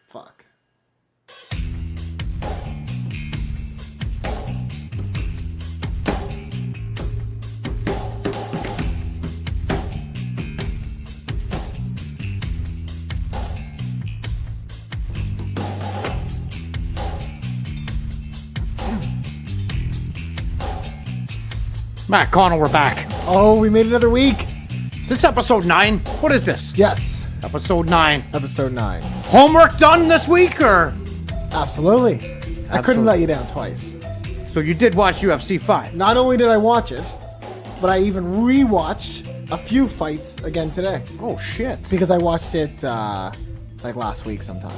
Fuck. Matt Connell, we're back. Oh, we made another week. This is episode 9. What is this? Yes. Episode 9. Episode 9. Homework done this week, or? Absolutely. I couldn't let you down twice. So you did watch UFC 5. Not only did I watch it, but I even rewatched a few fights again today. Oh, shit. Because I watched it like last week sometime.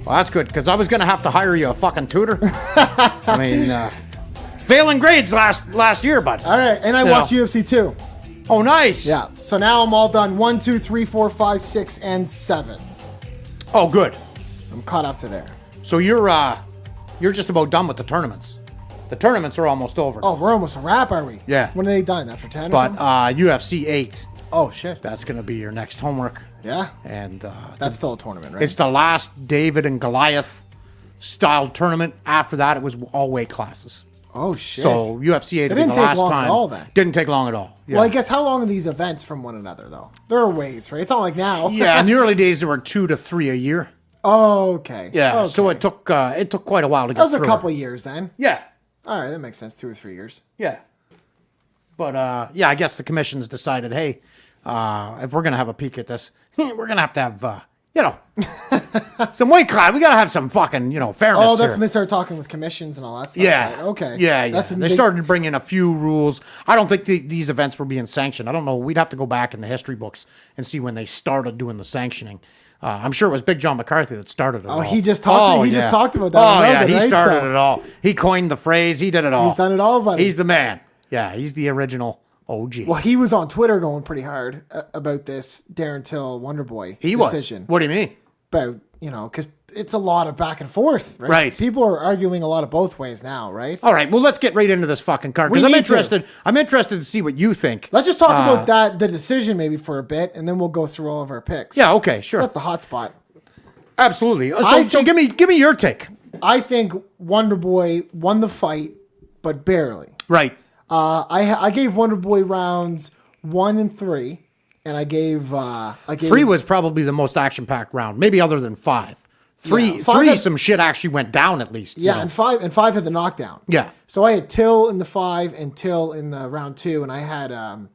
Well, that's good, because I was going to have to hire you a fucking tutor. I mean, failing grades last year, bud. All right, and I watched UFC 2. Oh, nice. Yeah, so now I'm all done. 1, 2, 3, 4, 5, 6, and 7. Oh, good. I'm caught up to there. So you're just about done with the tournaments. The tournaments are almost over. Oh, we're almost a wrap, are we? Yeah. When are they done? After 10 or But something? UFC 8. Oh, shit. That's going to be your next homework. Yeah? And That's still a tournament, right? it's the last David and Goliath style tournament. After that, it was all weight classes. Oh, shit. So UFC 8 It will be didn't the take last long time. at all, then. Didn't take long at all. Yeah. Well, I guess how long are these events from one another, though? There are ways, right? It's not like now. Yeah, in the early days, there were 2 to 3 a year. Oh, okay. Yeah, Okay. so it took quite a while to get That was a through couple it. years then. Yeah, All right, that makes sense. 2 or 3 years. yeah. But, yeah, I guess the commission's decided, hey, if we're going to have a peek at this, we're going to have, some weight class. We got to have some fucking, fairness Oh, that's here. when they started talking with commissions and all that stuff. Yeah. Right? Okay. Yeah, yeah. That's when They started to bring in a few rules. I don't think these events were being sanctioned. I don't know. We'd have to go back in the history books and see when they started doing the sanctioning. I'm sure it was Big John McCarthy that started it all. he just talked. He just talked about that. Oh, on yeah. Rogan, He right? started So it all. He coined the phrase. He did it all. He's done it all, buddy. He's the man. Yeah, he's the original OG. Well, he was on Twitter going pretty hard about this Darren Till Wonderboy decision. Was. What do you mean? About, because it's a lot of back and forth, right? Right. People are arguing a lot of both ways now, right? All right. Well, let's get right into this fucking card because We I'm need interested. I'm interested to see what you think. Let's just talk about the decision maybe for a bit, and then we'll go through all of our picks. Yeah. Okay. Sure. So that's the hot spot. Absolutely. I So think- give me your take. I think Wonderboy won the fight, but barely. Right. I gave Wonderboy rounds 1 and 3, and I gave 3 was probably the most action-packed round, maybe other than 5. 3, Yeah, 5 3 had- some shit actually went down at least. Yeah, and five had the knockdown. Yeah. So I had Till in the 5 and Till in the round 2, and I had Wonderboy.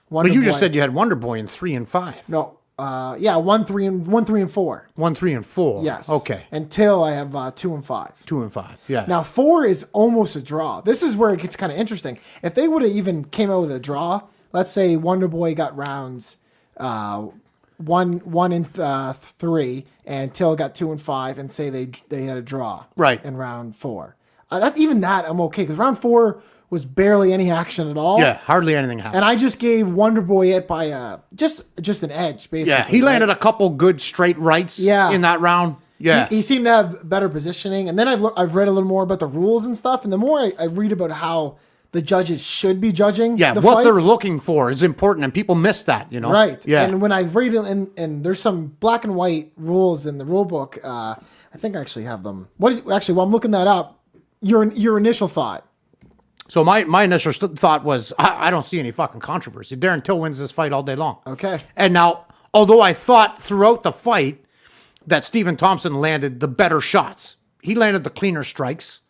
But you just said you had Wonder Boy in 3 and 5. No. 1, 3, and 4. 1, 3, and 4. Yes. Okay. And Till I have 2 and 5. 2 and 5. Yeah. Now 4 is almost a draw. This is where it gets kind of interesting. If they would have even came out with a draw, let's say Wonderboy got rounds 1 and 3, and Till got 2 and 5, and say they had a draw Right. in round 4. That's even that I'm okay because round 4 was barely any action at all. Yeah. Hardly anything happened. And I just gave Wonderboy it by just an edge, basically. Yeah. He landed a couple good straight rights. Yeah. In that round. Yeah. He seemed to have better positioning. And then I've read a little more about the rules and stuff. And the more I read about how the judges should be judging yeah. the What they're fights, looking for is important, and people miss that. right. Yeah. And when I read it, and there's some black and white rules in the rule book. I think I actually have them. While I'm looking that up, your initial thought. So my initial thought was, I don't see any fucking controversy. Darren Till wins this fight all day long. Okay. And now, although I thought throughout the fight that Stephen Thompson landed the better shots, he landed the cleaner strikes,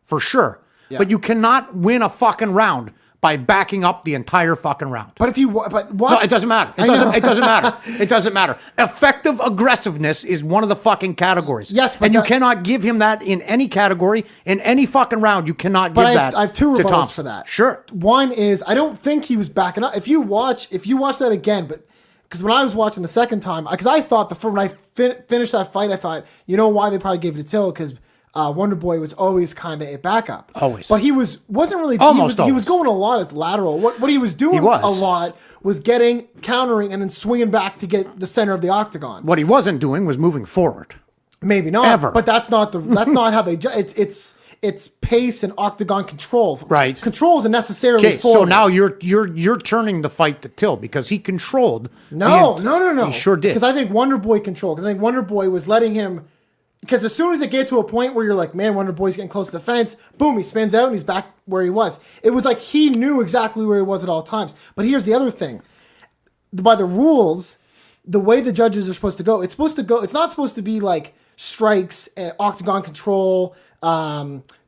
for sure. Yeah. But you cannot win a fucking round by backing up the entire fucking round. But if you watch, No, it doesn't matter. It doesn't matter. It doesn't matter. Effective aggressiveness is one of the fucking categories. Yes, but and you cannot give him that in any category in any fucking round. You cannot give that. I have 2 to rebuttals Thompson. for that. Sure. One is I don't think he was backing up. If you watch that again, but because when I was watching the second time, because I thought when I finished that fight, I thought, you know why they probably gave it to Till, because Wonderboy was always kind of a backup. Always. But he wasn't really. Almost he was always. going a lot as lateral. What he was doing was. a lot was countering and then swinging back to get the center of the octagon. What he wasn't doing was moving forward. Maybe not. Ever. But that's not how they it's pace and octagon control. Right. Control isn't necessarily Okay, so forward. now you're turning the fight to Till because he controlled. No. He sure did. Because I think Wonderboy controlled. Because I think Wonderboy was letting him Because as soon as it get to a point where you're like, man, Wonder Boy's getting close to the fence, boom, he spins out and he's back where he was. It was like he knew exactly where he was at all times. But here's the other thing. By the rules, the way the judges are supposed to go, it's not supposed to be like strikes, octagon control,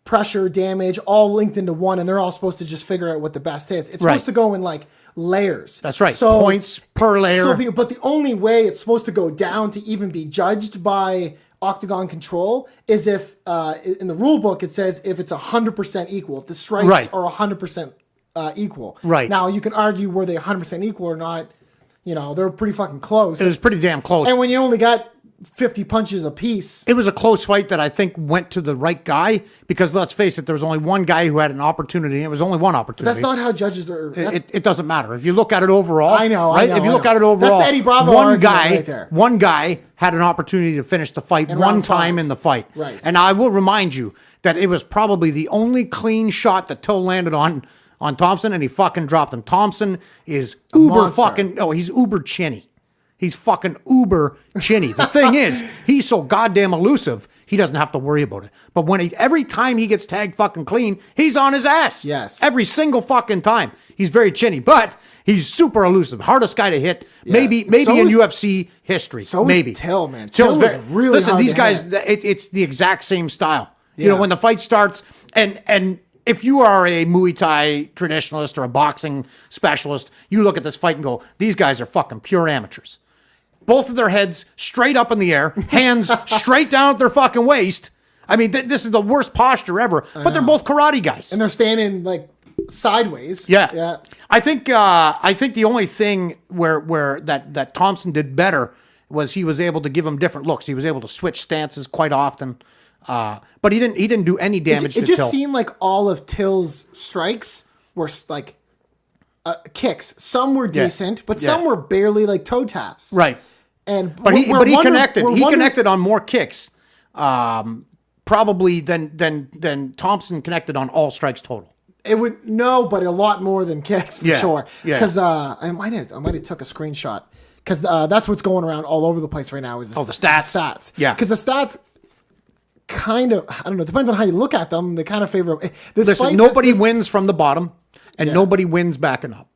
pressure, damage, all linked into one, and they're all supposed to just figure out what the best is. It's supposed to go in like layers. That's right. So, points per layer. But the only way it's supposed to go down to even be judged by octagon control is if in the rule book it says if it's 100% equal, if the strikes are 100% equal. Right. Now you can argue were they 100% equal or not. You know, they're pretty fucking close. It was pretty damn close. And when you only got 50 punches apiece. It was a close fight that I think went to the right guy because let's face it, there was only one guy who had an opportunity. And it was only one opportunity. That's not how judges are. It doesn't matter. If you look at it overall. I know. If you look at it overall. That's the Eddie Bravo right there. One guy had an opportunity to finish the fight one time in the fight. Right. And I will remind you that it was probably the only clean shot that Till landed on Thompson and he fucking dropped him. Thompson is he's uber chinny. He's fucking uber chinny. The thing is, he's so goddamn elusive, he doesn't have to worry about it. But every time he gets tagged fucking clean, he's on his ass. Yes. Every single fucking time. He's very chinny, but he's super elusive. Hardest guy to hit, maybe in UFC history. So maybe. Till, man. Till was really listen, hard these to guys, hit. it's the exact same style. Yeah. You know, when the fight starts, and if you are a Muay Thai traditionalist or a boxing specialist, you look at this fight and go, these guys are fucking pure amateurs. Both of their heads straight up in the air, hands straight down at their fucking waist. I mean, this is the worst posture ever. But they're both karate guys, and they're standing like sideways. Yeah. I think the only thing where that Thompson did better was he was able to give him different looks. He was able to switch stances quite often, but he didn't do any damage to Till. It just seemed like all of Till's strikes were like kicks. Some were decent, but some were barely like toe taps. Right. But he connected. He connected on more kicks, probably than Thompson connected on all strikes total. But a lot more than kicks for sure. Yeah. Because I might have took a screenshot because that's what's going around all over the place right now. Is the stats? The stats. Yeah. Because the stats kind of, I don't know. It depends on how you look at them. They kind of favor. Nobody wins from the bottom, and nobody wins backing up.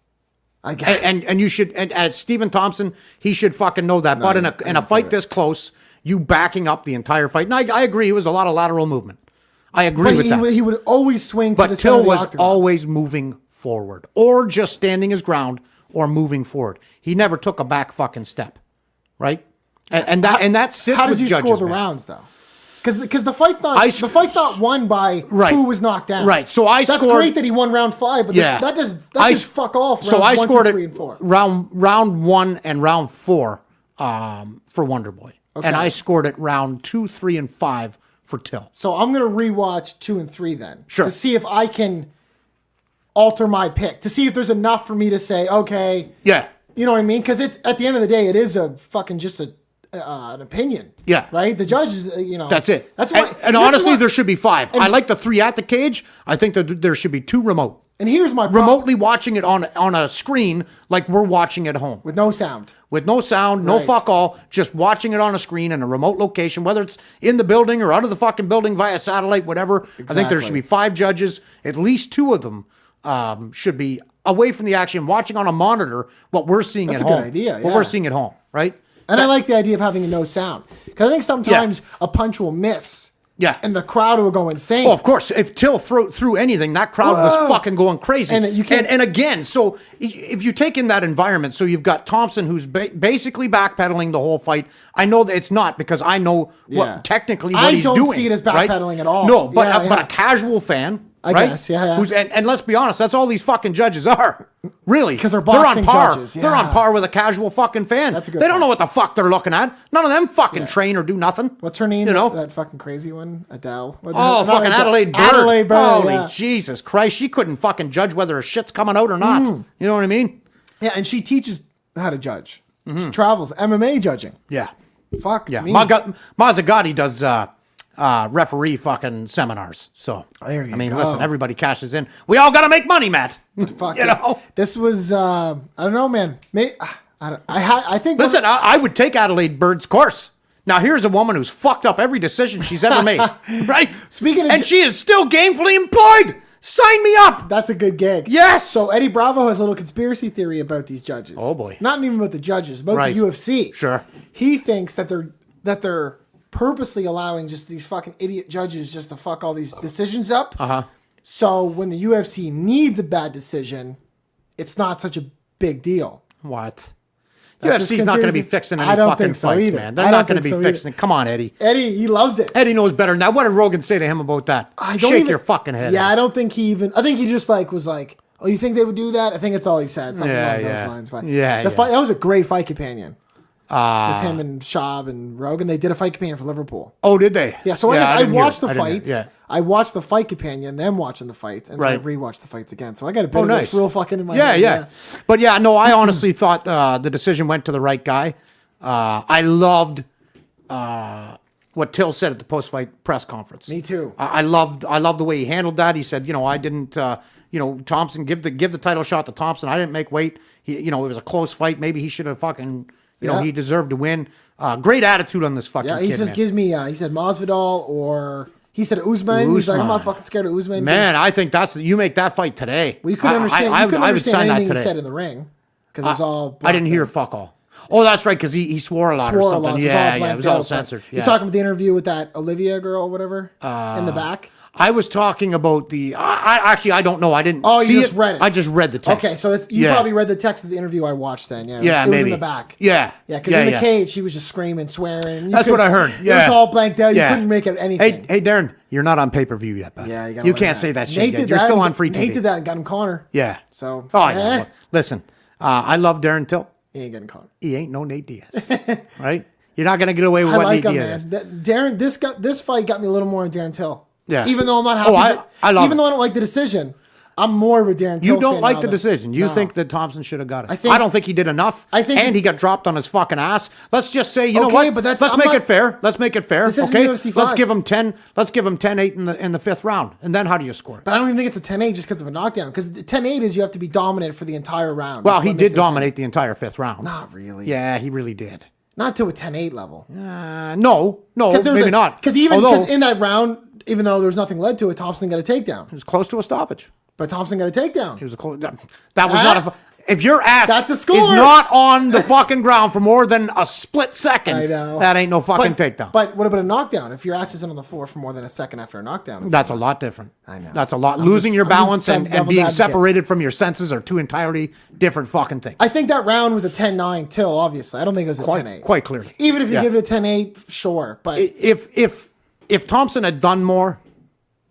I guess. And you should, and as Stephen Thompson, he should fucking know that. But in a fight this close, you backing up the entire fight. And I agree, it was a lot of lateral movement. I agree with that. He would always swing to the center Till of the was octagon. always moving forward, or just standing his ground, or moving forward. He never took a back fucking step, right? And that sits with judges. How did you score the rounds though? Because the fight's not won by who was knocked down. Right. So that's great that he won round 5, but that does fuck off. So I scored 1, 2, 3, and 4. round 1 and round 4 for Wonder Boy, and I scored it round 2, 3, and 5 for Till. So I'm gonna rewatch 2 and 3 then, sure, to see if I can alter my pick, to see if there's enough for me to say, okay, yeah, you know what I mean? Because it's at the end of the day, it is a fucking just an opinion. Yeah. Right? The judges, That's it. That's why. And honestly, there should be 5. I like the 3 at the cage. I think that there should be 2 remote. And here's my problem. Remotely watching it on a screen like we're watching at home. With no sound. With no sound, no fuck all, just watching it on a screen in a remote location, whether it's in the building or out of the fucking building via satellite, whatever. Exactly. I think there should be 5 judges. At least 2 of them should be away from the action, watching on a monitor what we're seeing at home. That's a good idea, What we're seeing at home, right? And I like the idea of having no sound. Because I think sometimes a punch will miss. Yeah. And the crowd will go insane. Well, of course, if Till threw anything, that crowd was fucking going crazy. And you can't. And again, so if you take in that environment, so you've got Thompson who's basically backpedaling the whole fight. I know that it's not, because I know what technically what he's doing. I don't see it as backpedaling at all. No, but a casual fan. I guess, yeah. And let's be honest, that's all these fucking judges are. Really. Because they're boxing judges. Yeah. They're on par with a casual fucking fan. That's a good They don't point. know what the fuck they're looking at. None of them fucking train or do nothing. What's her name? You know? That fucking crazy one? Adele. Fucking Adelaide Bird. Adelaide Bird. Holy Jesus Christ. She couldn't fucking judge whether a shit's coming out or not. You know what I mean? Yeah, and she teaches how to judge. She travels MMA judging. Yeah. Fuck Yeah. me. Mazzagatti does referee fucking seminars. So, there you go. Listen, everybody cashes in. We all got to make money, Matt. Fuck you know? This was, I don't know, man. I think. Listen, I would take Adelaide Bird's course. Now here's a woman who's fucked up every decision she's ever made, right? Speaking of and she is still gainfully employed. Sign me up. That's a good gig. Yes. So Eddie Bravo has a little conspiracy theory about these judges. Oh boy. Not even about the judges, about Right. the UFC. Sure. He thinks that they're purposely allowing just these fucking idiot judges just to fuck all these decisions up. Uh-huh. So when the UFC needs a bad decision, it's not such a big deal. What? That's his UFC's not going to be conspiracy. fixing I any don't fucking think so fights, either. man. I They're don't not going to think be so fixing. Come on, Eddie. Eddie, he loves it. Eddie knows better than that. What did Rogan say to him about that? Shake your fucking head. Yeah, I don't think he even. I think he just was like, "Oh, you think they would do that?" I think it's all he said, something along those lines. But fight, that was a great fight companion with him and Schaub and Rogan. They did a fight companion for Liverpool. Oh, did they? Yeah, so I watched the I didn't hear. fights. Yeah. I watched the fight companion, then watching the fights, and then I rewatched the fights again. So I got a bit of this real fucking in my head. Yeah. But yeah, no, I honestly thought the decision went to the right guy. I loved what Till said at the post-fight press conference. Me too. I loved the way he handled that. He said, I didn't, Thompson give the title shot to Thompson. I didn't make weight. It was a close fight. Maybe he should have fucking, he deserved to win. Great attitude on this fucking kid, he just gives me. He said Masvidal or he said Usman. He's like, I'm not fucking scared of Usman. Man, I think you make that fight today. Well, you couldn't understand. I You couldn't would understand sign that anything he today. said in the ring because it was all. I didn't hear fuck all. Oh, that's right, because he swore a lot or something. It was all censored. You're talking about the interview with that Olivia girl, whatever, in the back. I was talking about the. I don't know. I didn't. Oh, see you just read it. I just read the text. Okay, so you probably read the text of the interview I watched then. Yeah, it was maybe in the back. Yeah, because in the cage she was just screaming, swearing. That's what I heard. Yeah, it was all blanked out. You couldn't make out anything. Hey, Darren, you're not on pay-per-view yet, bud. Yeah, you can't say that shit yet. You're still on free TV. Nate did that and got him corner. Yeah. So. Oh, I know. Listen, I love Darren Till. He ain't getting caught. He ain't no Nate Diaz, right? You're not gonna get away with what Nate Diaz is. Darren, this fight got me a little more on Darren Till. Yeah. Even though I'm not happy. I love even though I don't like the decision, I'm more with Darren Till. You don't like the decision. You think that Thompson should have got it. I don't think he did enough. And he got dropped on his fucking ass. Let's just say, you know what? But let's make it fair. Let's make it fair. This isn't okay. UFC 5. Let's give him 10. Let's give him 10-8 in the fifth round. And then how do you score it? But I don't even think it's a 10-8 just because of a knockdown. Because 10-8 is you have to be dominant for the entire round. Well, he did dominate the entire fifth round. Not really. Yeah, he really did. Not to a 10-8 level. No, maybe not. Because in that round, even though there was nothing led to it, Thompson got a takedown. It was close to a stoppage. But Thompson got a takedown. It was a close. That was not a. If your ass That's a score. is not on the fucking ground for more than a split second, I know. that ain't no fucking takedown. But what about a knockdown? If your ass isn't on the floor for more than a second after a knockdown, that's a lot different. I know. That's a lot. Losing your balance and being advocate. separated from your senses are two entirely different fucking things. I think that round was a 10-9 Till, obviously. I don't think it was a 10-8. Quite clearly. Even if you give it a 10-8, sure. But if Thompson had done more,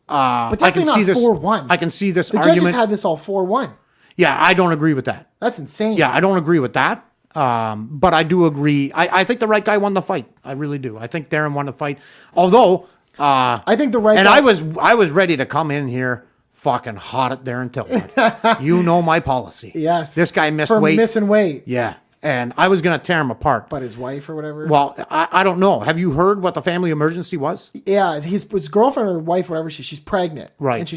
but I can see this. 4-1. I can see this the argument. judges had this all 4-1. Yeah, I don't agree with that. That's insane. Yeah, I don't agree with that. But I do agree. I think the right guy won the fight. I really do. I think Darren won the fight. Although, I think the right and guy. I was ready to come in here fucking hot at Darren Till. You know my policy. Yes. This guy missed for weight. missing weight. Yeah. And I was going to tear him apart. But his wife or whatever? Well, I don't know. Have you heard what the family emergency was? Yeah, his girlfriend or wife, whatever, she's pregnant. Right. And she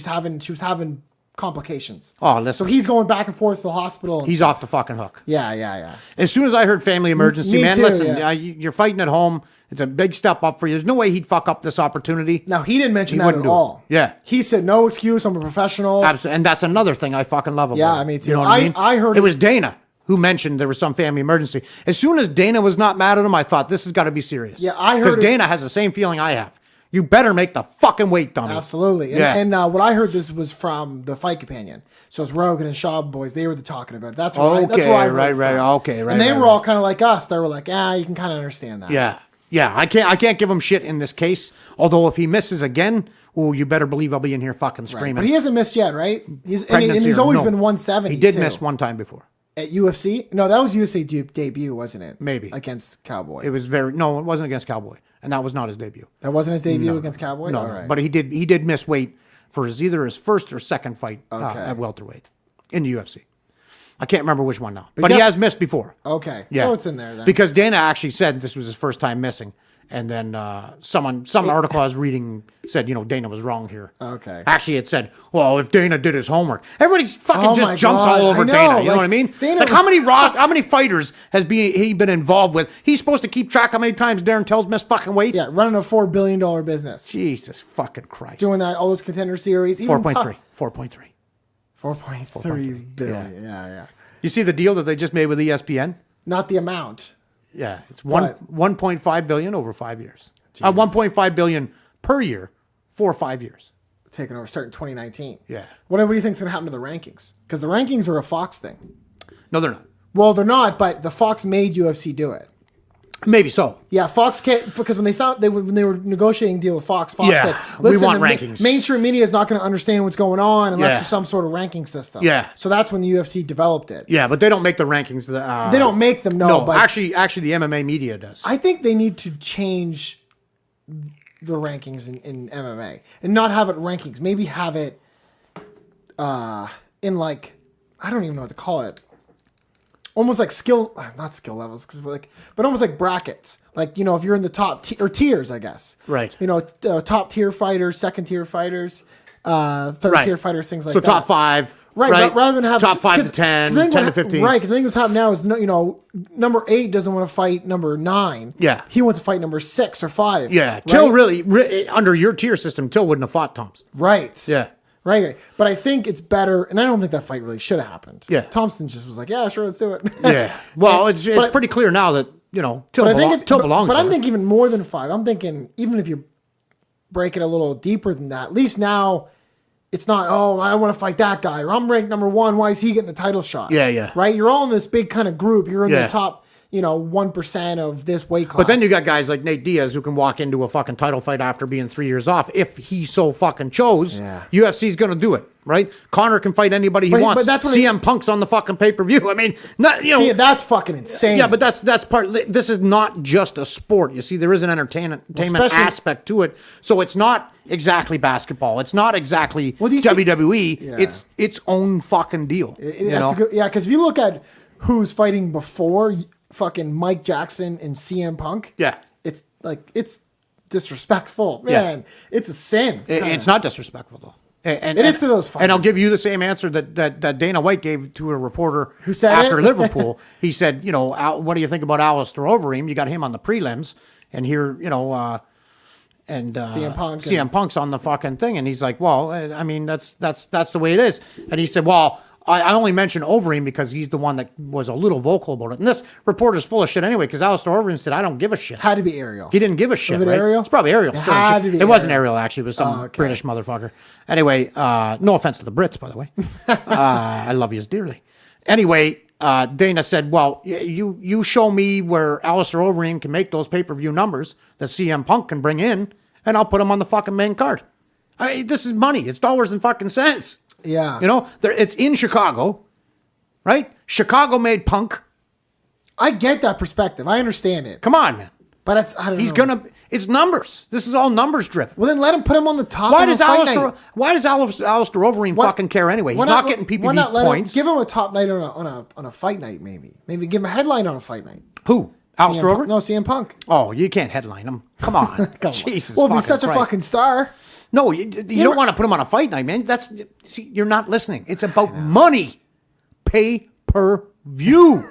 was having complications. Oh, listen. So he's going back and forth to the hospital. He's off the fucking hook. Yeah. As soon as I heard family emergency, Me man, too, listen, yeah. You're fighting at home. It's a big step up for you. There's no way he'd fuck up this opportunity. Now, he didn't mention that at all. Yeah. He said, no excuse, I'm a professional. Absolutely. And that's another thing I fucking love about Yeah, him. me too. You know what I mean? I heard it was Dana who mentioned there was some family emergency. As soon as Dana was not mad at him, I thought this has got to be serious. Yeah, I heard because it- Dana has the same feeling I have. You better make the fucking weight, dummy. Absolutely. Yeah. And what I heard this was from the fight companion. So it's Rogan and Schaub boys. They were talking about it. That's where I heard it from. Okay, right. And they right, were all kind of like us. They were like, you can kind of understand that. Yeah. I can't give him shit in this case. Although if he misses again, you better believe I'll be in here fucking screaming. But he hasn't missed yet, right? He's Pregnancy always no. been 170. He did too. miss one time before. At UFC? No, that was UFC debut, wasn't it? Maybe. Against Cowboy. It was no, it wasn't against Cowboy, and that was not his debut. That wasn't his debut against Cowboy? No, All right. but he did miss weight for either his first or second fight at welterweight in the UFC. I can't remember which one now, but he has missed before. Okay, Yeah, so it's in there then. because Dana actually said this was his first time missing, And then some article I was reading said, Dana was wrong here. Okay. Actually, it said, well, if Dana did his homework, everybody's fucking Oh my just jumps God, all over I know, Dana. You know like, what I mean? Dana Like how many fighters has he been involved with? He's supposed to keep track how many times Darren Till's missed fucking weight. Yeah, running a $4 billion business. Jesus fucking Christ. Doing that, all those contender series. 4.3. 4.3 billion. Yeah. You see the deal that they just made with ESPN? Not the amount. Yeah, it's 1.5 billion over 5 years. 1.5 billion per year for 5 years. Taking over, starting 2019. Yeah. What do you think is going to happen to the rankings? Because the rankings are a Fox thing. No, they're not. Well, they're not, but the Fox made UFC do it. Maybe so. Yeah, Fox can't, because when they were negotiating a deal with Fox said, we want rankings. Mainstream media is not going to understand what's going on unless Yeah. there's some sort of ranking system. Yeah. So that's when the UFC developed it. Yeah, but they don't make the rankings. They don't make them, no. But actually, the MMA media does. I think they need to change the rankings in MMA and not have it rankings. Maybe have it in like, I don't even know what to call it. Almost like not skill levels, but almost like brackets. Like, if you're in the top or tiers, I guess. Right. Top tier fighters, second tier fighters, third tier fighters, things like that. So top 5. Right. Rather than have top 5 to 10, 10 to 15. Right. Because I think what's happening now is, number 8 doesn't want to fight number 9. Yeah. He wants to fight number 6 or 5. Yeah. Right? Till really, under your tier system, Till wouldn't have fought Thompson. Right. Yeah. Right. But I think it's better, and I don't think that fight really should have happened. Yeah. Thompson just was like, yeah, sure, let's do it. Yeah. Well, it's pretty clear now that, Till belongs But there. I'm thinking even more than 5. I'm thinking even if you break it a little deeper than that, at least now it's not, I want to fight that guy, or I'm ranked number 1. Why is he getting the title shot? Yeah. Right? You're all in this big kind of group. You're in the top, 1% of this weight class. But then you got guys like Nate Diaz who can walk into a fucking title fight after being 3 years off if he so fucking chose. Yeah. UFC's going to do it, right? Conor can fight anybody he wants. But that's what CM Punk's on the fucking pay-per-view. I mean, see, that's fucking insane. Yeah, but that's part. This is not just a sport. You see, there is an entertainment aspect to it. So it's not exactly basketball. It's not exactly WWE. Yeah. It's its own fucking deal. Because if you look at who's fighting before fucking Mike Jackson and CM Punk, it's disrespectful, man. It's a sin. It's not disrespectful though. And it is to those fighters. And I'll give you the same answer that Dana White gave to a reporter who said after Liverpool. He said, what do you think about Alistair Overeem? You got him on the prelims, and here, CM Punk's on the fucking thing, and he's like, well, I mean, that's the way it is. And he said, well, I only mentioned Overeem because he's the one that was a little vocal about it. And this reporter's full of shit anyway, because Alistair Overeem said, I don't give a shit. Had to be Ariel. He didn't give a shit, Was it right? Ariel? It's probably Ariel. It wasn't Ariel, actually. It was some British motherfucker. Anyway, no offense to the Brits, by the way. I love you dearly. Anyway, Dana said, well, you show me where Alistair Overeem can make those pay-per-view numbers that CM Punk can bring in, and I'll put him on the fucking main card. I mean, this is money. It's dollars and fucking cents. Yeah. It's in Chicago, right? Chicago made Punk. I get that perspective. I understand it. Come on, man. But I don't know. It's numbers. This is all numbers driven. Well, then let him put him on the top. Why does Alistair Overeem fucking care anyway? He's not getting people points. Give him a top night on a fight night, maybe. Maybe give him a headline on a fight night. Who? Alistair Overeem? No, CM Punk. Oh, you can't headline him. Come on. Jesus. Well, he's such a fucking sster. No, you don't want to put him on a fight night, man. You're not listening. It's about money. Pay per view.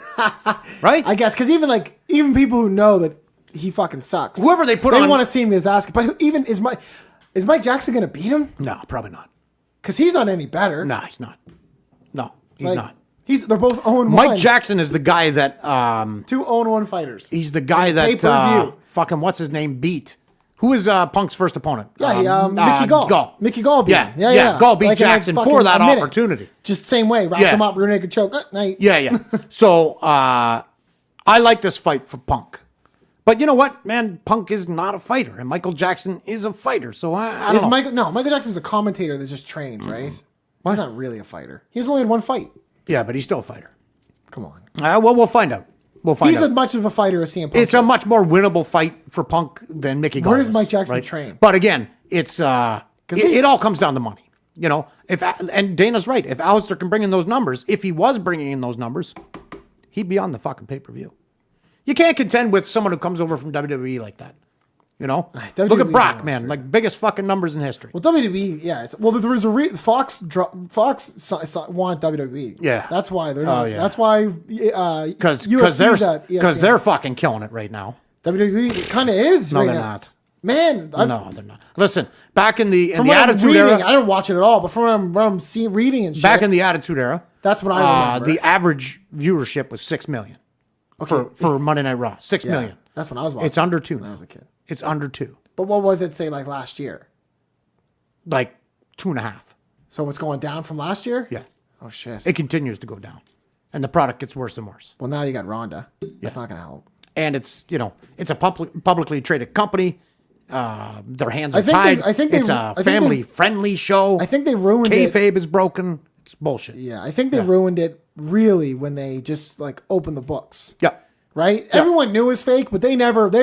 Right? I guess, because even people who know that he fucking sucks. Whoever they put on. They want to see him get his ass kicked. But is Mike Jackson going to beat him? No, probably not. Because he's not any better. No, he's not. No, he's not. They're both 0-1. Mike Jackson is the guy that 2 0-1 fighters. He's the guy that fucking what's his name beat. Who was Punk's first opponent? Yeah, Mickey Gall. Mickey Gall beat him. Yeah. Gall beat Jackson for that opportunity. Just same way. Wrapped him up, rear naked choke. Night. Yeah. So I like this fight for Punk. But you know what, man? Punk is not a fighter, and Michael Jackson is a fighter. So I don't know. Michael Jackson's a commentator that just trains, right? What? He's not really a fighter. He's only had one fight. Yeah, but he's still a fighter. Come on. Well, we'll find out. He's as much of a fighter as CM Punk. It's a much more winnable fight for Punk than Mickey Gall. Where does Mike Jackson train? But again, it's it all comes down to money. And Dana's right. If Alistair can bring in those numbers, if he was bringing in those numbers, he'd be on the fucking pay-per-view. You can't contend with someone who comes over from WWE like that. You know, WWE look at 's Brock, a man, monster. like biggest fucking numbers in history. Well, WWE, yeah. There was a Fox want WWE. Yeah. That's why they're not. yeah. That's why Because because they're fucking killing it right now. WWE kind of is. No, right they're now. not. Man, No, they're not. Listen, back in the from what I'm Attitude reading, Era, I didn't watch it at all, but from what I'm seeing, reading and shit, back in the Attitude Era, that's what I remember. the average viewership was 6 million for Monday Night Raw. 6 million. That's when I was watching. It's under 2 when I now. was a kid. It's under 2. But what was it say like last year? Like 2.5. So it's going down from last year? Yeah. Oh shit. It continues to go down. And the product gets worse and worse. Well, now you got Ronda. That's not going to help. And it's, it's a publicly traded company. Their hands are I think tied. it's a family-friendly show. I think they ruined it. Kayfabe is broken. It's bullshit. Yeah, I think they ruined it really when they just like opened the books. Yeah. Right? Everyone knew it was fake, but they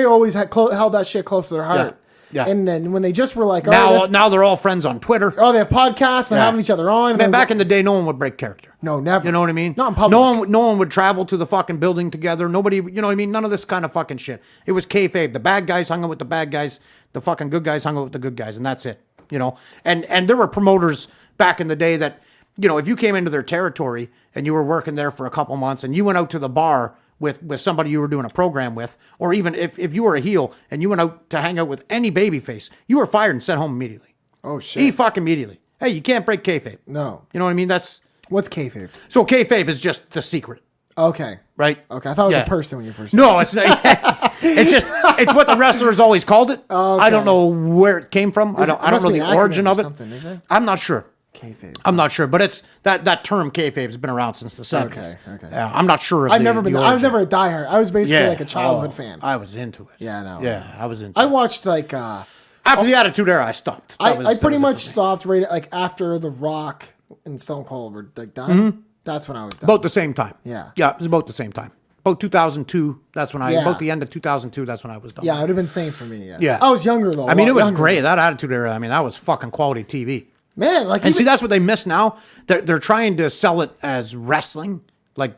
always had held that shit close to their heart. Yeah. And then when they just were like, Now they're all friends on Twitter. they have podcasts and having each other on. Man, back in the day, no one would break character. No, never. You know what I mean? Not in public. No one would travel to the fucking building together. Nobody, you know what I mean? None of this kind of fucking shit. It was kayfabe. The bad guys hung out with the bad guys. The fucking good guys hung out with the good guys, and that's it. You know? And there were promoters back in the day that, if you came into their territory and you were working there for a couple months and you went out to the bar with somebody you were doing a program with, or even if you were a heel and you went out to hang out with any babyface, you were fired and sent home immediately. Oh, shit. Fucking immediately. Hey, you can't break kayfabe. No. You know what I mean? What's kayfabe? So kayfabe is just the secret, Okay. right? Okay. I thought it was a person when you first No, it's not. It's what the wrestlers always called it. Okay. I don't know where it came from. I don't must know be the an origin acronym of or it. something, is it? I'm not sure. Kayfabe. I'm not sure, but it's that term kayfabe has been around since the 70s. Okay. I'm not sure. I was never a diehard. I was basically like a childhood fan. I was into it. Yeah, I know. Yeah, I was into I it. watched like After the Attitude Era, I stopped. I pretty much stopped right like after The Rock and Stone Cold were like done. That's when I was done. About the same time. Yeah. Yeah, it was about the same time. About 2002, that's when Yeah. about the end of 2002, that's when I was done. Yeah, it would have been same for me. Yeah. Yeah. I was younger though. I mean, it was great. That Attitude Era, I mean, that was fucking quality TV. Man, like And see, that's what they miss now. They're trying to sell it as wrestling, like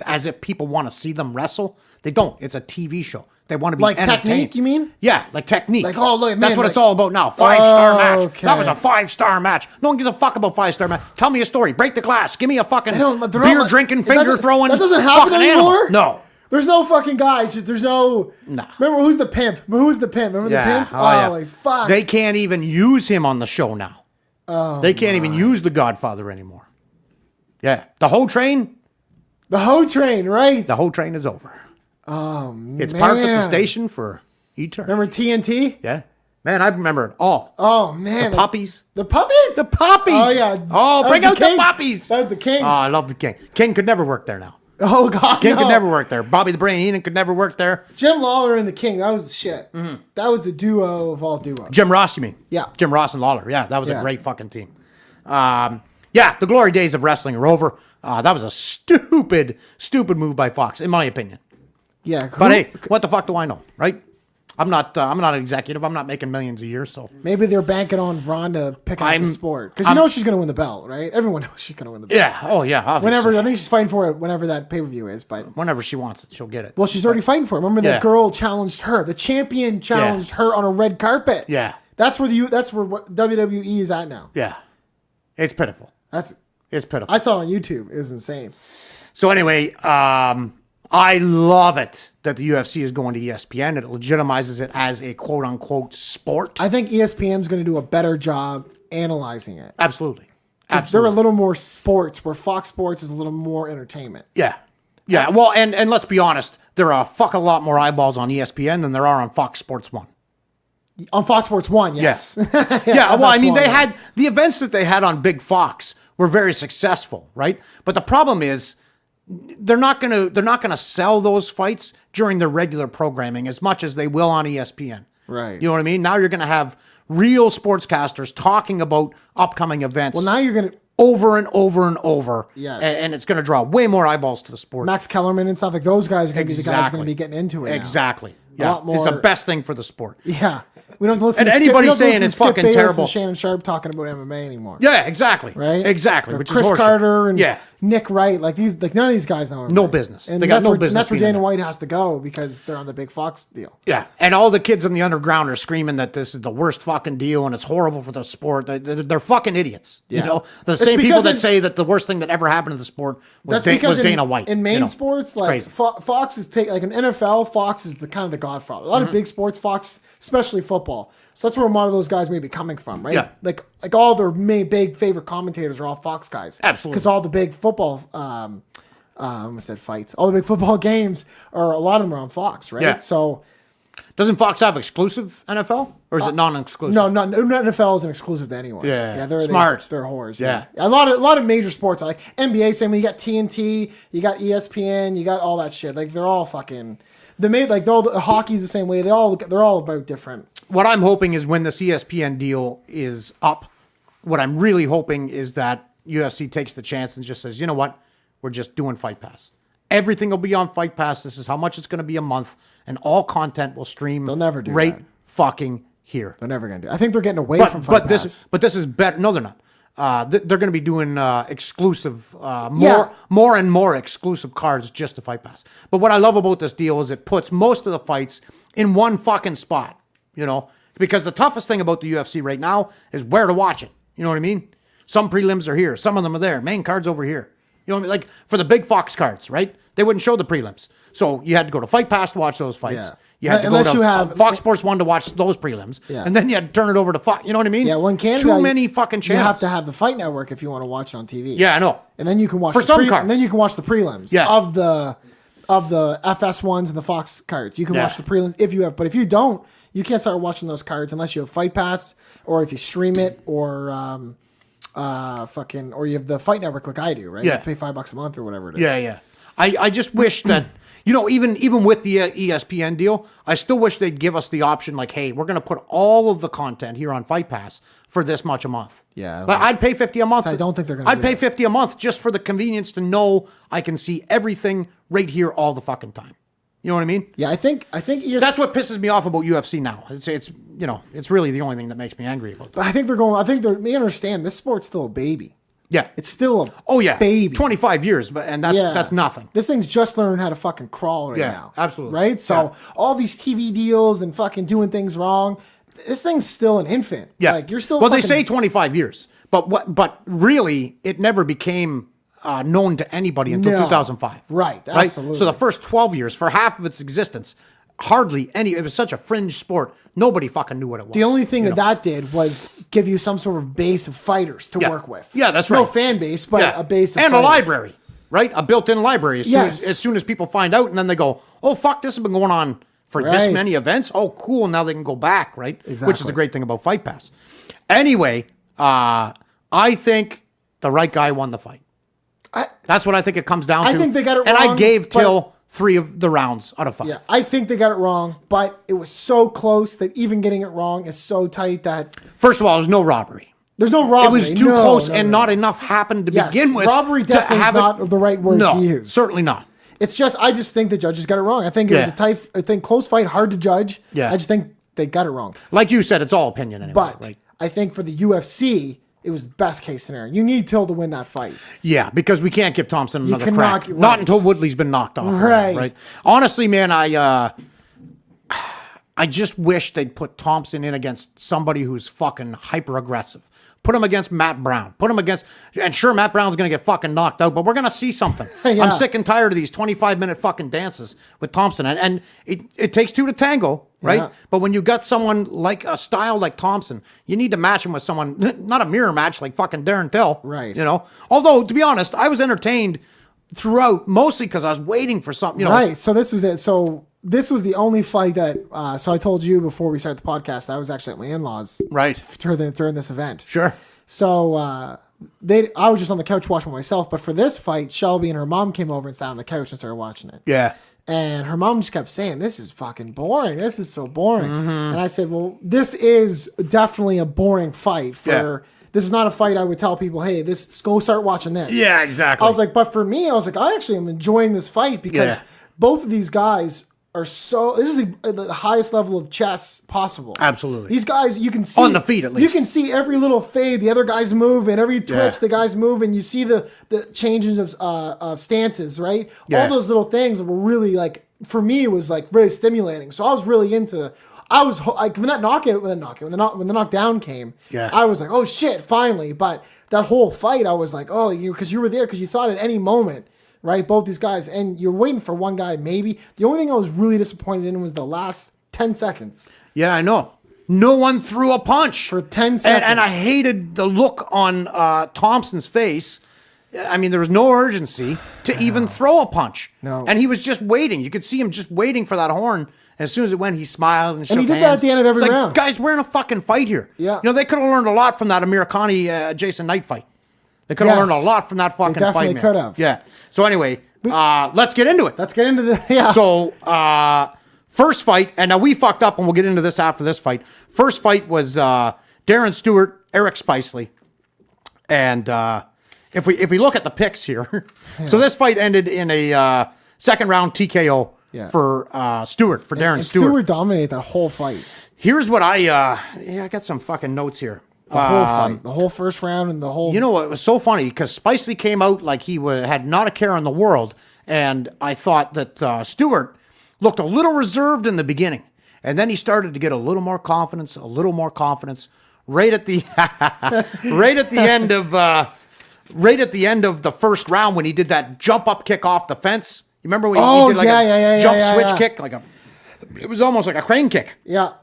as if people want to see them wrestle. They don't. It's a TV show. They want to be like entertained. technique, you mean? Yeah, like technique. Like, oh, look, man, that's what like- it's all about now. 5-star match. Okay. That was a 5-star match. No one gives a fuck about 5-star match. Tell me a story. Break the glass. Give me a fucking They're not beer like- drinking, that finger doesn't- throwing. That doesn't happen fucking anymore. Animal. No. There's no fucking guys. Just there's no. No. Remember who's the pimp? Remember the pimp? Oh, yeah. Like fuck. They can't even use him on the show now. Oh, they can't even use the Godfather anymore. Yeah. The whole train the Ho Train, right? The whole train is over. Oh man. It's parked at the station for eternity. Remember TNT? Yeah. Man, I remember it all. Oh man. The puppies. The puppies? The puppies. Oh yeah. Oh, That bring was out the the king. puppies. That was the king. Oh, I love the King. King could never work there now. Oh god. King no. could never work there. Bobby the Brain Heenan could never work there. Jim Lawler and the King. That was the shit. That was the duo of all duos. Jim Ross, you mean? Yeah. Jim Ross and Lawler. Yeah, that was Yeah. a great fucking team. Yeah, the glory days of wrestling are over. That was a stupid move by Fox, in my opinion. Yeah. But hey, what the fuck do I know, right? I'm not an executive. I'm not making millions a year, so. Maybe they're banking on Ronda picking up the sport because you know she's gonna win the belt, right? Everyone knows she's gonna win the belt. Yeah. Oh, yeah. Obviously. Whenever I think she's fighting for it, whenever that pay per view is, but Whenever she wants it, she'll get it. well, she's already fighting for it. Remember Yeah. that girl challenged her. The champion challenged her on a red carpet. Yeah. That's where what WWE is at now. Yeah. It's pitiful. It's pitiful. I saw it on YouTube. It was insane. So anyway, I love it that the UFC is going to ESPN. It legitimizes it as a quote unquote sport. I think ESPN's going to do a better job analyzing it. Absolutely. 'Cause they're a little more sports, where Fox Sports is a little more entertainment. Yeah. Yeah. Well, and let's be honest, there are a lot more eyeballs on ESPN than there are on Fox Sports 1. On Fox Sports 1, yes. Yeah, well, I mean, FS1, they had the events that they had on Big Fox were very successful, right? But the problem is they're not gonna sell those fights during their regular programming as much as they will on ESPN. Right. You know what I mean? Now you're gonna have real sportscasters talking about upcoming events. Well, now you're going to... over and over and over. Yes. And it's going to draw way more eyeballs to the sport. Max Kellerman and stuff like those guys are going to be the guys going to be getting into it now. Exactly. A Yeah. lot more- It's the best thing for the sport. Yeah. We don't have to listen And to anybody we don't have to saying listen to it's Skip fucking Bayless terrible. And Shannon Sharp talking about MMA anymore. Yeah, exactly. Right? Exactly. Or Which Chris is horseshit. Carter and yeah. Nick Wright, like these, like none of these guys know him. No right? business. And They got that's no where, business And that's where being in Dana there. White has to go because they're on the big Fox deal. Yeah, and all the kids in the underground are screaming that this is the worst fucking deal and it's horrible for the sport. They're fucking idiots. Yeah. You know, the It's same people because that say that the worst thing that ever happened to the sport was, That's because Dana White. In main you know? sports, like crazy. Fox is like in NFL, Fox is the kind of the godfather. A lot of big sports, Fox, especially football. So that's where a lot of those guys may be coming from, right? Yeah. Like all their big favorite commentators are all Fox guys. Absolutely. Because all the big football, I almost said fights. All the big football games are a lot of them are on Fox, right? Yeah. So Doesn't Fox have exclusive NFL or is it non-exclusive? no, NFL isn't exclusive to anyone. Yeah. they're Smart. They're whores. Yeah. A lot of major sports like NBA. Same way, you got TNT, you got ESPN, you got all that shit. Like they're all fucking. They made like the hockey's the same way. They're all about different. What I'm hoping is when this ESPN deal is up, what I'm really hoping is that UFC takes the chance and just says, you know what, we're just doing Fight Pass. Everything will be on Fight Pass. This is how much it's going to be a month, and all content will stream. They'll never do right that. Fucking here. They're never gonna do. I think they're getting away from Fight Pass. This is better. No, they're not. They're going to be doing exclusive, Yeah. more and more exclusive cards just to Fight Pass. But what I love about this deal is it puts most of the fights in one fucking spot, you know, because the toughest thing about the UFC right now is where to watch it. You know what I mean? Some prelims are here. Some of them are there. Main cards over here. You know what I mean? Like for the big Fox cards, right? They wouldn't show the prelims. So you had to go to Fight Pass to watch those fights. Yeah. You had to Unless go to you have- Fox Sports 1 to watch those prelims. Yeah. And then you had to turn it over to Fox. You know what I mean? Yeah, well, in Canada, Too many fucking channels. You have to have the Fight Network if you want to watch it on TV. Yeah, I know. and then you can watch For some cards. and then you can watch the prelims. Yeah. of the FS ones and the Fox cards. You can Yeah. watch the prelims if you have, but if you don't, you can't start watching those cards unless you have Fight Pass or if you stream it or or you have the Fight Network like I do, right? Yeah. You pay $5 a month or whatever it is. Yeah, yeah. I just wish that, you know, even with the ESPN deal, I still wish they'd give us the option like, hey, we're going to put all of the content here on Fight Pass for this much a month. Yeah, Like, I'd pay $50 a month. So I don't think they're gonna I'd do pay that. $50 a month just for the convenience to know I can see everything right here all the fucking time. You know what I mean? Yeah, I think ESPN. That's what pisses me off about UFC now. It's you know, it's really the only thing that makes me angry about that. I think they're going. I think they understand this sport's still a baby. Yeah. It's still a baby. 25 years, and that's nothing. This thing's just learning how to fucking crawl right Yeah, now. absolutely. Right? So all these TV deals and fucking doing things wrong, this thing's still an infant. Yeah. Like you're still Well, they fucking- say 25 years, but really it never became known to anybody until No. 2005. Right, absolutely. So the first 12 years, for half of its existence, hardly any. It was such a fringe sport. Nobody fucking knew what it was. The only thing you that know? did was give you some sort of base of fighters to Yeah. work with. Yeah, that's No right. fan base, but Yeah. a base of and fighters. a library, right? A built-in library. Yes. As soon as people find out, and then they go, "Oh fuck, this has been going on for this Right. many events. Oh, cool. Now they can go back, right?" Which is Exactly. the great thing about Fight Pass. Anyway, I think the right guy won the fight. That's what I think it comes down to. I think they got it and wrong, I gave but- Till 3 of the rounds out of 5. Yeah, I think they got it wrong, but it was so close that even getting it wrong is so tight that First of all, there's no robbery. there's no robbery. It was too No, close, no, and no. not enough happened to Yes, begin with. robbery to definitely is have it- not the right word no, to use. certainly not. It's just I just think the judges got it wrong. I think it was Yeah. a tight, I think close fight, hard to judge. Yeah. I just think they got it wrong. Like you said, it's all opinion anyway. But right? I think for the UFC, it was best case scenario. You need Till to win that fight. Yeah, because we can't give Thompson another cannot- crack. right. Not until Woodley's been knocked off. Right. Right. Honestly, man, I just wish they'd put Thompson in against somebody who's fucking hyper aggressive. Put him against Matt Brown. Put him against, and sure, Matt Brown's going to get fucking knocked out, but we're going to see something. Yeah. I'm sick and tired of these 25-minute fucking dances with Thompson. And it takes 2 to tango, right? Yeah. But when you got someone like a style like Thompson, you need to match him with someone, not a mirror match like fucking Darren Till. Right. You know? Although, to be honest, I was entertained throughout, mostly because I was waiting for something, you know. Right. So this was it. So this was the only fight that. So I told you before we started the podcast, I was actually at my in-laws Right. during this event. Sure. So I was just on the couch watching myself. But for this fight, Shelby and her mom came over and sat on the couch and started watching it. Yeah. And her mom just kept saying, "This is fucking boring. This is so boring." Mm-hmm. And I said, "Well, this is definitely a boring fight. This is not a fight I would tell people, hey, go start watching this." Yeah, exactly. I was like, but for me, I was like, I actually am enjoying this fight because Yeah. both of these guys are so. This is the highest level of chess possible. Absolutely. These guys, you can see on the feet at least. You can see every little fade the other guys move, and every twitch the guys move, and you see the changes of stances, right? Yeah. All those little things were really like, for me, it was like really stimulating. So I was really into. I was like when the knockdown came. Yeah. I was like, oh shit, finally. But that whole fight, I was like, oh, because you were there, because you thought at any moment. Right, both these guys, and you're waiting for one guy, maybe. The only thing I was really disappointed in was the last 10 seconds. Yeah, I know. No one threw a punch. For 10 seconds. And I hated the look on Thompson's face. I mean, there was no urgency to even throw a punch. No. And he was just waiting. You could see him just waiting for that horn. And as soon as it went, he smiled and shook hands. And he did that at the end of every It's like, round. guys, we're in a fucking fight here. Yeah. You know, they could have learned a lot from that Amir Khani, Jason Knight fight. They could have learned a lot from that fucking fight, man. They definitely could have. Yeah. So anyway, let's get into it. Let's get into the, yeah. So, first fight, and now we fucked up, and we'll get into this after this fight. First fight was Darren Stewart, Eric Spicely. And if we look at the picks here, so this fight ended in a second round TKO for Stewart, for Darren Stewart. Stewart dominated that whole fight. Here's what I got some fucking notes here. The whole fight, the whole first round, and the whole. You know what? It was so funny because Spicely came out like he had not a care in the world, and I thought that Stewart looked a little reserved in the beginning, and then he started to get a little more confidence, right at the end of the first round when he did that jump up kick off the fence. You remember when he did like a jump switch kick, it was almost like a crane kick. Yeah.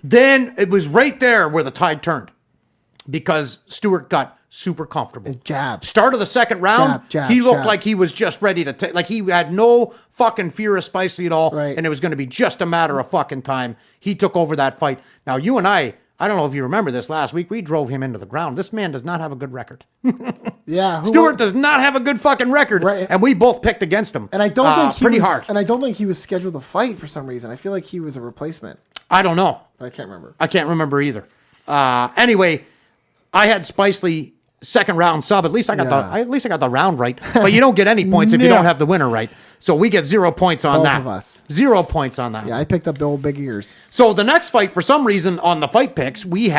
Then it was right there where the tide turned. Because Stewart got super comfortable. Jab. Start of the second round, he looked jab. like he was just ready to take, like he had no fucking fear of Spicely at all. Right. And it was going to be just a matter of fucking time. He took over that fight. Now, you and I don't know if you remember this last week, we drove him into the ground. This man does not have a good record. Yeah. Stewart does not have a good fucking record. Right. And we both picked against him. And I don't think hard. And I don't think he was scheduled to fight for some reason. I feel like he was a replacement. I don't know. I can't remember. I can't remember either. Anyway, I had Spicely second round sub. At least I got the round right. But you don't get any points if you don't have the winner right. So we get 0 points on Both that. of us. 0 points on that. Yeah, I picked up the old big ears. So the next fight, for some reason, on the fight picks, we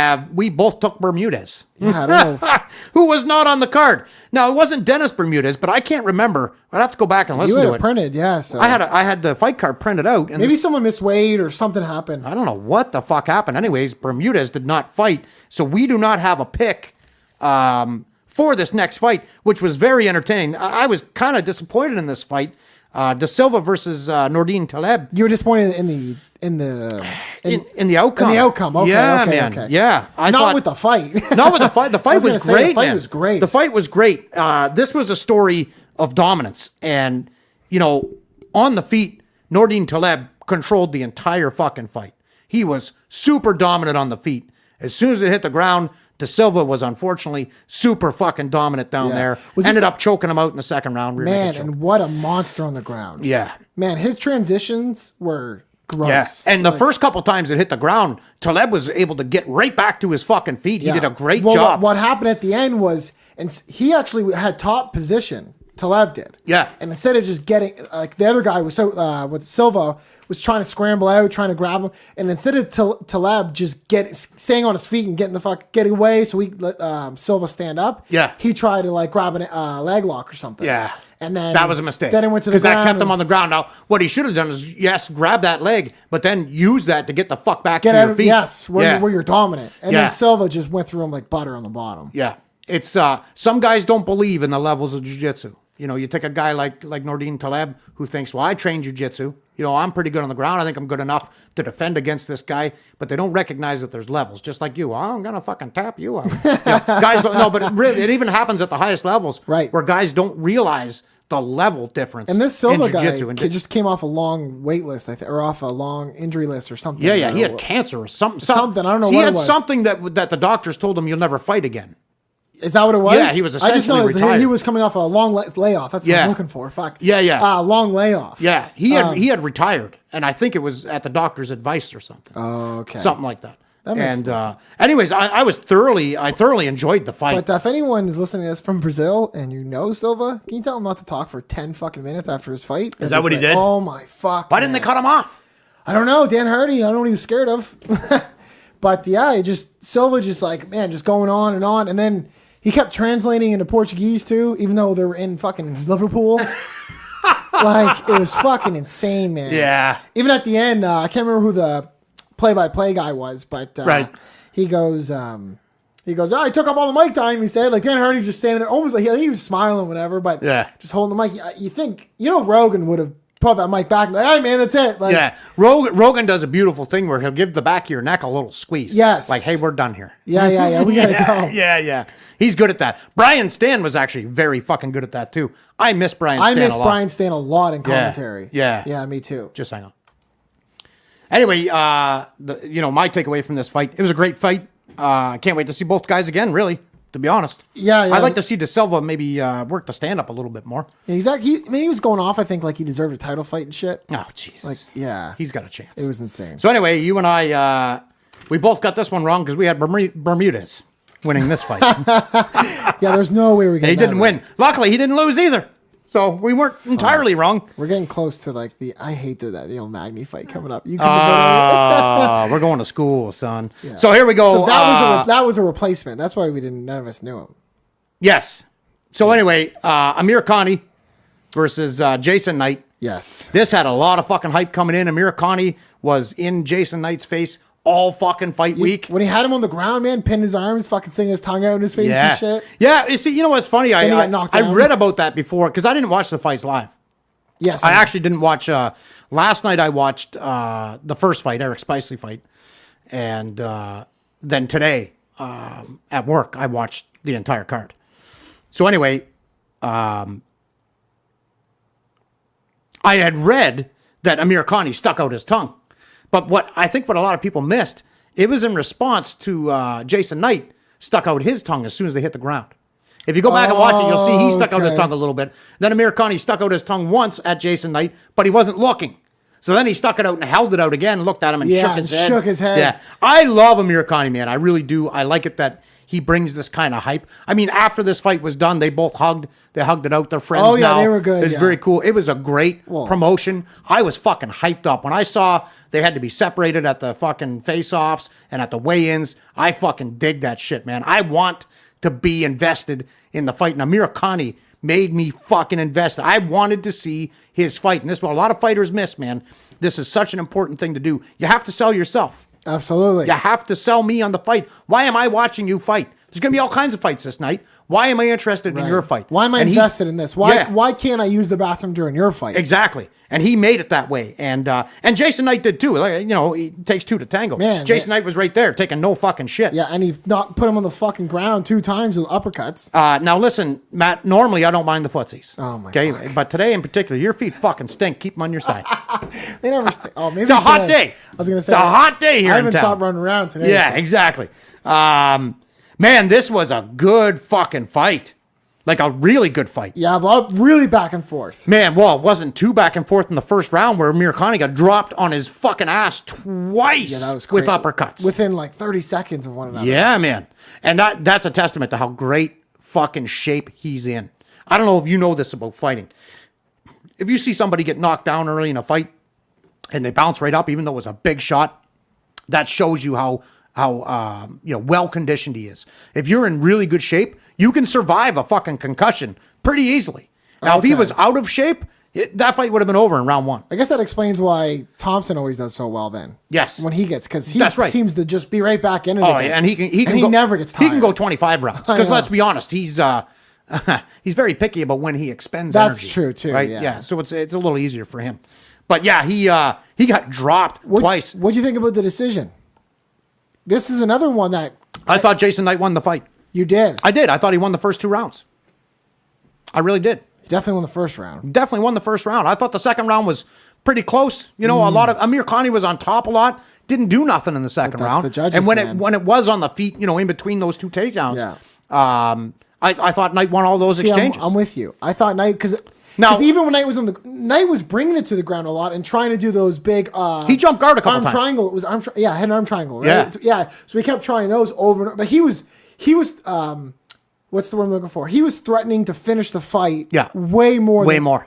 both took Bermudez. Yeah, I don't know. Who was not on the card. Now, it wasn't Dennis Bermudez, but I can't remember. I'd have to go back and listen You to had it. it printed, yeah. So I had the fight card printed out. And maybe someone misweighed or something happened. I don't know what the fuck happened. Anyways, Bermudez did not fight, so we do not have a pick for this next fight, which was very entertaining. I was kind of disappointed in this fight. Da Silva versus Nordine Taleb. You were disappointed in the outcome. In the outcome. Okay, yeah, okay, man. okay. Yeah, Not with the fight. Not with the fight. The fight was great. The fight man. was great. The fight was great. This was a story of dominance, and on the feet, Nordine Taleb controlled the entire fucking fight. He was super dominant on the feet. As soon as it hit the ground, Da Silva was unfortunately super fucking dominant down there. Ended up choking him out in the second round. Man, and what a monster on the ground. Yeah. Man, his transitions were gross. Yeah. And the first couple times it hit the ground, Taleb was able to get right back to his fucking feet. He did a great job. What happened at the end was, and he actually had top position. Taleb did. Yeah. And instead of just getting, like the other guy was Silva was trying to scramble out, trying to grab him, and instead of Taleb just staying on his feet and getting away, so he let Silva stand up. Yeah. He tried to grab a leg lock or something. Yeah. And then that was a mistake. Then it went to the ground. Because that kept him on the ground. Now, what he should have done is, grab that leg, but then use that to get the fuck back to your feet. Yes, where you're dominant. And then Silva just went through him like butter on the bottom. Yeah. It's some guys don't believe in the levels of jiu-jitsu. You take a guy like Nordine Taleb who thinks, well, I train jiu-jitsu. I'm pretty good on the ground. I think I'm good enough to defend against this guy. But they don't recognize that there's levels. Just like you. I'm going to fucking tap you out. Guys don't know, but it even happens at the highest levels. Right. Where guys don't realize the level difference. And this Silva guy and just came off a long wait list, or off a long injury list or something. Yeah. He had cancer or something. Something. I don't know what it was. He had something that the doctors told him you'll never fight again. Is that what it was? Yeah, he was essentially retired. He was coming off a long layoff. That's what I'm looking for. Fuck. Yeah. Long layoff. Yeah, he had retired, and I think it was at the doctor's advice or something. Oh, okay. Something like that. That makes And sense. anyways, I thoroughly enjoyed the fight. But if anyone is listening to this from Brazil and you know Silva, can you tell him not to talk for 10 fucking minutes after his fight? Is that what he did? Oh my fuck. Why didn't they cut him off? I don't know. Dan Hardy, I don't know what he was scared of. But yeah, Silva just like, man, just going on. And then he kept translating into Portuguese too, even though they were in fucking Liverpool. Like, it was fucking insane, man. Yeah. Even at the end, I can't remember who the play-by-play guy was, but right. he goes, oh, I took up all the mic time, he said. Like, Dan Hardy just standing there, almost like he was smiling, whatever, but just holding the mic. You think, Rogan would have put that mic back and be like, hey, man, that's it. Like, yeah. Rogan does a beautiful thing where he'll give the back of your neck a little squeeze. Yes. Like, hey, we're done here. Yeah, we gotta go. Yeah. He's good at that. Brian Stan was actually very fucking good at that, too. I miss Brian Stan a lot. I miss Brian Stan a lot in commentary. Yeah. Yeah, me too. Just hang on. Anyway, my takeaway from this fight, it was a great fight. I can't wait to see both guys again, really, to be honest. Yeah. I'd like to see De Silva maybe work the stand-up a little bit more. Yeah, exactly. He was going off, I think, like he deserved a title fight and shit. Oh, Jesus. Like, yeah. He's got a chance. It was insane. So anyway, you and I, we both got this one wrong because we had Bermudez winning this fight. Yeah, there's no way we're getting He didn't win. Luckily, he didn't lose either. So we weren't entirely wrong. We're getting close to like I hate that Magny fight coming up. You We're going to school, son. Yeah. So here we go. So that was a replacement. That's why none of us knew him. Yes. So anyway, Amir Khani versus Jason Knight. Yes. This had a lot of fucking hype coming in. Amir Khani was in Jason Knight's face all fucking fight week. When he had him on the ground, man, pinned his arms, fucking singing his tongue out in his face and shit. Yeah, you see, what's funny? I read about that before because I didn't watch the fights live. Yes. I actually didn't watch. Last night I watched the first fight, Eric Spicely fight. And then today at work, I watched the entire card. So anyway, I had read that Amir Khani stuck out his tongue. But what a lot of people missed, it was in response to Jason Knight stuck out his tongue as soon as they hit the ground. If you go back and watch it, you'll see he stuck out his tongue a little bit. Then Amir Khani stuck out his tongue once at Jason Knight, but he wasn't looking. So then he stuck it out and held it out again, looked at him and shook his head. Yeah, I love Amir Khani, man. I really do. I like it that he brings this kind of hype. I mean, after this fight was done, they both hugged. They hugged it out. They're friends now. They were good. It was very cool. It was a great promotion. I was fucking hyped up. When I saw they had to be separated at the fucking face-offs and at the weigh-ins, I fucking dig that shit, man. I want to be invested in the fight. And Amir Khani made me fucking invested. I wanted to see his fight. And this is what a lot of fighters miss, man. This is such an important thing to do. You have to sell yourself. Absolutely. You have to sell me on the fight. Why am I watching you fight? There's going to be all kinds of fights this night. Why am I interested in your fight? Why am I invested in this? Why can't I use the bathroom during your fight? Exactly. And he made it that way. And Jason Knight did too. Like, he takes two to tango. Man, Jason Knight was right there taking no fucking shit. Yeah, and he not put him on the fucking ground 2 times with uppercuts. Now listen, Matt, normally I don't mind the footsies. Oh my God. But today in particular, your feet fucking stink. Keep them on your side. They never stink. Oh, maybe it's a hot day. I was going to say. It's a hot day here in town. I haven't stopped running around today. Yeah, exactly. Man, this was a good fucking fight. Like a really good fight. Yeah, really back and forth. Man, well, it wasn't too back and forth in the first round where Amir Khani got dropped on his fucking ass twice with uppercuts. Within like 30 seconds of one another. Yeah, man. And that's a testament to how great fucking shape he's in. I don't know if you know this about fighting. If you see somebody get knocked down early in a fight and they bounce right up, even though it was a big shot, that shows you how well conditioned he is. If you're in really good shape, you can survive a fucking concussion pretty easily. Now, if he was out of shape, that fight would have been over in round 1. I guess that explains why Thompson always does so well then. Yes. When he gets, because he seems to just be right back in it again. Yeah, and he never gets tired. He can go 25 rounds. Because let's be honest, he's very picky about when he expends energy. That's true too. Right? Yeah. So it's a little easier for him. But yeah, he got dropped twice. What'd you think about the decision? This is another one that I thought Jason Knight won the fight. You did? I did. I thought he won the first 2 rounds. I really did. He definitely won the first round. Definitely won the first round. I thought the second round was pretty close. A lot of Amir Khani was on top a lot. Didn't do nothing in the second round. The judges, and when it was on the feet, in between those 2 takedowns, I thought Knight won all those exchanges. I'm with you. I thought Knight, because Now- Because even when Knight was bringing it to the ground a lot and trying to do those big. He jumped guard a couple arm times. triangle. It was had an arm triangle. Right? Yeah. Yeah. So he kept trying those over and over. But he was. What's the word I'm looking for? He was threatening to finish the fight. Yeah. Way more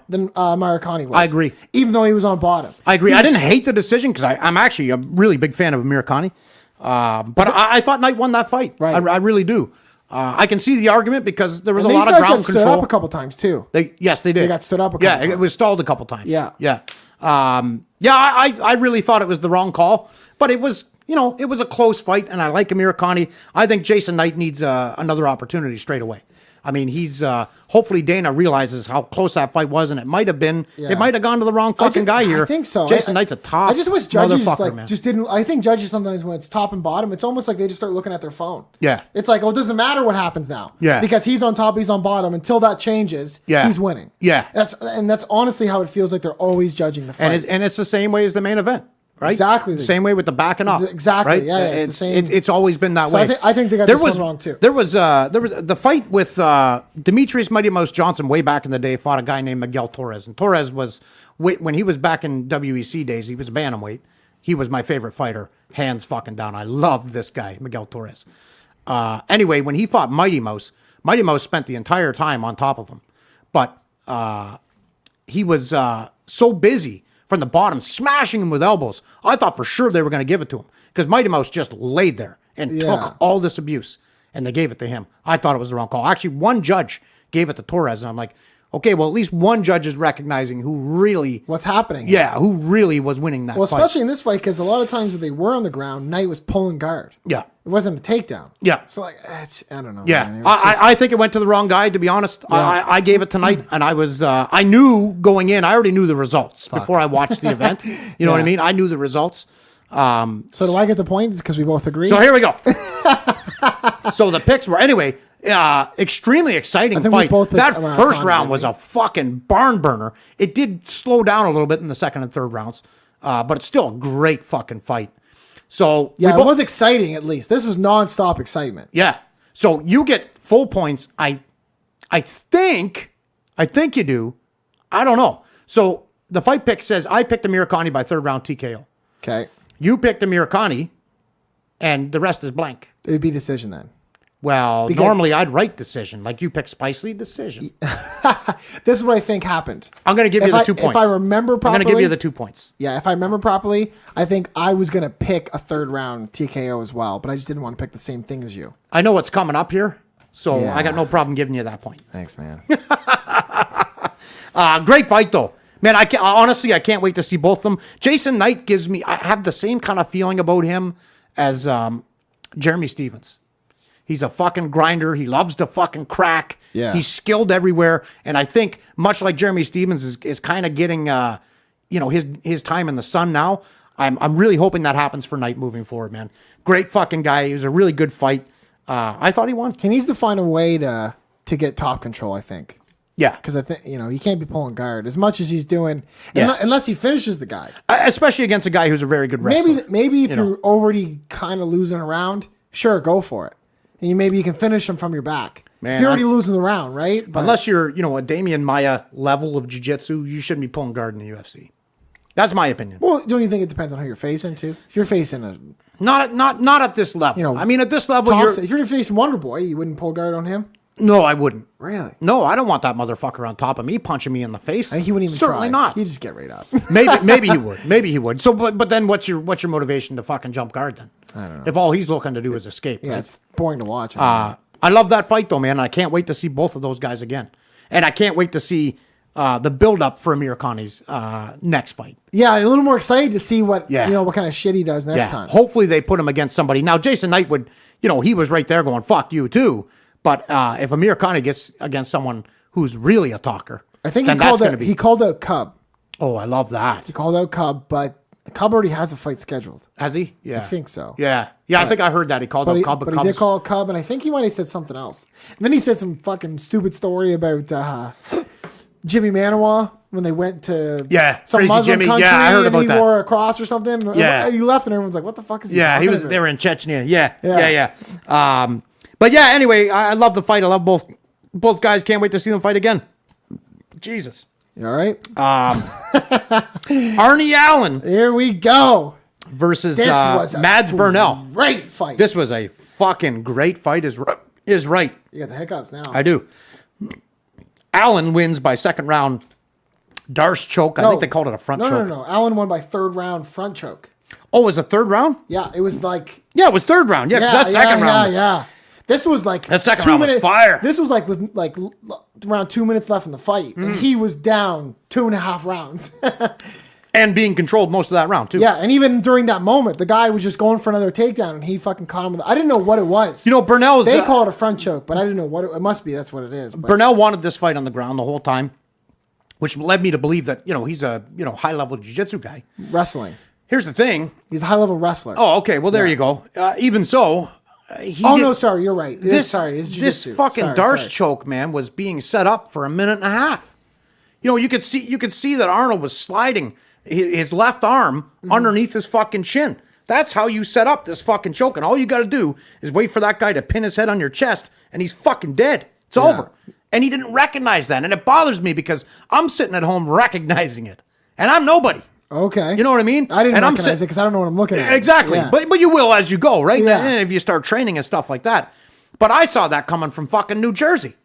than Murakami was. I agree. Even though he was on bottom. I agree. I didn't hate the decision because I'm actually a really big fan of Murakami. But I thought Knight won that fight. Right. I really do. I can see the argument because there was And a these lot of guys ground got stood control. up a couple times too. Yes, they did. They got stood up a couple Yeah, times. it was stalled a couple times. Yeah. Yeah. I really thought it was the wrong call, but it was, it was a close fight, and I like Amirkhani. I think Jason Knight needs another opportunity straight away. I mean, he's hopefully Dana realizes how close that fight was, and it might have been. Yeah. It might have gone to the wrong fucking guy here. I think so. Jason Knight's a top. I just wish judges motherfucker, man. just didn't. I think judges sometimes when it's top and bottom, it's almost like they just start looking at their phone. Yeah. It's like, it doesn't matter what happens now. Yeah. Because he's on top, he's on bottom. Until that changes, Yeah. he's winning. Yeah. That's honestly how it feels like they're always judging the fight. And it's the same way as the main event, right? Exactly. Same way with the backing up. Exactly, Right? yeah, it's the same. It's always been that So way. I think they got this one wrong, too. There was the fight with Demetrius Mighty Mouse Johnson way back in the day. Fought a guy named Miguel Torres, and Torres was when he was back in WEC days. He was a bantamweight. He was my favorite fighter, hands fucking down. I loved this guy, Miguel Torres. Anyway, when he fought Mighty Mouse spent the entire time on top of him, but he was so busy from the bottom, smashing him with elbows. I thought for sure they were going to give it to him because Mighty Mouse just laid there and took all this abuse, and they gave it to him. I thought it was the wrong call. Actually, one judge gave it to Torres, and I'm like, okay, well, at least one judge is recognizing who really... What's happening? Yeah, who really was winning that fight. Especially in this fight, because a lot of times when they were on the ground, Knight was pulling guard. Yeah. It wasn't a takedown. Yeah. So, I don't know. Yeah, man. It was just- I think it went to the wrong guy, to be honest. Yeah. I gave it tonight, and I was, I knew going in, I already knew the results before I watched the event. You know what I mean? I knew the results. So do I get the point? Because we both agree? So here we go. So the picks were, anyway, extremely exciting I think we fight. both picked That around first Conor, round didn't was we? a fucking barn burner. It did slow down a little bit in the second and third rounds, but it's still a great fucking fight. So Yeah, it was exciting at least. This was nonstop excitement. yeah. So you get full points. I think you do. I don't know. So the fight pick says I picked Amirkhani by third round TKO. Okay. You picked Amirkhani, and the rest is blank. It would be decision then. Well, normally I'd write decision. Like you picked Spicely, decision. This is what I think happened. I'm going to give you the 2 points. If I remember properly. I'm going to give you the 2 points. Yeah, if I remember properly, I think I was going to pick a third round TKO as well, but I just didn't want to pick the same thing as you. I know what's coming up here, so Yeah. I got no problem giving you that point. Thanks, man. Great fight, though. Man, honestly, I can't wait to see both of them. Jason Knight gives me, I have the same kind of feeling about him as Jeremy Stevens. He's a fucking grinder. He loves to fucking crack. Yeah. He's skilled everywhere. And I think, much like Jeremy Stevens is kind of getting, his time in the sun now, I'm really hoping that happens for Knight moving forward, man. Great fucking guy. It was a really good fight. I thought he won. He needs to find a way to get top control, I think. Yeah. Because I think, he can't be pulling guard as much as he's doing, Yeah. unless he finishes the guy. Especially against a guy who's a very good wrestler. Maybe if you're already kind of losing a round, sure, go for it. And maybe you can finish him from your back. Man, if you're already losing the round, right? But Unless you're, a Damian Maya level of jiu-jitsu, you shouldn't be pulling guard in the UFC. That's my opinion. Well, don't you think it depends on who you're facing too? If you're facing a Not at this level. I mean, at this level, Thompson, if you're facing Wonder Boy, you wouldn't pull guard on him? No, I wouldn't. Really? No, I don't want that motherfucker on top of me punching me in the face. I think he wouldn't even Certainly try. not. He'd just get right up. Maybe he would. Maybe he would. So, but then what's your motivation to fucking jump guard then? I don't know. If all he's looking to do is escape. Yeah, right? it's boring to watch. I love that fight though, man. I can't wait to see both of those guys again, and I can't wait to see the build up for Amir Khani's next fight. Yeah, a little more excited to see what Yeah. what kind of shit he does next time. Hopefully they put him against somebody. Now Jason Knight would, he was right there going "fuck you" too. But if Amir Khani gets against someone who's really a talker, I think then that's gonna be. he called out Cub. Oh, I love that. He called out Cub, but Cub already has a fight scheduled. Has he? Yeah, I think so. Yeah, I think I heard that he called out Cub. But he did call Cub, and I think he might have said something else. And then he said some fucking stupid story about Jimmy Manawa when they went to some Crazy Muslim Jimmy. country Yeah, I heard and about he that. wore a cross or something. Yeah. He left and everyone's like, what the fuck is he Yeah, talking he was. about? They were in Chechnya. Yeah. Yeah. But yeah. Anyway, I love the fight. I love both guys. Can't wait to see them fight again. Jesus. All right. Arnie Allen Here we go. versus This was a Mads Burnell. great fight. This was a fucking great fight. Is right. You got the hiccups now. I do. Allen wins by second round. Darce choke. I think they called it a front choke. No. Allen won by third round front choke. Oh, it was a third round? Yeah, it was like. Yeah, it was third round. Yeah, 'cause that's second round. Yeah. This was like That second round was fire. This was like with like around 2 minutes left in the fight, and he was down 2.5 rounds. And being controlled most of that round, too. Yeah, and even during that moment, the guy was just going for another takedown, and he fucking caught him. I didn't know what it was. You know, Burnell's... They call it a front choke, but I didn't know what it must be. That's what it is. But. Burnell wanted this fight on the ground the whole time, which led me to believe that, he's a, high-level jiu-jitsu guy. Wrestling. Here's the thing. He's a high-level wrestler. Oh, okay. Well, there you go. Even so... no, sorry, you're right. This jiu-jitsu. fucking Darce choke, man, was being set up for a minute and a half. You could see that Arnold was sliding his left arm underneath his fucking chin. That's how you set up this fucking choke, and all you got to do is wait for that guy to pin his head on your chest, and he's fucking dead. It's over. And he didn't recognize that, and it bothers me because I'm sitting at home recognizing it, and I'm nobody. Okay. You know what I mean? I didn't recognize it because I don't know what I'm looking at. Exactly. Yeah. But you will as you go, right? Yeah. And if you start training and stuff like that. But I saw that coming from fucking New Jersey,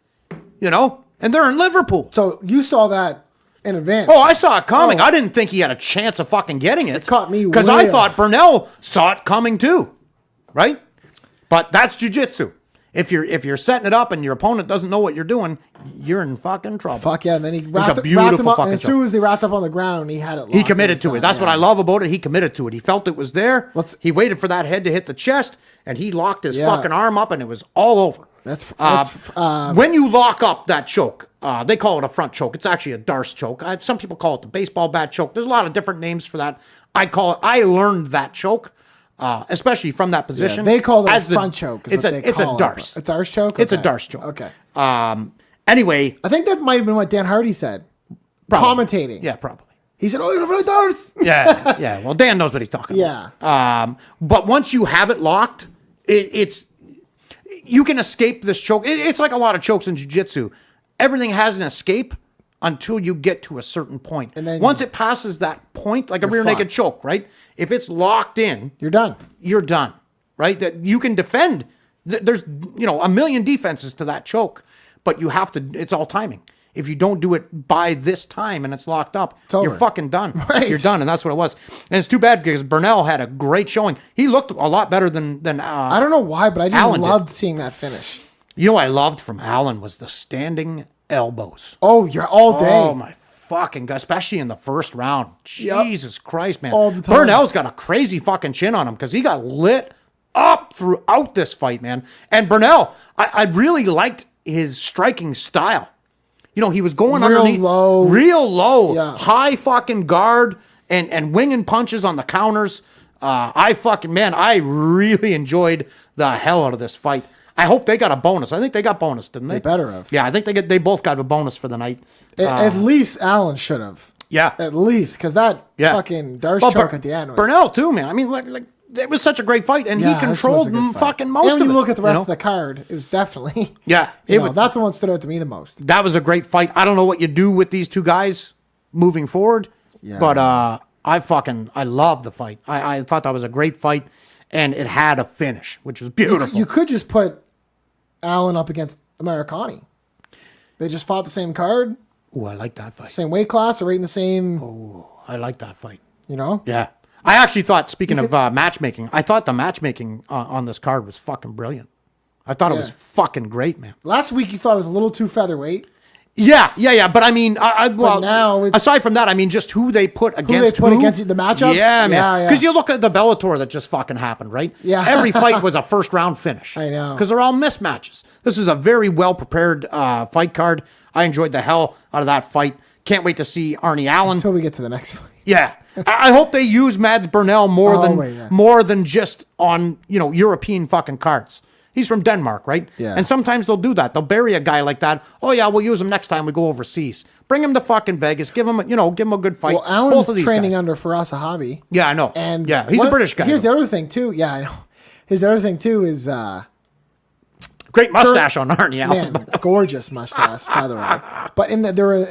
and they're in Liverpool. So you saw that in advance. Oh, I saw it coming. I didn't think he had a chance of fucking getting it. Caught me because way I off. thought Burnell saw it coming too, right? But that's jiu-jitsu. If you're setting it up and your opponent doesn't know what you're doing, you're in fucking trouble. Fuck yeah. And then he was wrapped a him beautiful up. fucking And as soon as they wrapped up on the ground, he had it locked. He committed to it. That's what I love about it. He committed to it. He felt it was there. He waited for that head to hit the chest, and he locked his fucking arm up, and it was all over. When you lock up that choke, they call it a front choke. It's actually a Darce choke. Some people call it the baseball bat choke. There's a lot of different names for that. I learned that choke, especially from that position. They call it a front choke. It's a Darce. A Darce choke? It's a Darce choke. Okay. Anyway. I think that might have been what Dan Hardy said. Probably. Commentating. Yeah, probably. He said, "Oh, you're a Darce." Yeah. Well, Dan knows what he's talking about. But once you have it locked, you can escape this choke. It's like a lot of chokes in jiu-jitsu. Everything has an escape until you get to a certain point. And then once it passes that point, like a rear naked choke, right? If it's locked in, you're done. You're done, right? That you can defend. There's a million defenses to that choke, but you have to. It's all timing. If you don't do it by this time and it's locked up, you're fucking done. Right. You're done, and that's what it was. And it's too bad because Burnell had a great showing. He looked a lot better than I don't know why, but I just Allen loved seeing that finish. What I loved from Allen was the standing elbows. Oh, you're all day. Oh my fucking God, especially in the first round. Jesus Christ, man. All the time. Burnell's got a crazy fucking chin on him because he got lit up throughout this fight, man. And Burnell, I really liked his striking style. He was going underneath real low, high fucking guard and winging punches on the counters. I really enjoyed the hell out of this fight. I hope they got a bonus. I think they got bonus, didn't they? They better have. Yeah, I think they both got a bonus for the night. At least Allen should have. Yeah. At least, because that fucking Darce choke at the end was... Burnell, too, man. I mean, like it was such a great fight, and he controlled fucking most of it. And when you look at the rest of the card, it was definitely... Yeah. That's the one that stood out to me the most. That was a great fight. I don't know what you do with these two guys moving forward, but I love the fight. I thought that was a great fight, and it had a finish, which was beautiful. You could just put Allen up against Americani. They just fought the same card. Oh, I like that fight. Same weight class, or right in the same... Oh, I like that fight. Yeah. I actually thought, speaking of matchmaking, I thought the matchmaking on this card was fucking brilliant. I thought it was fucking great, man. Last week you thought it was a little too featherweight. Yeah. But I mean, but now aside from that, I mean, just who they put against the matchups. Yeah, man. Because you look at the Bellator that just fucking happened, right? Yeah. Every fight was a first round finish. I know. Because they're all mismatches. This is a very well prepared fight card. I enjoyed the hell out of that fight. Can't wait to see Arnie Allen. Until we get to the next fight. Yeah. I hope they use Mads Burnell more than just on, European fucking cards. He's from Denmark, right? Yeah. And sometimes they'll do that. They'll bury a guy like that. Oh yeah, we'll use him next time we go overseas. Bring him to fucking Vegas. Give him a good fight. Well, Allen's training under Faraz Sahabi. Yeah, I know. And yeah, he's a British guy. Here's the other thing too. Yeah, I know. Here's the other thing too is Great mustache on Arnie Allen. Man, gorgeous mustache, by the way. But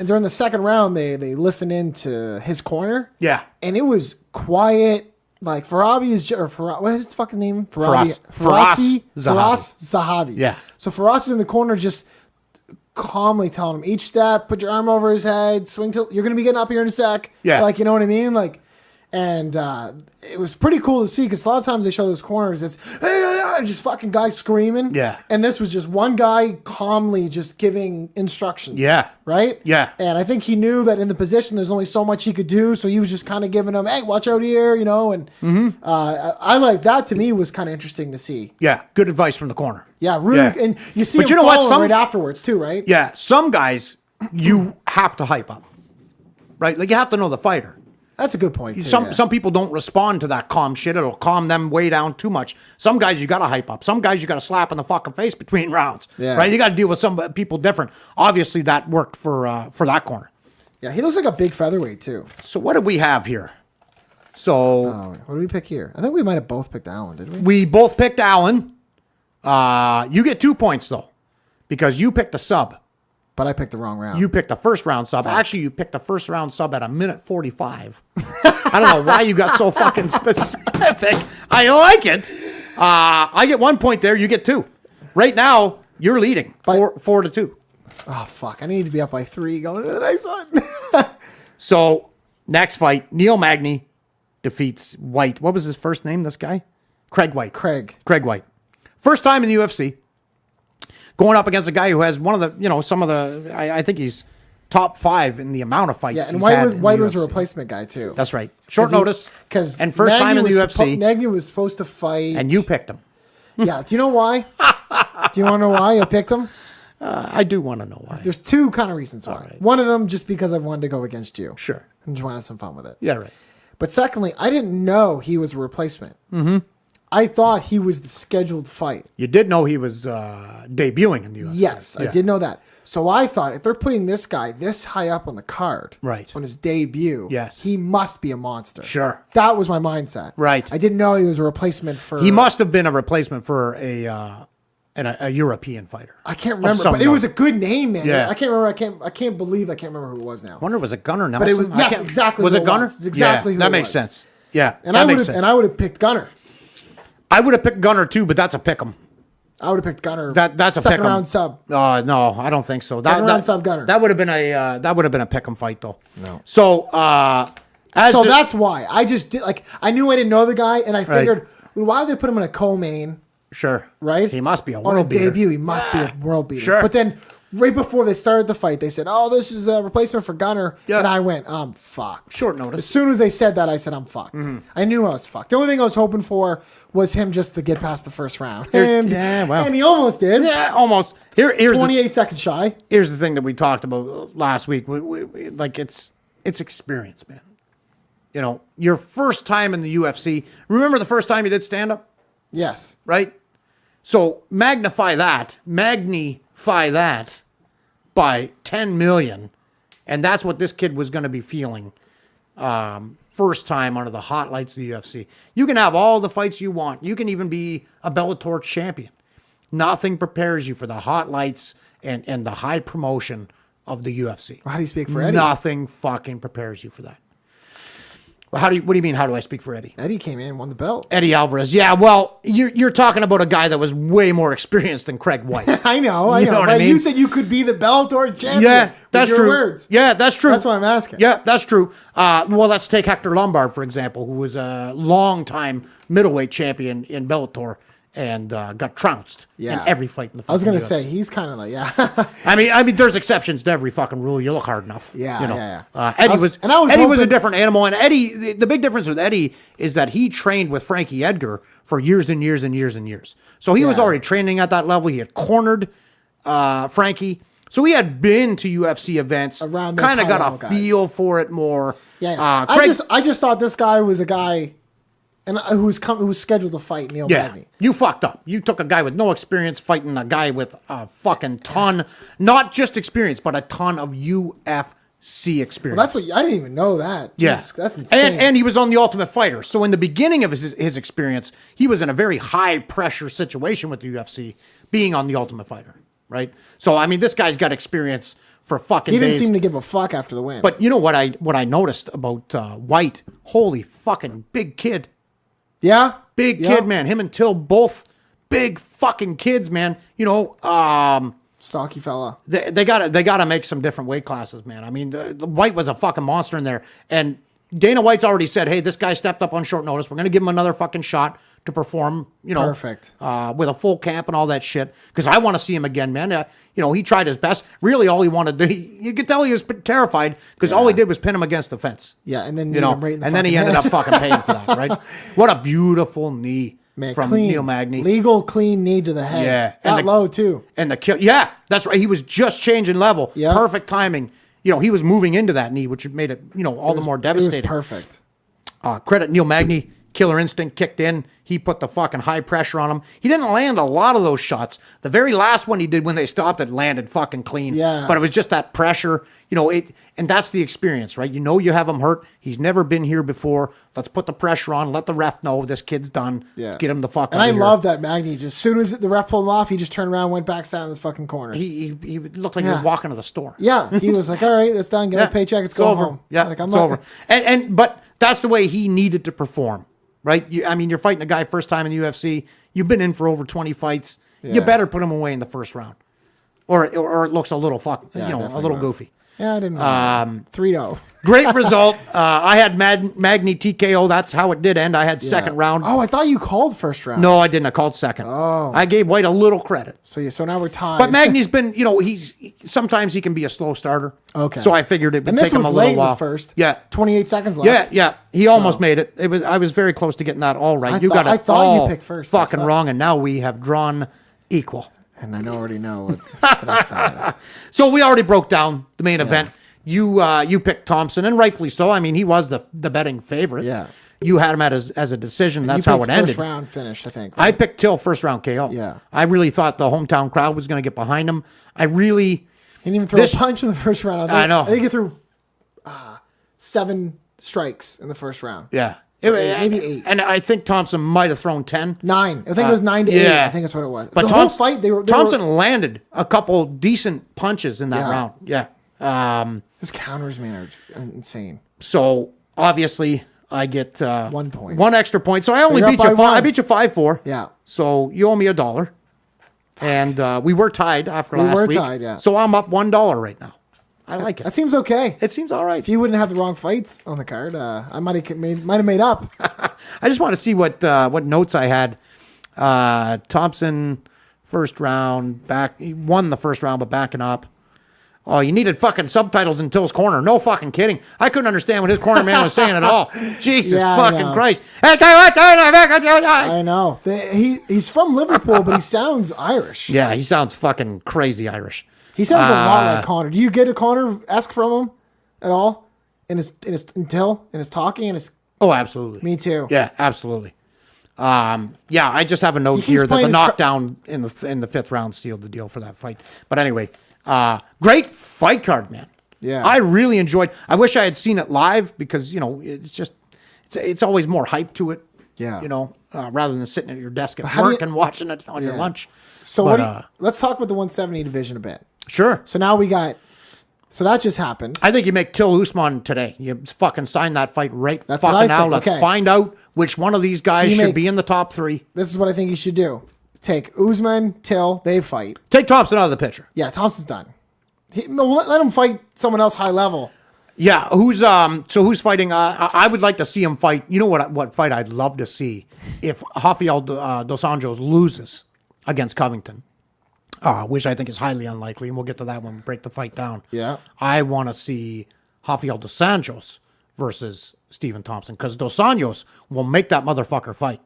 during the second round, they listened in to his corner. Yeah. And it was quiet. Like Farabi is, what is his fucking name? Faraz Zahavi. Yeah. So Faraz is in the corner, just calmly telling him each step, put your arm over his head, swing till you're gonna be getting up here in a sec. Yeah. Like, you know what I mean? Like, and it was pretty cool to see because a lot of times they show those corners, it's just fucking guys screaming. Yeah. And this was just one guy calmly just giving instructions. Yeah. Right? Yeah. And I think he knew that in the position there's only so much he could do, so he was just kind of giving them, hey, watch out here, you know, and I like that. To me was kind of interesting to see. Yeah. Good advice from the corner. Yeah, really. Yeah. And you see But him you know what? follow him right afterwards too, right? Yeah. Some guys you have to hype up. Right? Like you have to know the fighter. That's a good point too. Some people don't respond to that calm shit. It'll calm them way down too much. Some guys you got to hype up. Some guys you got to slap in the fucking face between rounds. Yeah. Right? You got to deal with some people different. Obviously, that worked for that corner. Yeah, he looks like a big featherweight too. So what did we have here? So What did we pick here? I think we might have both picked Allen, didn't we? we both picked Allen. You get 2 points though, because you picked the sub. But I picked the wrong round. You picked the first round sub. Actually, you picked the first round sub at 1:45. I don't know why you got so fucking specific. I like it. I get 1 point there. You get 2. Right now, you're leading 4-2. Oh fuck! I need to be up by 3 going to the next one. So next fight, Neil Magny defeats White. What was his first name? This guy, Craig White. Craig White. First time in the UFC. Going up against a guy who has one of the, some of the, I think he's top 5 in the amount of fights. Yeah, and he's White had was a UFC. replacement guy too. That's right. Short notice. And first Nagy time in the UFC. Nagy was supposed to fight. And you picked him. Yeah. Do you know why? Do you want to know why I picked him? I do want to know why. There's 2 kind of reasons why. right. One of them just because I wanted to go against you. Sure. And just wanted some fun with it. Yeah, right. But secondly, I didn't know he was a replacement. Mm-hmm. I thought he was the scheduled fight. You did know he was debuting in the UFC. Yes, Yeah. I did know that. So I thought if they're putting this guy this high up on the card, Right. on his debut, Yes. he must be a monster. Sure. That was my mindset. Right. I didn't know he was a replacement for. He must have been a replacement for a European fighter. I can't remember, some but it was a good name, man. Yeah. I can't remember. I can't believe I can't remember who it was now. I wonder, was it Gunnar Nelson? But it was I yes, can't- exactly. Was who it Gunnar? was. It's exactly who that it makes was. sense. Yeah, And that I would makes have sense. and I would have picked Gunnar. I would have picked Gunnar too, but that's a pick 'em. I would have picked Gunnar. That's a second pick 'em. round sub. No, I don't think so. Second round sub Gunnar. That would have been a pick 'em fight though. No. So So that's why I just did I knew I didn't know the guy, and I figured why did they put him in a co-main? sure, Right? He must be a on world a beater. debut. He must be a world beater. Sure. But then right before they started the fight, they said, "Oh, this is a replacement for Gunnar," Yeah. and I went, "I'm fucked." Short As notice. soon as they said that, I said, "I'm fucked." Mm-hmm. I knew I was fucked. The only thing I was hoping for was him just to get past the first round, yeah, well. and he almost did. Yeah, almost. Here's 28 seconds shy. Here's the thing that we talked about last week. We like it's experience, man. Your first time in the UFC. Remember the first time you did stand up, Yes. right? So magnify that by 10 million, and that's what this kid was going to be feeling. First time under the hot lights of the UFC. You can have all the fights you want. You can even be a Bellator champion. Nothing prepares you for the hot lights and the high promotion of the UFC. How do you speak for Eddie? Nothing fucking prepares you for that. Well, what do you mean? How do I speak for Eddie? Eddie came in and won the belt. Eddie Alvarez. Yeah, well, you're talking about a guy that was way more experienced than Craig White. I know. You know what I But mean? you said you could be the Bellator champion. Yeah, that's with your true. Words. Yeah, that's true. That's why I'm asking. Yeah, that's true. Well, let's take Hector Lombard, for example, who was a long-time middleweight champion in Bellator and got trounced in every fight in the I was going gonna to say he's kind of like I mean, there's exceptions to every fucking rule. You look hard enough. Yeah. Eddie was a hoping- different animal, and Eddie. The big difference with Eddie is that he trained with Frankie Edgar for years and years and years and years. So he was already training at that level. He had cornered Frankie, so he had been to UFC events. Around those kind of got high-level a guys. feel for it more. Yeah. Craig, I just thought this guy was a guy, and who was scheduled to fight Neil Magny. You fucked up. You took a guy with no experience fighting a guy with a fucking ton, not just experience, but a ton of UFC experience. Well, that's what I didn't even know that. Yeah. Jesus, that's insane. And he was on The Ultimate Fighter. So in the beginning of his experience, he was in a very high pressure situation with the UFC being on the Ultimate Fighter, right? So I mean, this guy's got experience for fucking He didn't days. seem to give a fuck after the win. But you know what I noticed about White? Holy fucking big kid. yeah, Big yeah. kid, man. Him and Till both big fucking kids, man. You know, Stocky fella. they gotta make some different weight classes, man. I mean, the White was a fucking monster in there, and Dana White's already said, hey, this guy stepped up on short notice. We're gonna give him another fucking shot to perform. You know, Perfect. with a full camp and all that shit. Because I want to see him again, man. You know, he tried his best. Really, all he wanted to, you could tell he was terrified because all he did was pin him against the fence. Yeah, and then You know, right in the and then he fucking ended head. up fucking paying for that, right? What a beautiful knee Man, from clean, Neil Magny. legal clean knee to the head. Yeah, that low too. And the kill, yeah, that's right. He was just changing level. Yeah. Perfect timing. You know, he was moving into that knee, which made it, you know, all the more It was devastating. perfect. Credit Neil Magny. Killer instinct kicked in. He put the fucking high pressure on him. He didn't land a lot of those shots. The very last one he did when they stopped it landed fucking clean. Yeah. But it was just that pressure, you know, and that's the experience, right? You know you have him hurt. He's never been here before. Let's put the pressure on. Let the ref know this kid's done. Yeah. Let's get him the fuck And out I of here. love that Magny. Just as soon as the ref pulled him off, he just turned around, went back, sat in this fucking corner. He looked like he was Yeah. walking to the store. Yeah, he was like, "All right, that's done. Get a paycheck. It's going over. home." Yeah, like, I'm it's not, over. But that's the way he needed to perform, right? I mean, you're fighting a guy first time in the UFC. You've been in for over 20 fights. You Yeah. better put him away in the first round, or it looks a little a definitely little will. goofy. Yeah, I didn't know. 3-0. Great result. I had Magny TKO. That's how it did end. I had second round. Oh, I thought you called first round. No, I didn't. I called second. Oh. I gave White a little credit. So now we're tied. But Magny's been, you know, sometimes he can be a slow starter. Okay. So I figured it would and this take him was a late little in while. the first. Yeah. 28 seconds left. Yeah. He almost made it. I was very close to getting that all right. I thought you all picked first, but I fucking thought- wrong, and now we have drawn equal. And I already know what today's song is. So we already broke down the main event. You picked Thompson, and rightfully so. I mean, he was the betting favorite. Yeah. You had him as a decision. That's You how picked it ended. First round finish, I think. I picked Till first round KO. Yeah. I really thought the hometown crowd was going to get behind him. He didn't even throw This- a punch in the first round. I know. I think he threw 7 strikes in the first round. Yeah. Maybe 8. And I think Thompson might have thrown 10. 9. I think it was 9 to 8. yeah. I think that's what it was. But the whole fight, they were Thompson landed a couple decent punches in that Yeah. round. Yeah. His counters, man, are insane. So obviously I get 1 point. 1 extra point. So I only you're beat up you by 5. I 1. beat you 5-4. Yeah. So you owe me $1. And we were tied after last were week. tied, yeah. So I'm up $1 right now. I like That it. seems okay. It seems all right. If you wouldn't have the wrong fights on the card, I might have made up. I just want to see what notes I had. Thompson, first round, he won the first round, but backing up. Oh, you needed fucking subtitles in Till's corner. No fucking kidding. I couldn't understand what his corner man was saying at all. Jesus Yeah, I fucking know. Christ. I know. He's from Liverpool, but he sounds Irish. Yeah, he sounds fucking crazy Irish. He sounds a lot like Connor. Do you get a Connor-esque from him at all? In his talking, and his. Oh, absolutely. Me too. Yeah, absolutely. Yeah, I just have a note keeps here that the playing his knockdown in the 5th round sealed the deal for that fight. But anyway, great fight card, man. Yeah. I really enjoyed. I wish I had seen it live because it's always more hype to it. Yeah. Rather than sitting at your desk at how do work you- and watching it on your Yeah. lunch. So But, let's talk about the 170 division a bit. Sure. So now we got. So that just happened. I think you make Till Usman today. You fucking sign that fight right That's what fucking I now. think. Let's Okay. find out which one of these guys you should make- be in the top 3. This is what I think you should do. Take Usman, Till, they fight. Take Thompson out of the picture. Yeah, Thompson's done. Let him fight someone else high level. Yeah, who's fighting? I would like to see him fight. You know what fight I'd love to see if Rafael dos Anjos loses against Covington, which I think is highly unlikely, and we'll get to that when we break the fight down. Yeah. I want to see Rafael dos Anjos versus Stephen Thompson because dos Anjos will make that motherfucker fight.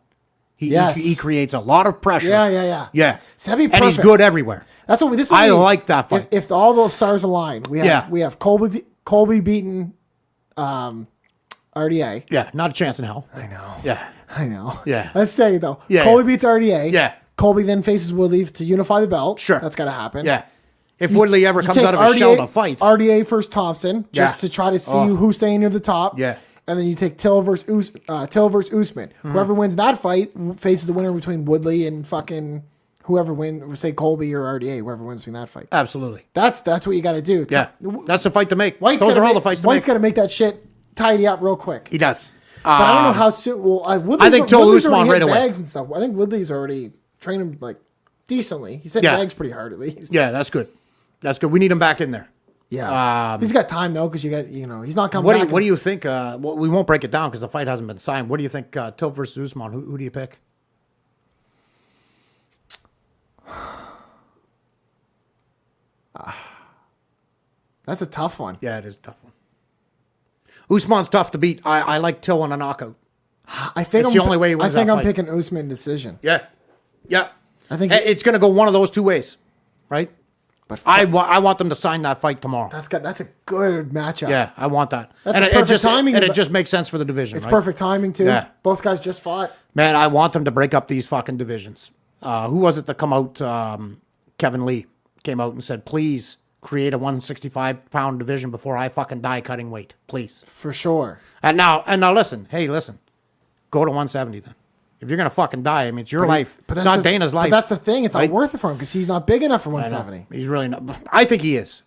Yes. He creates a lot of pressure. Yeah. So that'd be and he's perfect. good everywhere. That's what this. I would be- like that fight. If all those stars align, we have Colby beating RDA. Yeah, not a chance in hell. I know. Yeah. I know. Yeah. Let's say though. Yeah, Colby yeah. beats RDA. Yeah. Colby then faces Woodley to unify the belt. Sure. That's got to happen. Yeah. If Woodley ever You comes take out of his shell to fight. RDA versus Thompson, just Yeah. to try to see Oh. who's staying near the top. Yeah. And then you take Till versus Usman. Mm-hmm. Whoever wins that fight faces the winner between Woodley and fucking whoever wins, say Colby or RDA, whoever wins between that fight. Absolutely. That's what you got to do. Yeah, that's the fight to make. Those are all the fights to make. White's got to make that shit tidy up real quick. He does. But I don't know how soon. Well, I think Till Usman right away. Bags and stuff. I think Woodley's already trained him like decently. He said bags pretty hard at least. Yeah, that's good. That's good. We need him back in there. Yeah, he's got time though because he's not coming. What do you think? Well, we won't break it down because the fight hasn't been signed. What do you think? Till versus Usman. Who do you pick? That's a tough one. Yeah, it is a tough one. Usman's tough to beat. I like Till in a knockout. I think it's the only way he wins. I think that I'm fight. picking Usman decision. Yeah. I think it's going to go one of those two ways, right? But I want them to sign that fight tomorrow. That's a good matchup. Yeah, I want that. That's and perfect timing. And it just makes sense for the division. It's right? perfect timing too. Yeah. Both guys just fought. Man, I want them to break up these fucking divisions. Who was it that come out? Kevin Lee came out and said, please create a 165-pound division before I fucking die cutting weight. Please. For sure. And now listen. Hey, listen. Go to 170 then. If you're going to fucking die, I mean, it's your life. But it's not Dana's life. But that's the thing. It's right? not worth it for him because he's not big enough for 170. He's really not. I think he is.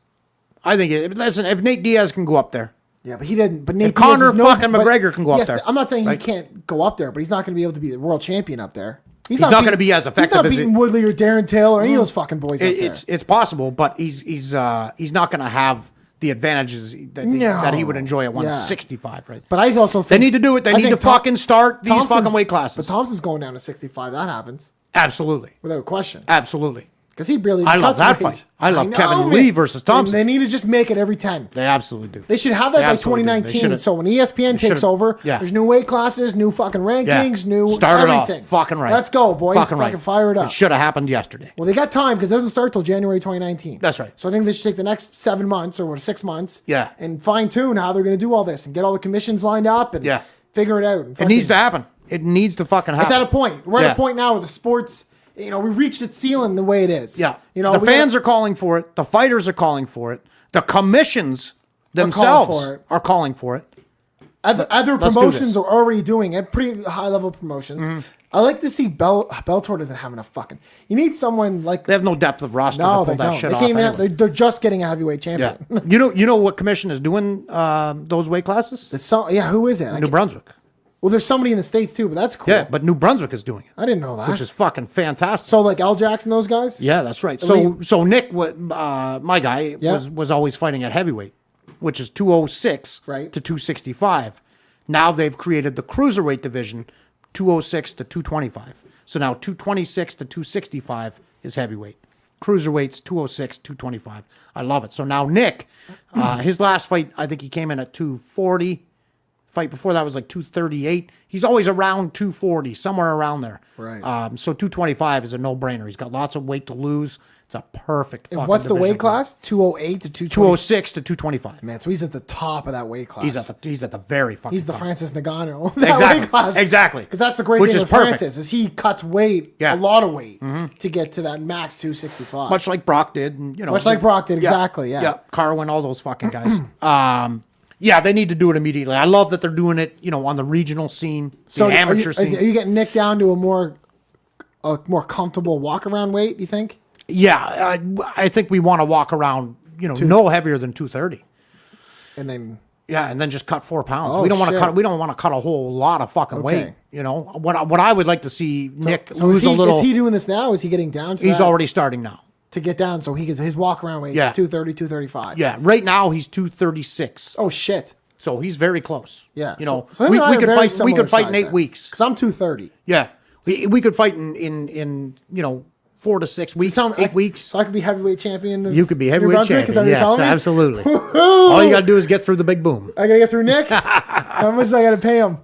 Listen, if Nate Diaz can go up there. Yeah, but he didn't. But Nate if Conor fucking McGregor can go up there. I'm not saying right? he can't go up there, but he's not going to be able to be the world champion up there. He's not going to be as effective. He's not beating Woodley or Darren Till or any of those fucking boys up there. It's possible, but he's not going to have the advantages that he would enjoy at 165, right? But I also think they need to do it. They need to fucking start these fucking weight classes. But Thompson's going down to 65. That happens absolutely, without question. Absolutely. Because he barely. I love that fight. I love Kevin Lee versus Thompson. They need to just make it every 10. They absolutely do. They should have that by 2019. So when ESPN takes over, there's new weight classes, new fucking rankings, new start everything. It off. Fucking right. Let's go, boys. Fucking fire it up. It should have happened yesterday. Well, they got time because it doesn't start till January 2019. That's right. So I think they should take the next 7 months or 6 months. Yeah. And fine tune how they're going to do all this and get all the commissions lined up and figure it out. It needs to happen. It needs to fucking happen. It's at a point. We're at a point now where the sports. We reached its ceiling the way it is. Yeah. The fans are calling for it. The fighters are calling for it. The commissions themselves are calling for it. Other promotions are already doing it. Pretty high level promotions. Mm-hmm. I like to see Bellator doesn't have enough fucking. You need someone like they have no depth of roster to pull that shit off. Anyway. They're just getting a heavyweight champion. Yeah. You know what commission is doing those weight classes? Who is it? New Brunswick. Well, there's somebody in the States too, but that's cool. Yeah, but New Brunswick is doing it. I didn't know that. Which is fucking fantastic. So like Al Jackson, those guys? Yeah, that's right. So Nick, my guy, was always fighting at heavyweight, which is 206 to 265. Now they've created the cruiserweight division, 206 to 225. So now 226 to 265 is heavyweight. Cruiserweight's 206, 225. I love it. So now Nick, his last fight, I think he came in at 240. Fight before that was like 238. He's always around 240, somewhere around there. Right. So 225 is a no-brainer. He's got lots of weight to lose. It's a perfect fucking And what's the weight class? 208 to 220? 206 to 225. Man, so he's at the top of that weight class. He's at the very fucking He's the top. Francis Ngannou. Exactly. Weight class. Exactly. Because that's the great thing with Francis is he cuts weight, a lot of weight, to get to that max 265. Much like Brock did. And, Much like Brock did, exactly, yeah. Carwin, all those fucking guys. Yeah, they need to do it immediately. I love that they're doing it, on the regional scene, the amateur scene. Are you getting Nick down to a more comfortable walk around weight? You think? Yeah, I think we want to walk around, no heavier than 230, and then and then just cut 4 pounds. We don't want to cut. We don't want to cut a whole lot of fucking weight. What I would like to see Nick lose a little. Is he doing this now? Is he getting down to? He's already starting now. To get down, so his walk around weight is 230, 235. Yeah, right now he's 236. Oh shit! So he's very close. Yeah, so we could fight. We could fight in 8 weeks. Because I'm 230. Yeah, we could fight in 4 to 6 weeks, 8 weeks. So I could be heavyweight champion. You could be heavyweight champion. Yes, absolutely. All you got to do is get through the big boom. I got to get through Nick. How much do I got to pay him?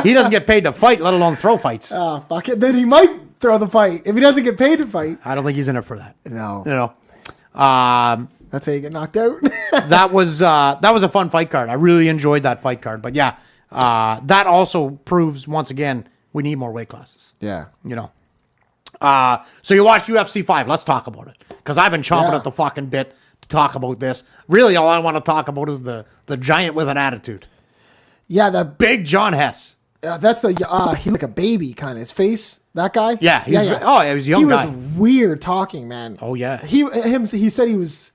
He doesn't get paid to fight, let alone throw fights. Oh, fuck it. Then he might throw the fight if he doesn't get paid to fight. I don't think he's in it for that. No. That's how you get knocked out. that was a fun fight card. I really enjoyed that fight card. But yeah, that also proves once again we need more weight classes. Yeah. So you watched UFC 5. Let's talk about it because I've been chomping at the fucking bit to talk about this. Really, all I want to talk about is the giant with an attitude. Yeah, the big John Hess. That's the he like a baby kind of his face. That guy. Yeah. He was a young guy. He was weird talking, man. Oh yeah. He said he was.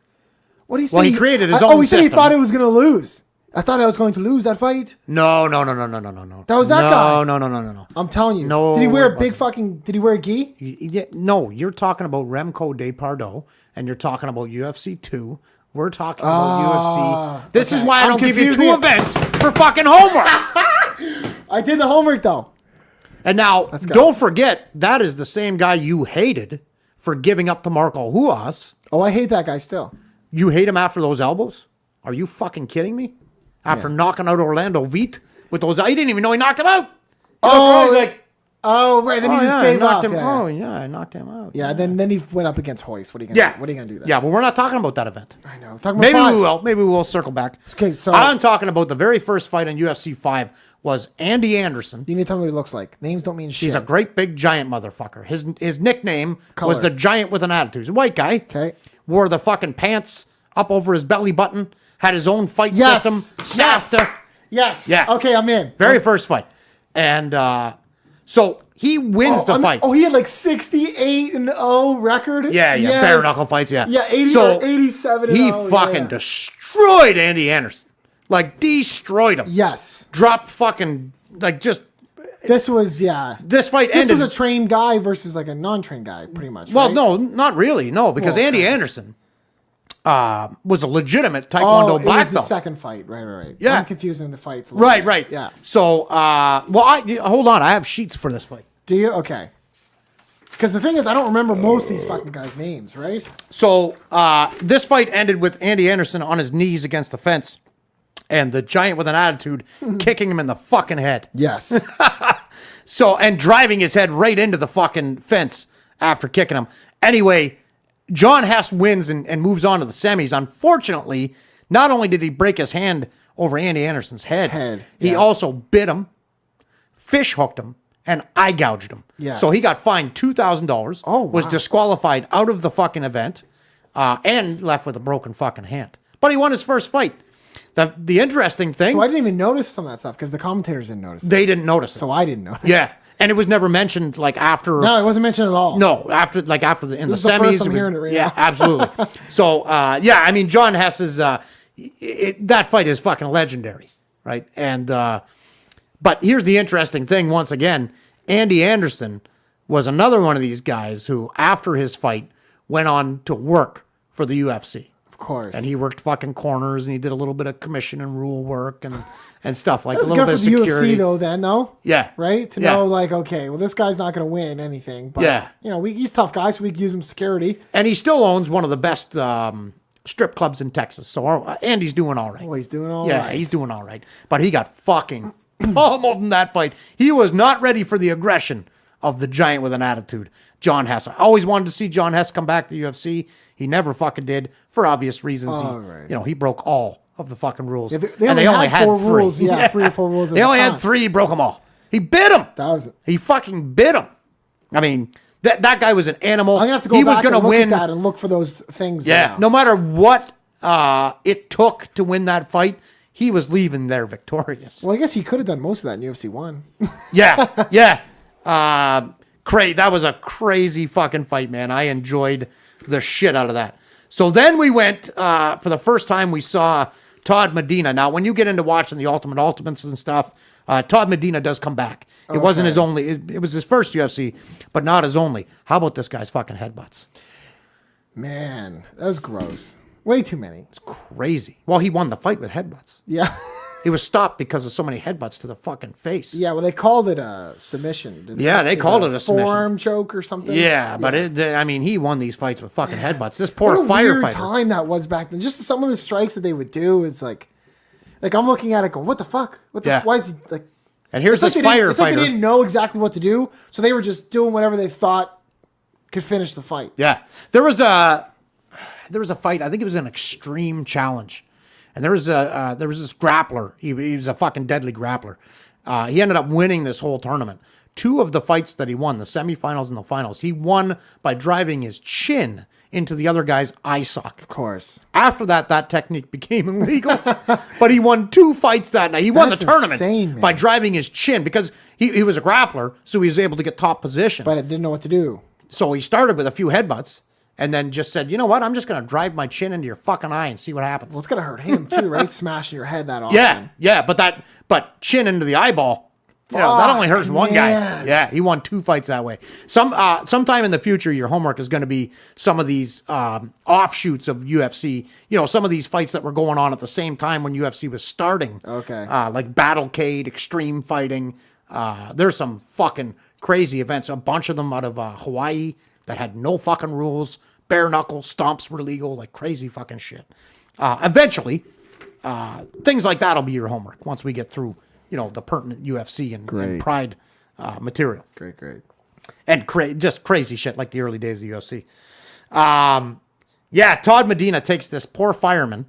What did he say? Well, he created his own he said system. he thought he was gonna lose. I thought I was going to lose that fight. No. That was that guy. No. I'm telling you. No, Did he wear it a big wasn't. fucking? Did he wear a gi? Yeah, no, you're talking about Remco Depardieu, and you're talking about UFC 2. We're talking about UFC. This is okay. why I I'm don't give you confusing two it. events for fucking homework. I did the homework though. And now, Let's go. don't forget, that is the same guy you hated for giving up to Marco Huas. Oh, I hate that guy still. You hate him after those elbows? Are you fucking kidding me? After knocking out Orlando Vite with those, I didn't even know he knocked him out. Oh, He's like, right. Then he just gave knocked up. him. Yeah. Oh yeah, I knocked him out. Yeah, then he went up against Hoist. What are you gonna Yeah. do? What are you gonna do then? Yeah, but we're not talking about that event. I know. Talking about Maybe five. we will. Maybe we'll circle back. Okay, so I'm talking about the very first fight on UFC 5 was Andy Anderson. you need to tell me what he looks like. Names don't mean shit. He's a great big giant motherfucker. His nickname Color. was the Giant with an Attitude. He's a white guy. Okay. Wore the fucking pants up over his belly button. Had his own fight Yes. system. Yes. SAFTA. Yes. Yeah. Okay, I'm in. Very first fight. And so he wins the fight. Oh, he had like 68-0 record. Yeah, Yes. bare knuckle fights, yeah. Yeah, 80 So, or 87. he oh, fucking yeah. destroyed Andy Anderson. Like, destroyed him. Yes. Dropped fucking, like, just, This was this fight This ended. was a trained guy versus like a non-trained guy, pretty much. Well, right? no, not really. No, because Well, Andy okay. Anderson was a legitimate Taekwondo Oh, it was black the belt. second fight. Right. Yeah. I'm confusing the fights. A little Right, bit. right. Yeah. So, hold on. I have sheets for this fight. Do you? Okay. Because the thing is, I don't remember most of these fucking guys' names, right? So, this fight ended with Andy Anderson on his knees against the fence and the Giant with an Attitude kicking him in the fucking head. Yes. So, and driving his head right into the fucking fence after kicking him. Anyway, John Hess wins and moves on to the semis. Unfortunately, not only did he break his hand over Andy Anderson's head, he yeah. also bit him, fish hooked him, and eye gouged him. Yes. So he got fined $2,000, Oh, was wow. disqualified out of the fucking event, and left with a broken fucking hand. But he won his first fight. The interesting thing, So I didn't even notice some of that stuff because the commentators didn't notice it. they didn't notice it. So I didn't notice. Yeah. And it was never mentioned like after. No, it wasn't mentioned at all. No, after in This the is the semis. first I'm was- hearing it right yeah, now. absolutely. So I mean, John Hess's that fight is fucking legendary, right? And but here's the interesting thing. Once again, Andy Anderson was another one of these guys who, after his fight, went on to work for the UFC. Of course. And he worked fucking corners, and he did a little bit of commission and rule work and stuff like That's a little good bit for of the security. UFC though. Then though. Yeah. Right. To Yeah. know like, okay, well, this guy's not going to win anything. But, Yeah. You know, he's a tough guy, so we can use him security. And he still owns one of the best strip clubs in Texas. So Andy's doing all right. Well, he's doing all right. Yeah, he's doing all right. But he got fucking pummeled in that fight. He was not ready for the aggression of the Giant with an Attitude, John Hess. I always wanted to see John Hess come back to the UFC. He never fucking did for obvious reasons. Oh, right. He broke all of the fucking rules. Yeah, they only had four rules. Yeah, 3 or 4 rules at They a only had time. 3. He broke them all. He bit him. That was it. He fucking bit him. I mean, that guy was an animal. I'm gonna have to go he back was gonna and look win. at that and look for those things. Yeah, now. no matter what it took to win that fight, he was leaving there victorious. Well, I guess he could have done most of that in UFC 1. Yeah, yeah. That was a crazy fucking fight, man. I enjoyed the shit out of that. So then we went, for the first time we saw Todd Medina. Now, when you get into watching the Ultimate Ultimates and stuff, Todd Medina does come back. It wasn't his only, it was his first UFC, but not his only. How about this guy's fucking headbutts? Man, that was gross. Way too many. It's crazy. Well, he won the fight with headbutts. Yeah. He was stopped because of so many headbutts to the fucking face. Yeah, well, they called it a submission. Didn't Yeah, they called it a submission. forearm choke or something. Yeah, but he won these fights with fucking headbutts. This What poor a weird firefighter. time that was back then. Just some of the strikes that they would do. It's like I'm looking at it going, what the fuck? Yeah. Why is he like? And here's It's this like it's like they firefighter. didn't know exactly what to do, so they were just doing whatever they thought could finish the fight. Yeah, there was a fight. I think it was an extreme challenge, and there was this grappler. He was a fucking deadly grappler. He ended up winning this whole tournament. 2 of the fights that he won, the semifinals and the finals, he won by driving his chin into the other guy's eye socket. Of course. After that, that technique became illegal. But he won 2 fights that night. He won the tournament insane, by driving his chin because he was a grappler, so he was able to get top position. But I didn't know what to do. So he started with a few headbutts and then just said, you know what? I'm just going to drive my chin into your fucking eye and see what happens. Well, it's going to hurt him too, right? Smashing your head that often. Yeah. But chin into the eyeball. You know, that only hurts one guy. Yeah, he won 2 fights that way. Sometime in the future, your homework is going to be some of these offshoots of UFC. You know, some of these fights that were going on at the same time when UFC was starting. Okay. Like Battlecade, Extreme Fighting. There's some fucking crazy events. A bunch of them out of Hawaii that had no fucking rules. Bare knuckle stomps were legal. Like crazy fucking shit. Eventually, things like that will be your homework once we get through, you know, the pertinent UFC and Pride material. Great. And just crazy shit like the early days of UFC. Todd Medina takes this poor fireman,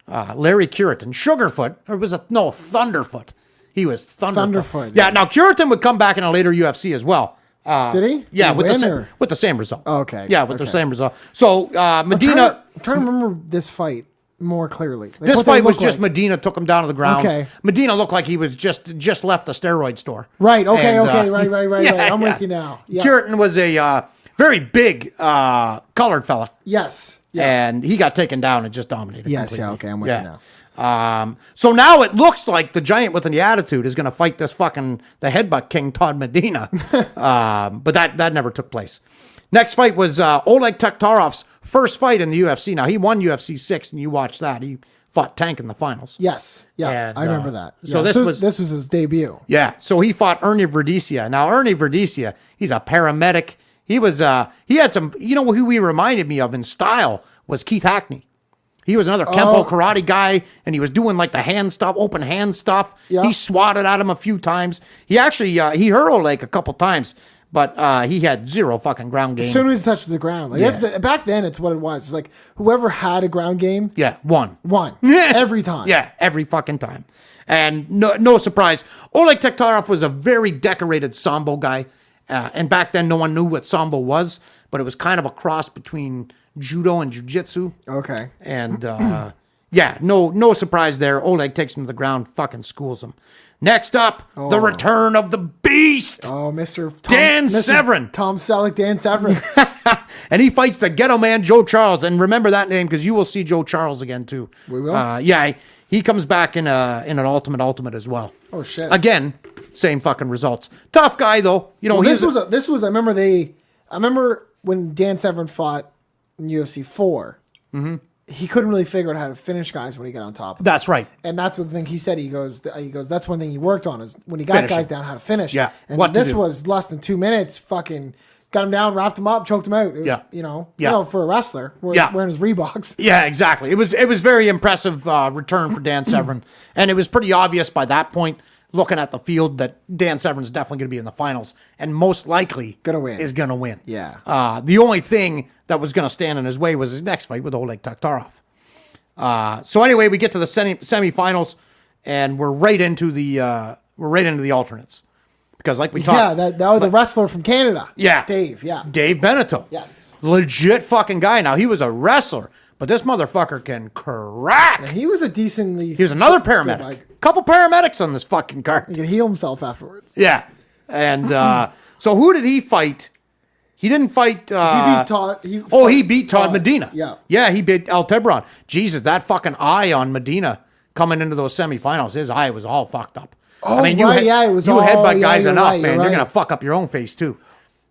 Larry Curitin, Sugarfoot, or was it? No, Thunderfoot. He was Thunderfoot. Yeah, now Curitin would come back in a later UFC as well. Did he? Yeah, Did he with the same result. Oh, okay. Yeah, with the same result. So Medina... I'm trying to remember this fight more clearly. Like, this fight was just Medina took him down to the ground. Okay. Medina looked like he was just left the steroid store. Right, okay, And, right. I'm with you now. Yeah. Curitin was a very big colored fella. Yes. Yeah. And he got taken down and just dominated. Yes, completely. yeah, okay, I'm with you now. So now it looks like the giant with the attitude is going to fight the headbutt king, Todd Medina. But that never took place. Next fight was Oleg Taktarov's first fight in the UFC. Now, he won UFC 6, and you watched that. He fought Tank in the finals. Yes. Yeah, And, I remember that. so Yeah, this was his debut. Yeah, so he fought Ernie Verdicchia. Now, Ernie Verdicchia, he's a paramedic. He had some, you know who he reminded me of in style was Keith Hackney. He was another Kempo karate guy, and he was doing like the hand stuff, open hand stuff. Yeah. He swatted at him a few times. He actually, he hurt Oleg a couple times, but he had zero fucking ground game. As soon as he touched the ground. Like, back then, it's what it was. It's like whoever had a ground game. Yeah, won. Every time. Yeah, every fucking time. And no surprise, Oleg Taktarov was a very decorated Sambo guy. And back then, no one knew what Sambo was, but it was kind of a cross between judo and jiu-jitsu. Okay. And no surprise there. Oleg takes him to the ground, fucking schools him. Next up, the return of the beast. Oh, Dan Severn. Tom Selleck, Dan Severn. And he fights the ghetto man, Joe Charles. And remember that name because you will see Joe Charles again too. We will? He comes back in an ultimate as well. Oh, shit. Again, same fucking results. Tough guy though. You know, this was I remember when Dan Severn fought in UFC 4, he couldn't really figure out how to finish guys when he got on top. That's right. And that's what the thing he said. He goes, that's one thing he worked on is when he got Finishing. guys down, how to finish. Yeah. And What to this do. was less than 2 minutes. Fucking got him down, wrapped him up, choked him out. It was, for a wrestler, wearing his Reeboks. Yeah, exactly. It was very impressive return for Dan Severn, and it was pretty obvious by that point, looking at the field, that Dan Severn's definitely going to be in the finals, and most likely is going to win. Yeah. The only thing that was going to stand in his way was his next fight with Oleg Taktarov. So anyway, we get to the semifinals, and we're right into the alternates. Because like we talked... Yeah, that was the wrestler from Canada. Yeah. Dave, yeah. Dave Beneteau. Yes. Legit fucking guy. Now, he was a wrestler, but this motherfucker can crack. And he was a decently... He was another paramedic. Couple paramedics on this fucking card. He could heal himself afterwards. Yeah. And so who did he fight? He didn't fight... he beat Todd... he beat Todd Medina. Yeah. Yeah, he beat El Tebron. Jesus, that fucking eye on Medina coming into those semifinals, his eye was all fucked up. Oh, right, it was all... headbutt guys enough, right, man. You're You're going to fuck up your own face, too.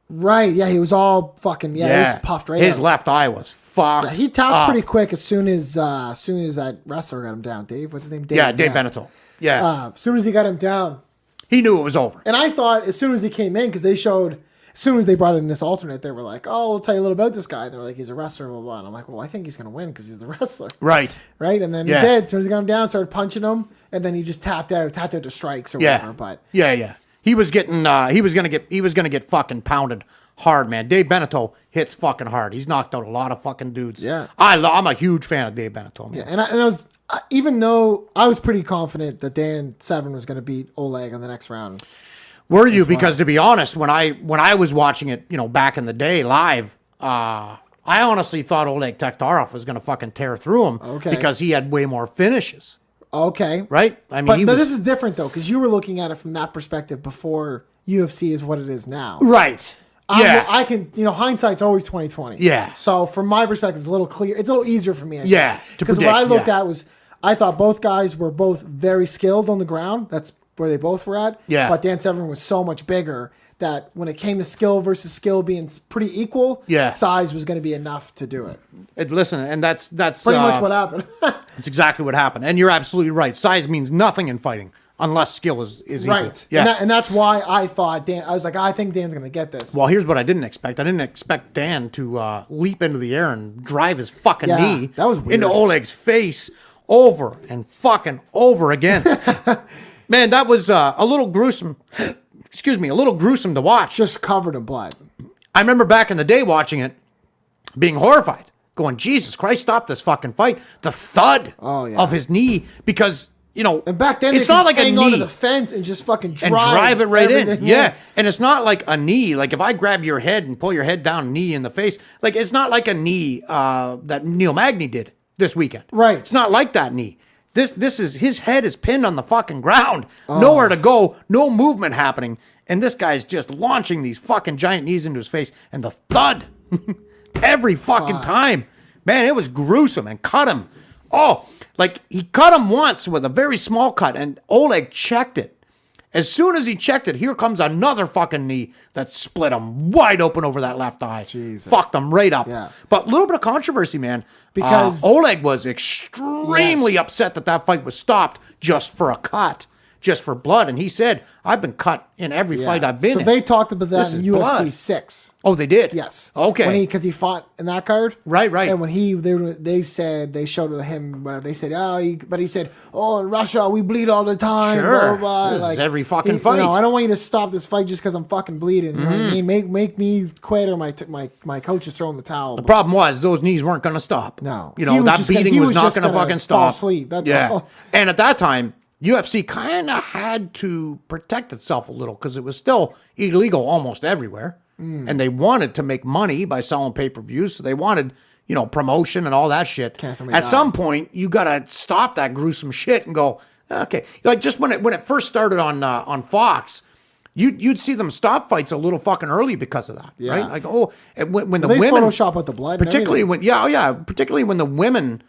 Right, yeah, he was all fucking... Yeah, he was puffed right His out. left eye was fucked. Yeah, he tapped pretty quick as soon as that wrestler got him down. Dave, what's his name? Dave. Yeah, Dave Beneteau. Yeah. As soon as he got him down... He knew it was over. And I thought as soon as he came in, because they showed... As soon as they brought in this alternate, they were like, "Oh, we'll tell you a little about this guy." And they're like, "He's a wrestler, blah blah." And I'm like, "Well, I think he's gonna win because he's the wrestler." Right. Right. And then he did. As soon as he got him down, started punching him, and then he just tapped out to strikes or whatever. But he was getting he was gonna get fucking pounded hard, man. Dave Beneteau hits fucking hard. He's knocked out a lot of fucking dudes. Yeah. I'm a huge fan of Dave Beneteau, man. Yeah, and I was even though I was pretty confident that Dan Severn was gonna beat Oleg on the next round. Were you? Because to be honest, when I was watching it, back in the day live, I I honestly thought Oleg Taktarov was going to fucking tear through him because he had way more finishes. Okay. Right? I mean, but this is different, though, because you were looking at it from that perspective before UFC is what it is now. Right. Yeah. I can, hindsight's always 20/20. Yeah. So from my perspective, it's a little clear. It's a little easier for me. Yeah. Because what I looked at was, I thought both guys were both very skilled on the ground. That's where they both were at. Yeah. But Dan Severn was so much bigger that when it came to skill versus skill being pretty equal, size was going to be enough to do it. Listen, and that's pretty much what happened. That's exactly what happened. And you're absolutely right. Size means nothing in fighting unless skill is right. equal. Yeah. And that's why I thought I was like, I think Dan's going to get this. Well, here's what I didn't expect. I didn't expect Dan to leap into the air and drive his fucking knee that was weird. into Oleg's face over and fucking over again. Man, that was a little gruesome. Excuse me, a little gruesome to watch. Just covered in blood. I remember back in the day watching it, being horrified, going, Jesus Christ, stop this fucking fight. The thud of his knee, because, and back then it's not like a hang knee. onto the fence and just fucking drive it right in. in. Yeah. And it's not like a knee. Like if I grab your head and pull your head down, knee in the face, like it's not like a knee that Neil Magny did this weekend. Right. It's not like that knee. This is, his head is pinned on the fucking ground. Nowhere to go, no movement happening. And this guy's just launching these fucking giant knees into his face. And the thud every fucking time. Man, it was gruesome, and cut him. Oh, like he cut him once with a very small cut, and Oleg checked it. As soon as he checked it, here comes another fucking knee that split him wide open over that left eye. Jesus. Fucked him right up. Yeah. But a little bit of controversy, man. Because Oleg was extremely upset that fight was stopped just for a cut, just for blood. And he said, I've been cut in every fight I've been in. So they talked about that in UFC blood. 6. Oh, they did? Yes. Okay. Because he fought in that card. Right. And when they said, they showed him, they said, he said, in Russia, we bleed all the time. Sure. Blah, blah. This is every fucking fight. I don't want you to stop this fight just because I'm fucking bleeding. You know what I mean? Make me quit, or my coach is throwing the towel. The problem was those knees weren't going to stop. No. That beating was not going to fucking stop. Fall asleep. That's all. And at that time, UFC kind of had to protect itself a little because it was still illegal almost everywhere. And they wanted to make money by selling pay-per-views. So they wanted, promotion and all that shit. At some point, you got to stop that gruesome shit and go, okay. Like just when it first started on Fox, you'd see them stop fights a little fucking early because of that, right? Like, when the they women Photoshop out the blood, particularly particularly when the women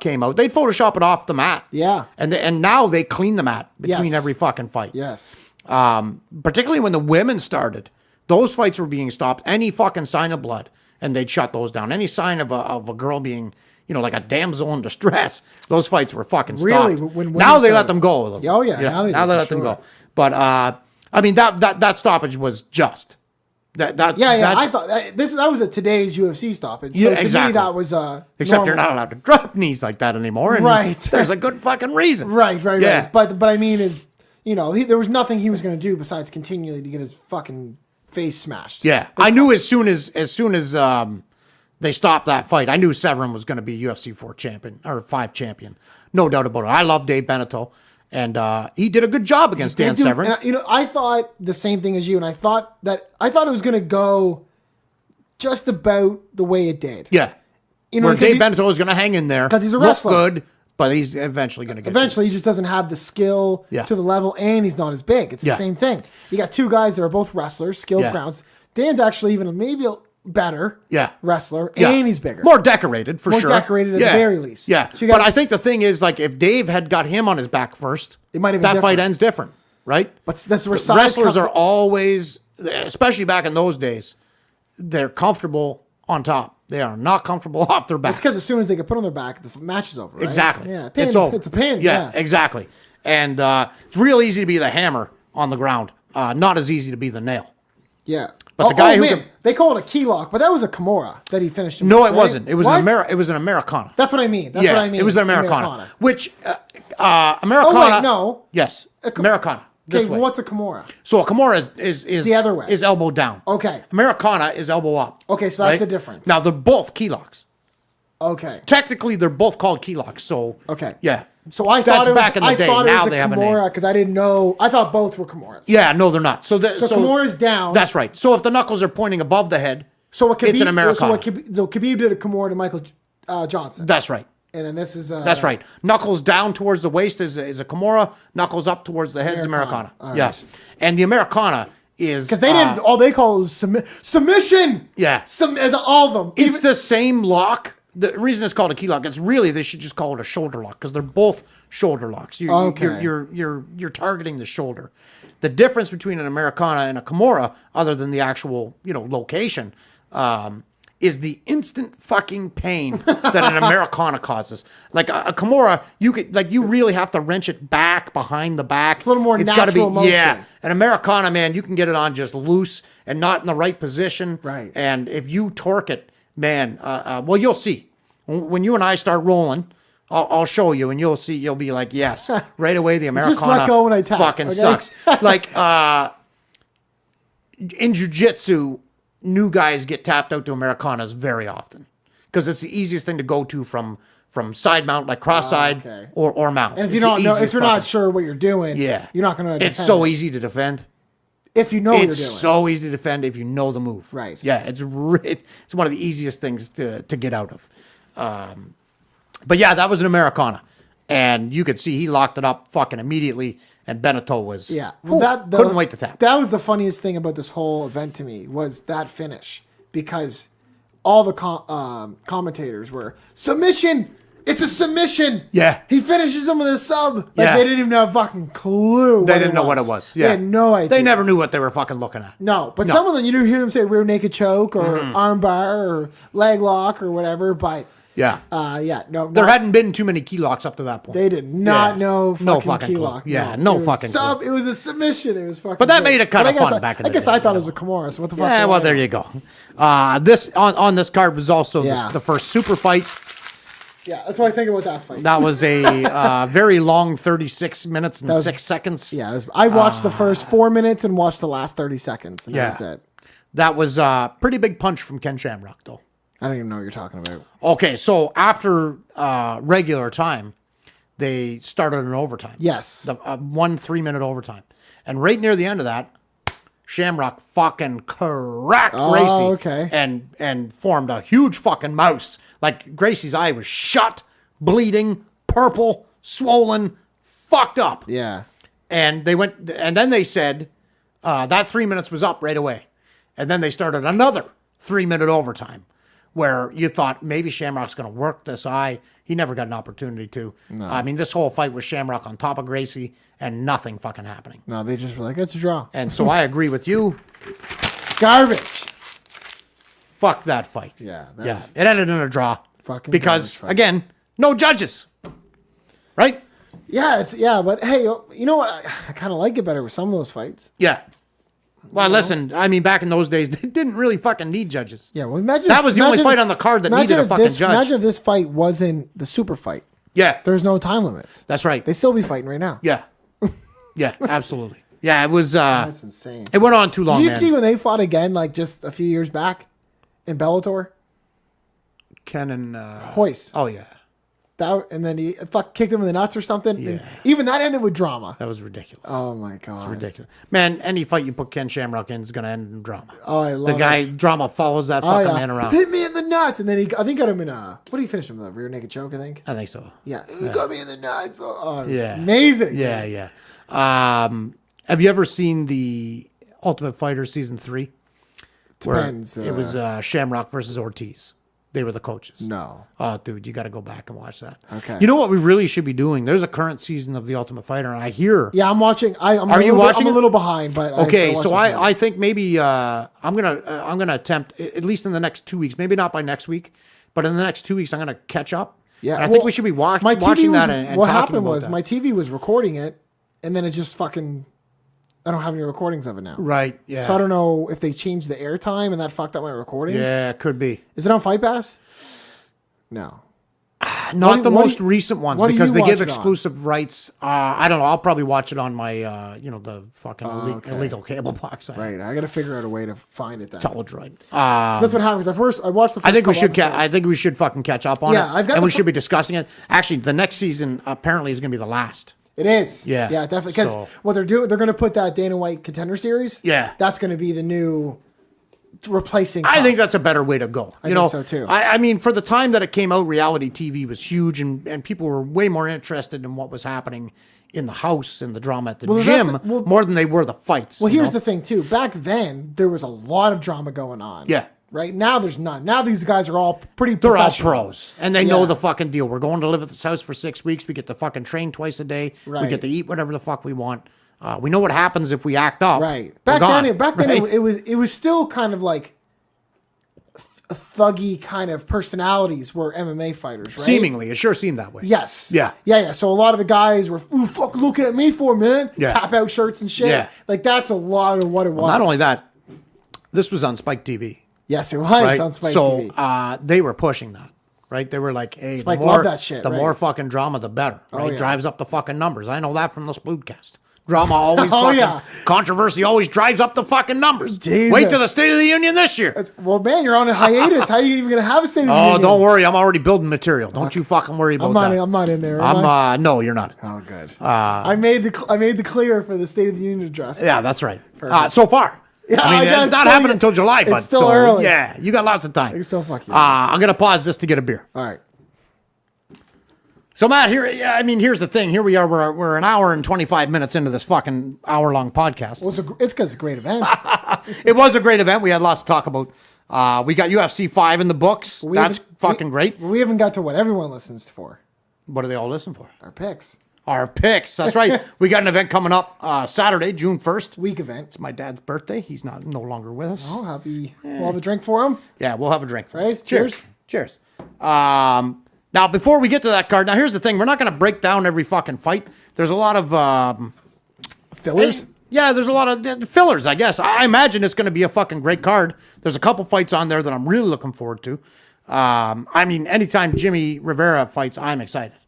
came out, they'd Photoshop it off the mat. Yeah. And now they clean the mat between every fucking fight. Yes. Particularly when the women started, those fights were being stopped. Any fucking sign of blood, and they'd shut those down. Any sign of a girl being, like a damsel in distress, those fights were fucking stopped. Really? Now they let them go. Oh yeah. Now they let them go. But I mean that stoppage was just. I thought that was a today's UFC stoppage. So to me, that was except normal. you're not allowed to drop knees like that anymore. And right. There's a good fucking reason. Right. But I mean, there was nothing he was going to do besides continually to get his fucking face smashed. Yeah, I knew as soon as they stopped that fight, I knew Severn was going to be UFC 4 champion or 5 champion. No doubt about it. I love Dave Beneteau. And he did a good job against Dan Severn. And, I thought the same thing as you, and I thought it was going to go just about the way it did. Yeah. Where Dave Beneteau was going to hang in there. Because he's a wrestler. Look good, but he's eventually going to get Eventually, he just doesn't have the skill to the level, and he's not as big. It's the same thing. You got two guys that are both wrestlers, skilled grounds. Dan's actually even maybe better wrestler, and he's bigger. More decorated, for sure. More decorated at the very least. Yeah. So but I think the thing is, like, if Dave had got him on his back first, it might have been that different. fight ends different, right? But that's where wrestlers are always, especially back in those days, they're comfortable on top. They are not comfortable off their back. It's because as soon as they get put on their back, the match is over, right? Exactly. Yeah, pin, it's over. It's a pin. Yeah, exactly. And it's real easy to be the hammer on the ground. Not as easy to be the nail. Yeah. But the guy they call it a key lock, but that was a Kimura that he finished him No, with, it right? wasn't. It was it was an Americana. That's what I mean. That's what I mean. It was an Americana. Which Americana. Oh wait, no. Yes, Americana. Okay, what's a Kimura? So a Kimura is the other way. Is elbow down. Okay. Americana is elbow up. Okay, so that's the difference. Now they're both key locks. Okay. Technically, they're both called key locks. So okay. Yeah. So I thought it was back in the day. Now they have a name because I didn't know. I thought both were Kimuras. Yeah, no, they're not. So Kimura's down. That's right. So if the knuckles are pointing above the head, So what Khabib, it's an Americana. So Khabib did a Kimura to Michael Johnson. That's right. And then this is... That's right. Knuckles down towards the waist is a Kimura. Knuckles up towards the head is Americana. All Yes. And the Americana is... Because they didn't... All they call it was submission. Yeah. As all of them. It's the same lock. The reason it's called a key lock, it's really, they should just call it a shoulder lock because they're both shoulder locks. You're targeting the shoulder. The difference between an Americana and a Kimura, other than the actual, location, is the instant fucking pain that an Americana causes. Like a Kimura, you really have to wrench it back behind the back. It's a little more natural motion. Yeah. An Americana, man, you can get it on just loose and not in the right position. Right. And if you torque it, man, well, you'll see. When you and I start rolling, I'll show you, and you'll see. You'll be like, yes, right away. The Americana Just let go when I tap, fucking okay? sucks. Like in jiu-jitsu, new guys get tapped out to Americanas very often because it's the easiest thing to go to from side mount, like cross-side okay. or mount. And if you don't know, if you're not sure what you're doing, yeah, you're not going to. It's so easy to defend. If you know what you're doing. It's so easy to defend if you know the move. Right. Yeah, it's one of the easiest things to get out of. But yeah, that was an Americana. And you could see he locked it up fucking immediately, and Beneteau was couldn't wait to tap. That was the funniest thing about this whole event to me was that finish, because all the commentators were submission. It's a submission. Yeah. He finishes him with a sub. Like Yeah. they didn't even have a fucking clue. They didn't know what it was. Yeah. They had no idea. They never knew what they were fucking looking at. No, but some of them, you didn't hear them say rear naked choke or arm bar or leg lock or whatever. But Yeah. no, There hadn't been too many key locks up to that point. they did not know fucking key clue. lock. Yeah, It no was fucking clue. It was a submission. It was fucking. But that great. made it kinda But I guess fun back in the I guess day, I thought it was a Kimura. So what the fuck? Yeah, well, there you go. This on this card was also Yeah. the first super fight. Yeah, that's what I think about that fight. That was a very long 36 minutes and 6 seconds. Yeah, I watched the first 4 minutes and watched the last 30 seconds. And that was it. That was a pretty big punch from Ken Shamrock, though. I don't even know what you're talking about. Okay, so after regular time, they started an overtime. Yes. The 1 3-minute overtime. And right near the end of that, Shamrock fucking cracked Gracie. Okay. And formed a huge fucking mouse. Like Gracie's eye was shut, bleeding, purple, swollen, fucked up. Yeah. And then they said that 3 minutes was up right away. And then they started another 3-minute overtime where you thought maybe Shamrock's going to work this eye. He never got an opportunity to. No. I mean, this whole fight was Shamrock on top of Gracie and nothing fucking happening. No, they just were like, it's a draw. And so I agree with you. Garbage. Fuck that fight. Yeah. It ended in a draw. Fucking because, fight. again, no judges. Right? Yeah, but hey, you know what? I kind of like it better with some of those fights. Yeah. Well, listen, I mean, back in those days, they didn't really fucking need judges. Yeah, well, imagine that was the only fight on the card that needed a fucking judge. Imagine if this fight wasn't the super fight. Yeah. There's no time limits. That's right. They still be fighting right now. Yeah. Yeah, absolutely. Yeah, it was... That's insane. It went on too long, Did you man. see when they fought again, like just a few years back in Ken and... Hoist. Oh, yeah. And then he kicked him in the nuts or something. Yeah. And even that ended with drama. That was ridiculous. Oh, my God. It's ridiculous. Man, any fight you put Ken Shamrock in is going to end in drama. Oh, I love the guy, this. Drama follows that fucking man around. Hit me in the nuts. And then I think got him in what did he finish him with? A rear naked choke, I think? I think so. Yeah. He got me in the nuts. Oh, it was Yeah. amazing. Yeah. Have you ever seen the Ultimate Fighter Season 3? Depends. It was Shamrock versus Ortiz. They were the coaches. No. Oh, dude, you got to go back and watch that. Okay. You know what we really should be doing? There's a current season of the Ultimate Fighter, and I hear. Yeah, I'm watching. Are you watching? I'm a little behind, but okay. So I think maybe I'm gonna attempt at least in the next 2 weeks. Maybe not by next week, but in the next 2 weeks I'm gonna catch up. Yeah, and I think we should be watching that. And what talking happened about was that. my TV was recording it, and then it just fucking. I don't have any recordings of it now. Right. Yeah. So I don't know if they changed the airtime and that fucked up my recordings. Yeah, it could be. Is it on Fight Pass? No. Not the most recent ones because they give watch it exclusive rights. I don't know. I'll probably watch it on my, the fucking illegal cable box. Right. I got to figure out a way to find it then. Teledroid. That's what happened. Because I watched the first I think we should. episodes. I think we should fucking catch up on it. Yeah, I've got and the we should be discussing it. Actually, the next season apparently is going to be the last. It is. Yeah. Yeah, definitely. Because what they're doing, they're going to put that Dana White Contender Series. Yeah. That's going to be the new replacing. I Tough. think that's a better way to go. I think so too. I mean, for the time that it came out, reality TV was huge, and people were way more interested in what was happening in the house and the drama at the gym more than they were the fights. Well, here's the thing too. Back then, there was a lot of drama going on. Yeah. Right now, there's none. Now these guys are all pretty. They're all professional. pros, and they know the fucking deal. We're going to live at this house for 6 weeks. We get to fucking train twice a day. We Right. get to eat whatever the fuck we want. We know what happens if we act up. Right. We're gone, Back then, right? it was still kind of like thuggy kind of personalities were MMA fighters, right? Seemingly, it sure seemed that way. Yes. Yeah. So a lot of the guys were, ooh, fuck, looking at me for, man. Yeah. Tap out shirts and shit. Yeah. Like, that's a lot of what it was. Not only that, this was on Spike TV. Yes, it was Right? on Spike so TV. they were pushing that, right? They were like, hey, Spike the more, loved that shit, the right? more fucking drama, the better, right? yeah. Drives up the fucking numbers. I know that from the Spoodcast. Drama always Oh, fucking, yeah. controversy always drives up the fucking numbers. Jesus. Wait till the State of the Union this year. Well, man, you're on a hiatus. How are you even going to have a State of the Oh, Union? don't worry. I'm already building material. Don't you fucking worry about that. I'm not in there. am I? No, you're not. Oh, good. I made the clear for the State of the Union address. Yeah, that's right. So far. Yeah, I mean, guess it's not still- happening until July, but still early. Yeah, you got lots of time. It's still fuck you. I'm gonna pause this to get a beer. All right. So Matt, here's the thing. Here we are. We're an hour and 25 minutes into this fucking hour-long podcast. Well, it's because it's a great event. It was a great event. We had lots to talk about. We got UFC 5 in the books. That's fucking great. We haven't got to what everyone listens for. What do they all listen for? Our picks. Our picks. That's right. We got an event coming up Saturday, June 1st. Week event. It's my dad's birthday. He's no longer with us. Oh, happy. We'll have a drink for him. Yeah, we'll have a drink. Right? Cheers. Cheers. Now, before we get to that card, now here's the thing. We're not going to break down every fucking fight. There's a lot of Fillers? yeah, there's a lot of fillers, I guess. I imagine it's going to be a fucking great card. There's a couple fights on there that I'm really looking forward to. I mean, anytime Jimmy Rivera fights, I'm excited.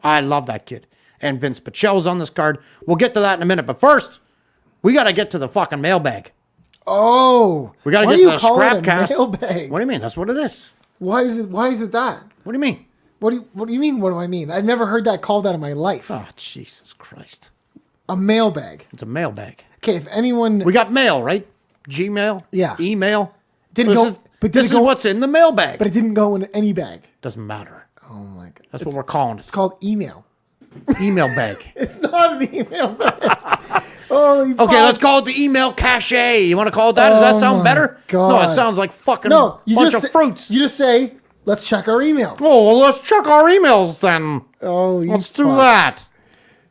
I love that kid. And Vince Pachel's on this card. We'll get to that in a minute. But first, we got to get to the fucking mailbag. Oh. We got to get to the SCRAPCAST. Mailbag? What do you mean? That's what it is. Why is it that? What do you mean? What do you mean? What do I mean? I've never heard that called out in my life. Oh, Jesus Christ. A mailbag. It's a mailbag. Okay, if anyone We got mail, right? Gmail? Yeah. Email? Didn't this go- is, but this didn't is go- what's in the mailbag. but it didn't go in any bag. Doesn't matter. Oh my god. That's what we're calling it. It's called email. Email bag. It's not an email bag. Holy fuck. Okay, let's call it the email cache. You want to call it that? Does that Oh sound my better? God. No, it sounds like fucking No, you bunch just of say, fruits. You just say, let's check our emails. Oh, well, let's check our emails then. Oh, you Let's do fuck. that.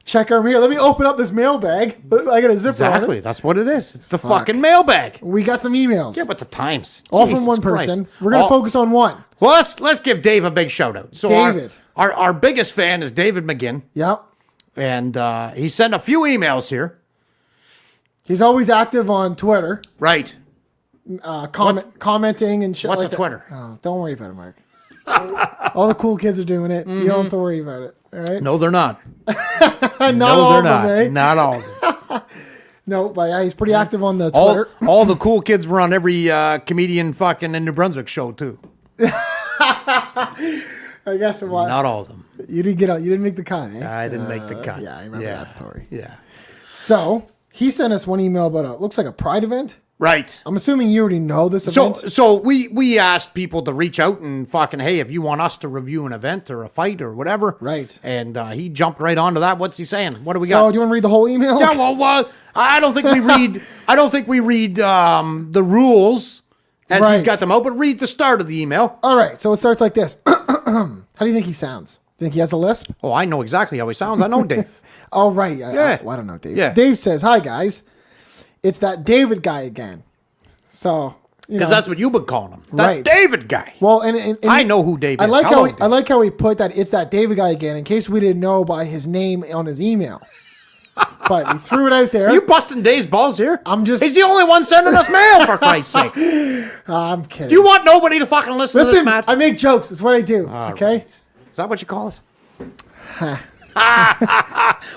Check our mail. Let me open up this mailbag. I got a zipper on Exactly. it. That's what it is. It's the fucking mailbag. We got some emails. Yeah, but the times. All Jesus from one Christ. person. We're gonna All- focus on one. Well, let's give Dave a big shout out. So David. Our biggest fan is David McGinn. Yep. And he sent a few emails here. He's always active on Twitter, Right. commenting and shit What's like a that. Twitter? Oh, don't worry about it, Mark. All the cool kids are doing it. You don't have to worry about it. All right. No, they're not. Not No, all they're of not. them, eh? Not all of them. No, but yeah, he's pretty active on the All, Twitter. all the cool kids were on every comedian fucking in New Brunswick show, too. I guess it was. Not all of them. You didn't get out. You didn't make the cut, eh? I didn't make the cut. Yeah, I remember that story. Yeah. So he sent us one email about looks like a Pride event. Right. I'm assuming you already know this So event. so we asked people to reach out and fucking, hey, if you want us to review an event or a fight or whatever. Right. And he jumped right onto that. What's he saying? What do we So got? do you want to read the whole email? Yeah, well, I don't think we read. I don't think we read the rules as he's Right. got them out. But read the start of the email. All right. So it starts like this. How do you think he sounds? Think he has a lisp? Oh, I know exactly how he sounds. I know Dave. Oh, right. Yeah. I don't know, Dave. Yeah. Dave says, "Hi guys, it's that David guy again." So Because that's what you've been calling him. That Right. David guy. well, and I know who Dave I is. like Hello, how Dave. I like how he put that it's that David guy again in case we didn't know by his name on his email. But we threw it out there. Are you busting Dave's balls here? I'm just- He's the only one sending us mail, for Christ's sake. Do I'm kidding. you want nobody to fucking listen to this, Listen, Matt? I make jokes. That's what I do. All okay. right. Is that what you call it?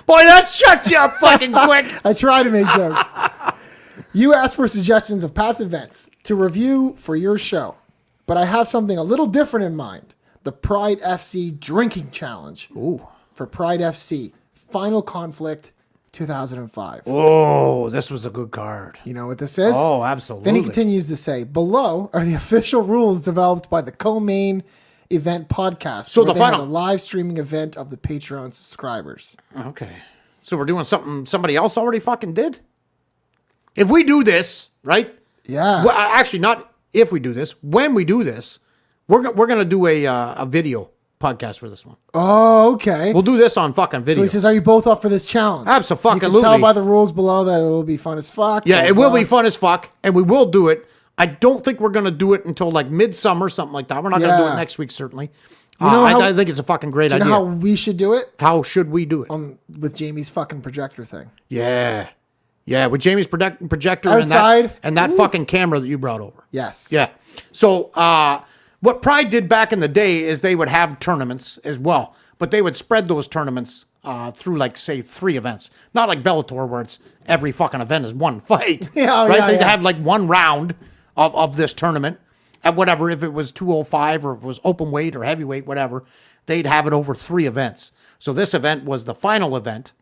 Boy, that shut you up fucking quick. I try to make jokes. You asked for suggestions of past events to review for your show, but I have something a little different in mind. The Pride FC Drinking Challenge. Ooh. For Pride FC. Final conflict 2005. Oh, this was a good card. You know what this is? Oh, absolutely. Then he continues to say, below are the official rules developed by the co-main event podcast. So where the they have final a live streaming event of the Patreon subscribers. Okay. So we're doing something somebody else already fucking did? If we do this, right? Yeah. Well, actually, not if we do this. When we do this, we're going to do a video podcast for this one. Oh, okay. We'll do this on fucking video. So he says, are you both up for this challenge? Abso-fucking-lutely. You can tell by the rules below that it will be fun as fuck. Yeah, it will be fun as fuck, and we will do it. I don't think we're going to do it until like midsummer, something like that. We're not going to do it next week, certainly. I think it's a fucking great idea. Do you know how we should do it? How should we do it? With Jamie's fucking projector thing. Yeah. Yeah, with Jamie's projector outside and that fucking camera that you brought over. Yes. Yeah. So what Pride did back in the day is they would have tournaments as well, but they would spread those tournaments through like, say, 3 events. Not like Bellator where it's every fucking event is one fight. Right? They'd have like one round of this tournament at whatever, if it was 205 or if it was open weight or heavyweight, whatever, they'd have it over 3 events. So this event was the final event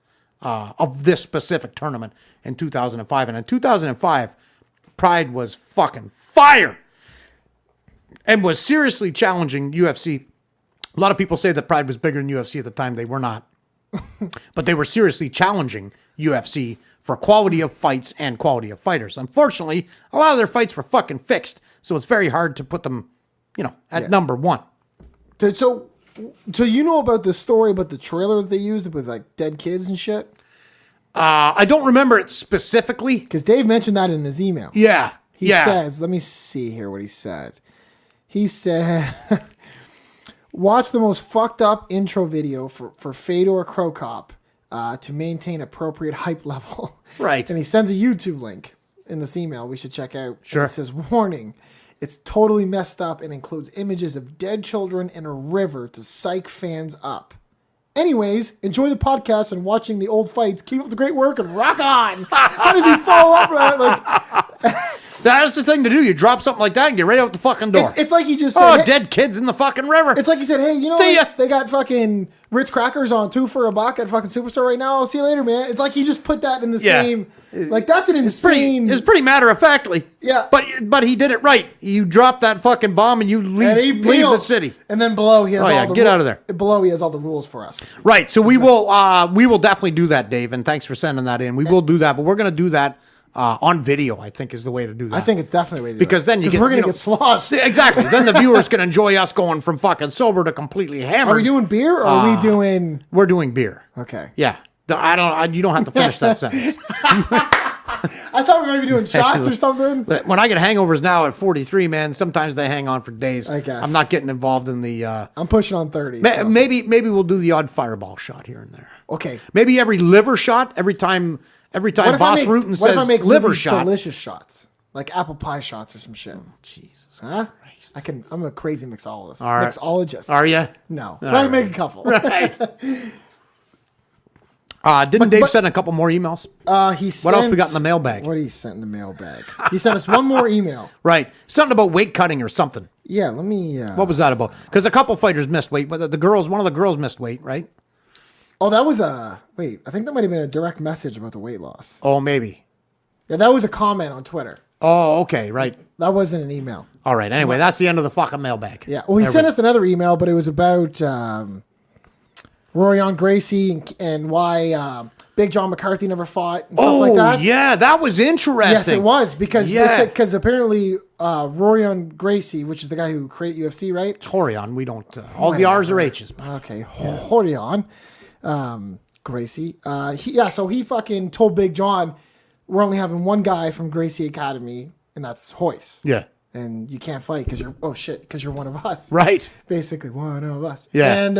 of this specific tournament in 2005. And in 2005, Pride was fucking fire and was seriously challenging UFC. A lot of people say that Pride was bigger than UFC at the time. They were not. But they were seriously challenging UFC for quality of fights and quality of fighters. Unfortunately, a lot of their fights were fucking fixed. So it's very hard to put them, at number 1. So you know about the story about the trailer that they used with like dead kids and shit? I don't remember it specifically. Because Dave mentioned that in his email. Yeah. He says, let me see here what he said. He said, watch the most fucked up intro video for Fedor Krokop to maintain appropriate hype level. Right. And he sends a YouTube link in this email we should check out. Sure. And it says, warning, it's totally messed up and includes images of dead children in a river to psych fans up. Anyways, enjoy the podcast and watching the old fights. Keep up the great work and rock on. How does he follow up with that? Like, that's the thing to do. You drop something like that and get right out the fucking door. it's like he just said, hey, dead kids in the fucking river. It's like he said, hey, you know See what? ya. They got fucking Ritz crackers on 2 for $1 at fucking Superstore right now. I'll see you later, man. It's like he just put that in the same. Like, that's an insane. It's pretty matter of factly. Yeah. But he did it right. You drop that fucking bomb and you leave the city. And then below he has all the get out of there. Below he has all the rules for us. Right. So we will definitely do that, Dave. And thanks for sending that in. We will do that, but we're going to do that on video, I think, is the way to do that. I think it's definitely the way to do it. Because then we're going to get sloshed. Exactly. Then the viewers can enjoy us going from fucking sober to completely hammered. Are we doing beer or are we doing... We're doing beer. Okay. Yeah. You don't have to finish that sentence. I thought we might be doing shots or something. When I get hangovers now at 43, man, sometimes they hang on for days. I guess. I'm not getting involved in the... I'm pushing on 30. Maybe we'll do the odd fireball shot here and there. Okay. Maybe every liver shot, every time Boss Rutan says what if I make liver really shot. delicious shots? Like apple pie shots or some shit. Jesus Huh? Christ. I'm a crazy mixologist. All right. Mixologist. Are you? No. But I make a couple. Right. Didn't Dave send a couple more emails? What else we got in the mailbag? What he sent in the mailbag? He sent us one more email. Right. Something about weight cutting or something. Yeah, let me... What was that about? Because a couple fighters missed weight, but one of the girls missed weight, right? Oh, that was a... Wait, I think that might have been a direct message about the weight loss. Oh, maybe. Yeah, that was a comment on Twitter. Oh, okay, right. That wasn't an email. All right, anyway, that's the end of the fucking mailbag. Yeah, well, he sent us another email, but it was about Rorion Gracie and why Big John McCarthy never fought and stuff like that. Oh, yeah, that was interesting. Yes, it was, because apparently Rorion Gracie, which is the guy who created UFC, right? Horion, we don't... all the R's are H's. Okay, Horion Gracie. So he fucking told Big John, we're only having one guy from Gracie Academy, and that's Hoyce. Yeah. And you can't fight because you're one of us. Right. Basically, one of us. Yeah. And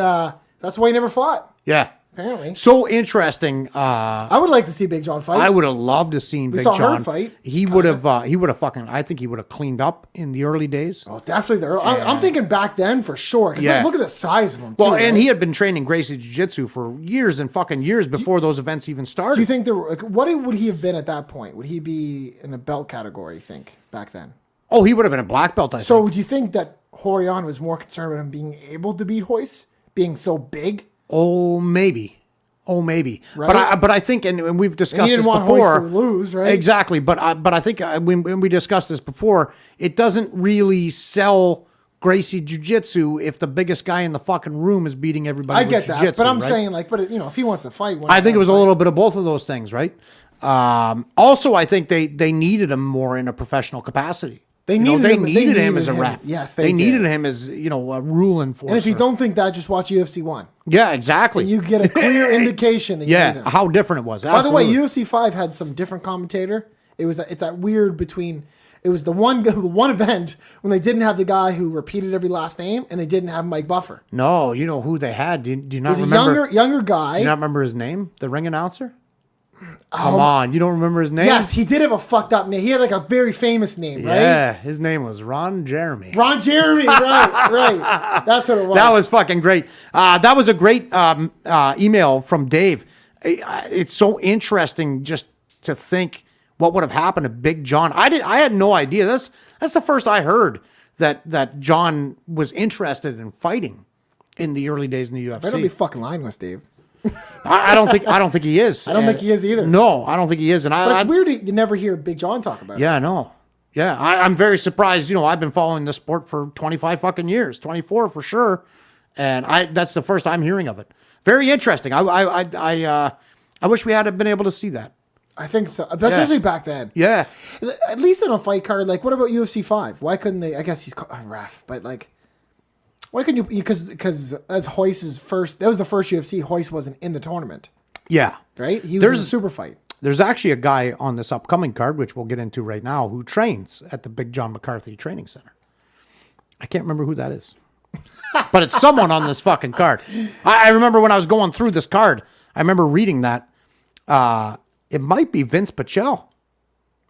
that's why he never fought. Yeah. Apparently. So interesting. I would like to see Big John fight. I would have loved to see Big saw John her fight. He would have fucking, I think he would have cleaned up in the early days. Oh, definitely. I'm thinking back then for sure. Because look at the size of him, too. Well, and right? he had been training Gracie Jiu-Jitsu for years and fucking years before those events even started. Do you think what would he have been at that point? Would he be in a belt category, you think, back then? Oh, he would have been a black belt, I think. So do you think that Horion was more concerned with him being able to beat Hoyce? Being so big? Oh, maybe. Oh, maybe. Right? But I think, and we've discussed he didn't this want before. Hoist to lose, right? Exactly. But I think when we discussed this before, it doesn't really sell Gracie Jiu-Jitsu if the biggest guy in the fucking room is beating everybody. I with get that, jiu-jitsu, but I'm right? saying like, but if he wants to fight, I think it was a little bit of both of those things, right? Also, I think they needed him more in a professional capacity. They needed him as a ref. Yes, they needed him as a rule enforcer. And if you don't think that, just watch UFC 1. Yeah, exactly. And you get a clear indication that you need him. How different it was. By the way, Absolutely. UFC 5 had some different commentator. It's that weird between. It was the one event when they didn't have the guy who repeated every last name, and they didn't have Mike Buffer. No, you know who they had. Do you not It was remember? a younger guy. Do you not remember his name? The ring announcer? Come on, you don't remember his name? Yes, he did have a fucked up name. He had like a very famous name, right? Yeah, his name was Ron Jeremy. Ron Jeremy, right. That's what it was. That was fucking great. That was a great email from Dave. It's so interesting just to think what would have happened to Big John. I had no idea. That's the first I heard that John was interested in fighting in the early days in the UFC. I don't be fucking lying to us, Dave. I don't think he is. I don't think he is either. No, I don't think he is. And But it's weird you never hear Big John talk about it. Yeah, I know. Yeah, I'm very surprised. I've been following this sport for 25 fucking years, 24 for sure, and that's the first I'm hearing of it. Very interesting. I wish we had been able to see that. I think so, especially back then. Yeah. At least in a fight card, like what about UFC 5? Why couldn't they? I guess he's a ref, but like, why couldn't you? Because as Hoist's first, that was the first UFC. Hoist wasn't in the tournament, Yeah. right? He was in a super fight. There's actually a guy on this upcoming card, which we'll get into right now, who trains at the Big John McCarthy Training Center. I can't remember who that is. But it's someone on this fucking card. I remember when I was going through this card, I remember reading that. It might be Vince Pichel.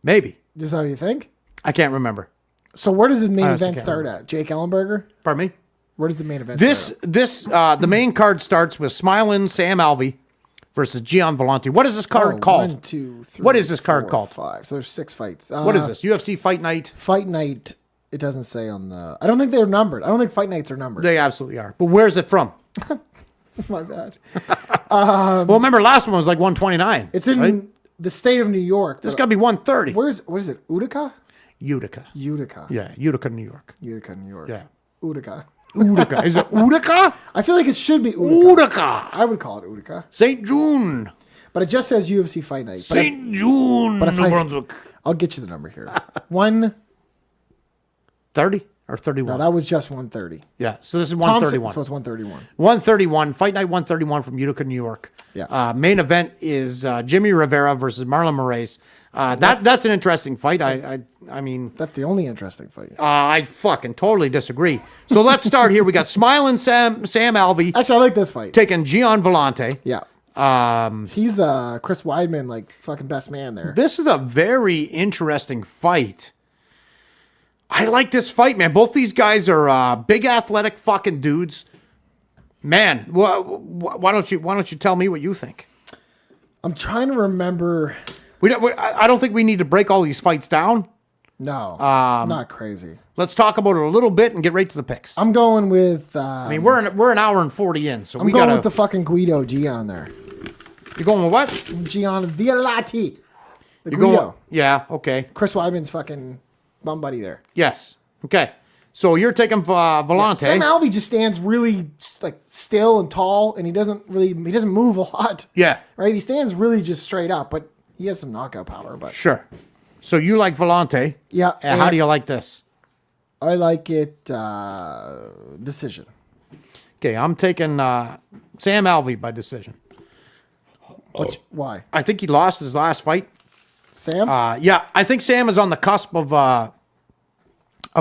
Maybe. Is that what you think? I can't remember. So where does the main honestly event can't start at? Jake Ellenberger? Pardon me? Where does the main event start at? The main card starts with Smilin' Sam Alvey versus Gian Volante. What is this card called? 1, 2, 3, What is this card 4, called? 5. So there's 6 fights. What is this? UFC Fight Night? Fight Night. It doesn't say on the. I don't think they're numbered. I don't think Fight Nights are numbered. They absolutely are. But where's it from? My bad. Well, remember last one was like 129. It's in right? the state of New York. This got to be 130. What is it? Utica? Utica. Utica. Yeah, Utica, New York. Utica, New York. Yeah. Utica. Utica. Is it Utica? I feel like it should be Utica. Utica. I would call it Utica. St. June. But it just says UFC Fight Night. But St. June, but if New Brunswick. I'll get you the number here. 30 or 31? No, that was just 130. Yeah, so this is 131. So it's 131. 131, Fight Night 131 from Utica, New York. Yeah. Main event is Jimmy Rivera versus Marlon Moraes. That's an interesting fight. I mean, That's the only interesting fight. I fucking totally disagree. So let's start here. We got Smilin' Sam Alvey Actually, I like this fight. taking Gian Volante. Yeah. He's Chris Weidman, like fucking best man there. This is a very interesting fight. I like this fight, man. Both these guys are big, athletic fucking dudes. Man, why don't you tell me what you think? I'm trying to remember. I don't think we need to break all these fights down. No, not crazy. Let's talk about it a little bit and get right to the picks. I'm going with. I mean, we're an hour and 40 in, so I'm we going gotta. with the fucking Guido Gian there. You're going with what? Gian Violati. The You're Guido. going. Yeah. Okay. Chris Weidman's fucking bum buddy there. Yes. Okay. So you're taking Volante. Sam Alvey just stands really just like still and tall, and he doesn't move a lot. Yeah. Right. He stands really just straight up, but he has some knockout power. But Sure. So you like Volante. yeah. And how do you like this? I like it decision. Okay, I'm taking Sam Alvey by decision. Why? I think he lost his last fight. Sam? Yeah, I think Sam is on the cusp of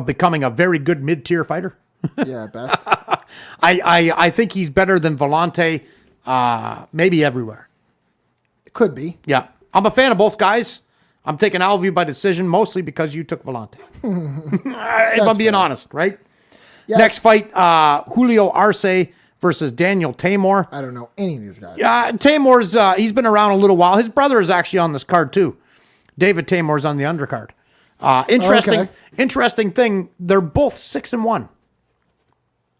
becoming a very good mid-tier fighter. Yeah, best. I think he's better than Volante, maybe everywhere. It could be. Yeah, I'm a fan of both guys. I'm taking Alvey by decision mostly because you took Volante. If I'm being honest, right? Yeah. Next fight, Julio Arce versus Daniel Tamor. I don't know any of these guys. Yeah, Tamor's he's been around a little while. His brother is actually on this card too. David Tamor's on the undercard. Interesting thing. They're both 6-1.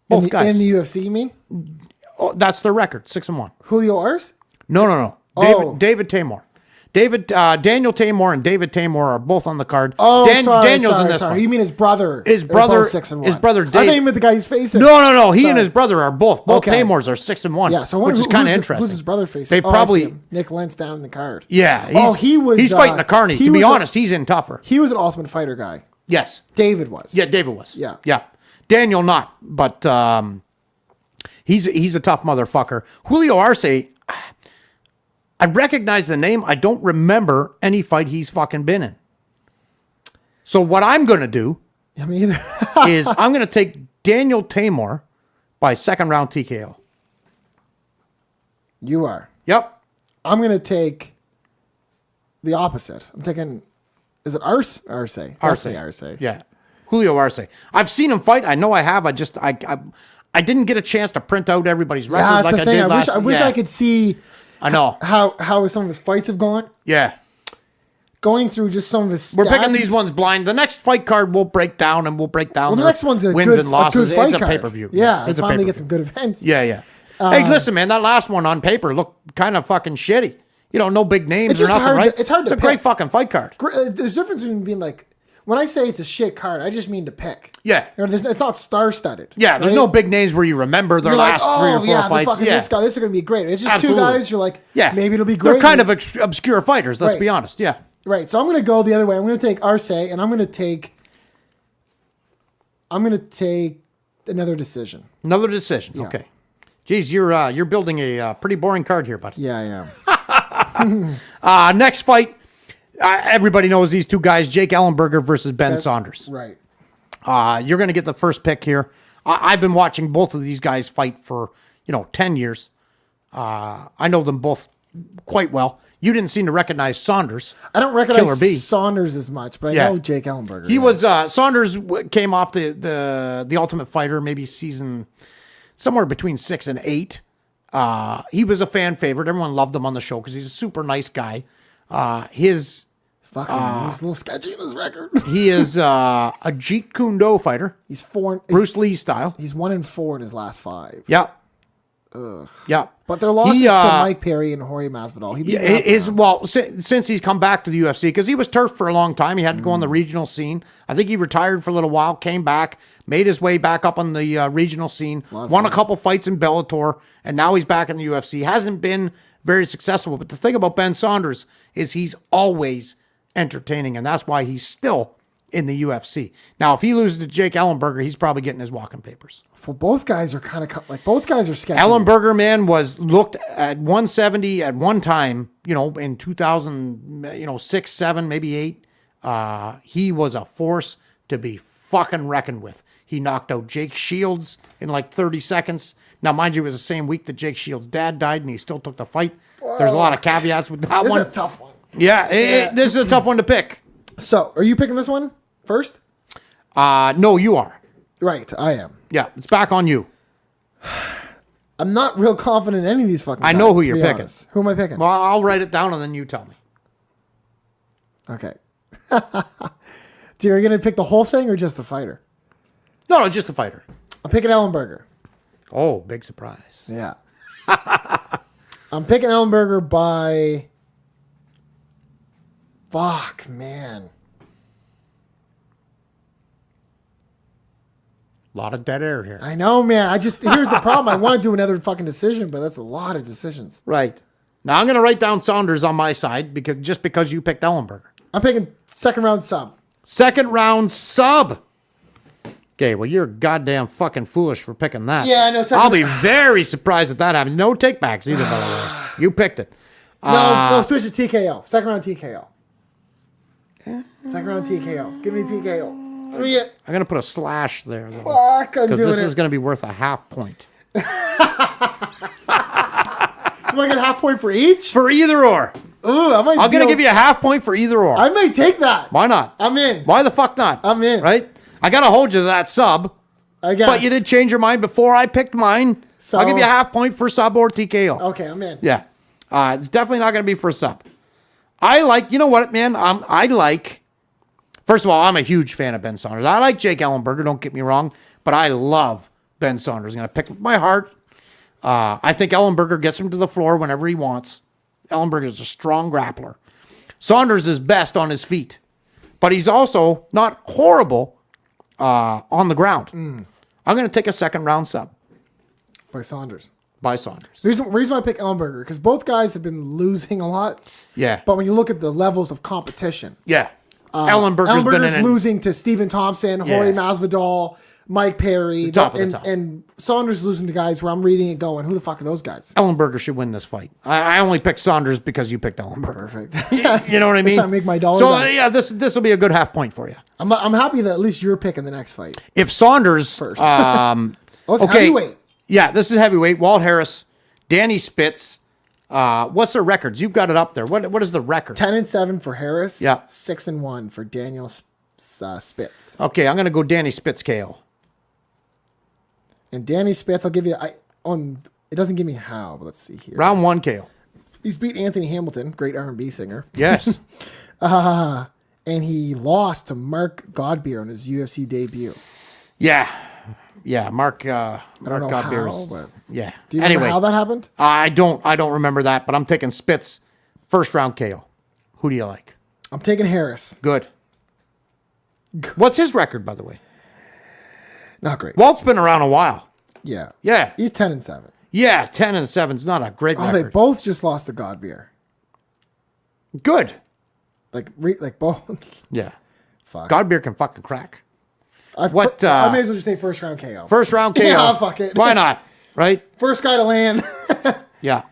Both guys. In the UFC, you mean? Oh, that's their record, 6-1. Julio Arce? No. Oh. David Tamor. Daniel Tamor and David Tamor are both on the card. Oh, Daniel's in this sorry. one. You mean his brother? His They're brother, both 6-1. his brother I thought Dave. you meant the guy he's facing. No. He and Sorry. his brother are both. Both Okay. Tamors are 6-1. Yeah, so which is kind of interesting. Who's his brother facing? They probably. I see him. Nick Lentz down in the card. Yeah. He's fighting a carny. To be honest, he's in tougher. He was an Ultimate Fighter guy. Yes. David was. Yeah, David was. Yeah. Yeah. Daniel not, but he's a tough motherfucker. Julio Arce, I recognize the name. I don't remember any fight he's fucking been in. So what I'm going to do Me either. is I'm going to take Daniel Tamor by second round TKO. You are. Yep. I'm going to take the opposite. I'm taking, is it Arce? Arce. Definitely Arce. Yeah. Julio Arce. I've seen him fight. I know I have. I didn't get a chance to print out everybody's record Yeah, that's like the I thing. did last. I wish I could see I know. how some of his fights have gone. Yeah. Going through just some of his stats. We're picking these ones blind. The next fight card we'll break down and we'll break down. Well, the their next one's a wins good, and losses. a good fight It's a card. pay-per-view. Yeah, it's a finally pay-per-view. get some good events. Yeah. Hey, listen, man, that last one on paper looked kind of fucking shitty. You know, no big names It's or just nothing, hard to- right? it's hard to a great pick. fucking fight card. There's a difference between being like, when I say it's a shit card, I just mean to pick. Yeah. It's not star-studded. Yeah, there's right? no big names where you remember their You're like, last 3 or 4 yeah, fights. Fucking Yeah, this guy, this is going to be great. It's just Absolutely. two guys. You're like, yeah, maybe it'll be great. They're kind of obscure fighters, let's Right. be honest. Yeah. Right, so I'm going to go the other way. I'm going to take Arce, and I'm going to take another decision. Another decision. Okay. Geez, you're building a pretty boring card here, bud. Yeah, I am. Next fight, everybody knows these two guys, Jake Ellenberger versus Ben Saunders. Right. You're going to get the first pick here. I've been watching both of these guys fight for, 10 years. I know them both quite well. You didn't seem to recognize Saunders. I don't Killer recognize B. Saunders as much, but I Yeah. know Jake Ellenberger. He was Saunders came off the Ultimate Fighter, maybe season somewhere between 6 and 8. He was a fan favorite. Everyone loved him on the show because he's a super nice guy. He's fucking. He's a little sketchy in his record. he is a Jeet Kune Do fighter, He's four. Bruce Lee style. He's 1-4 in his last 5. Yeah. Yeah. But their losses to Mike Perry and Jorge Masvidal. He beat Since he's come back to the UFC, because he was turf for a long time, he had to go on the regional scene. I think he retired for a little while, came back, made his way back up on the regional scene, won a couple fights in Bellator, and now he's back in the UFC. Hasn't been very successful, but the thing about Ben Saunders is he's always entertaining, and that's why he's still in the UFC. Now, if he loses to Jake Ellenberger, he's probably getting his walking papers. Well, both guys are kind of like both guys are sketchy. Ellenberger, man, was looked at 170 at one time, in 2006, 7, maybe 8. He was a force to be fucking reckoned with. He knocked out Jake Shields in like 30 seconds. Now, mind you, it was the same week that Jake Shields' dad died, and he still took the fight. There's a lot of caveats with that This one. is a tough one. Yeah, this is a tough one to pick. So, are you picking this one first? No, you are. Right, I am. Yeah, it's back on you. I'm not real confident in any of these fucking guys, I know who to you're be picking. honest. Who am I picking? Well, I'll write it down and then you tell me. Okay. Are you going to pick the whole thing or just the fighter? No, just a fighter. I'm picking Ellenberger. Oh, big surprise. Yeah. I'm picking Ellenberger by... Fuck, man. A lot of dead air here. I know, man. Here's the problem. I want to do another fucking decision, but that's a lot of decisions. Right. Now I'm going to write down Saunders on my side because you picked Ellenberger. I'm picking second round sub. Second round sub. Okay, well, you're goddamn fucking foolish for picking that. Yeah, I know. I'll be very surprised if that happens. No takebacks either, by the way. You picked it. No, switch to TKO. Second round TKO. Second round TKO. Give me TKO. Let me get. I'm going to put a slash there, though. Fuck, I'm Because doing this it. is going to be worth a half point. Do I get a half point for each? For either or. Ooh, I'm going to give you a half point for either or. I may take that. Why not? I'm in. Why the fuck not? I'm in. Right? I got to hold you to that sub. I guess. But you did change your mind before I picked mine. So- I'll give you a half point for sub or TKO. Okay, I'm in. Yeah. It's definitely not going to be for a sub. You know what, man? First of all, I'm a huge fan of Ben Saunders. I like Jake Ellenberger, don't get me wrong, but I love Ben Saunders. I'm going to pick with my heart. I think Ellenberger gets him to the floor whenever he wants. Ellenberger is a strong grappler. Saunders is best on his feet, but he's also not horrible on the ground. I'm going to take a second round sub. By Saunders. The reason why I pick Ellenberger, because both guys have been losing a lot. Yeah. But when you look at the levels of competition. Yeah. Ellenberger's been losing to Stephen Thompson, Jorge Masvidal, Mike Perry. Top of the top. And Saunders is losing to guys where I'm reading it going, who the fuck are those guys? Ellenberger should win this fight. I only picked Saunders because you picked Ellenberger. Perfect. You know what I mean? That's how I make my dollar So, back. yeah, this will be a good half point for you. I'm happy that at least you're picking the next fight. If Saunders... First. It's heavyweight. Yeah, this is heavyweight. Walt Harris, Danny Spitz. What's their records? You've got it up there. What is the record? 10-7 for Harris. Yeah. 6-1 for Daniel Spitz. Okay, I'm going to go Danny Spitz KO. And Danny Spitz, I'll give you... It doesn't give me how, but let's see here. Round 1 KO. He's beat Anthony Hamilton, great R&B singer. Yes. And he lost to Mark Godbeer on his UFC debut. Yeah. Yeah, Mark know Godbeer how, is... but- Yeah. Do you remember how that happened? I don't remember that, but I'm taking Spitz first round KO. Who do you like? I'm taking Harris. Good. What's his record, by the way? Not great. Walt's been around a while. Yeah. Yeah. He's 10-7. Yeah, 10-7's not a great Oh, they record. both just lost to Godbeer. Good. Like both. Yeah. Fuck. Godbeer can fucking crack. I may as well just say first round KO. First round KO. Yeah, fuck it. Why not? Right? First guy to land. Yeah.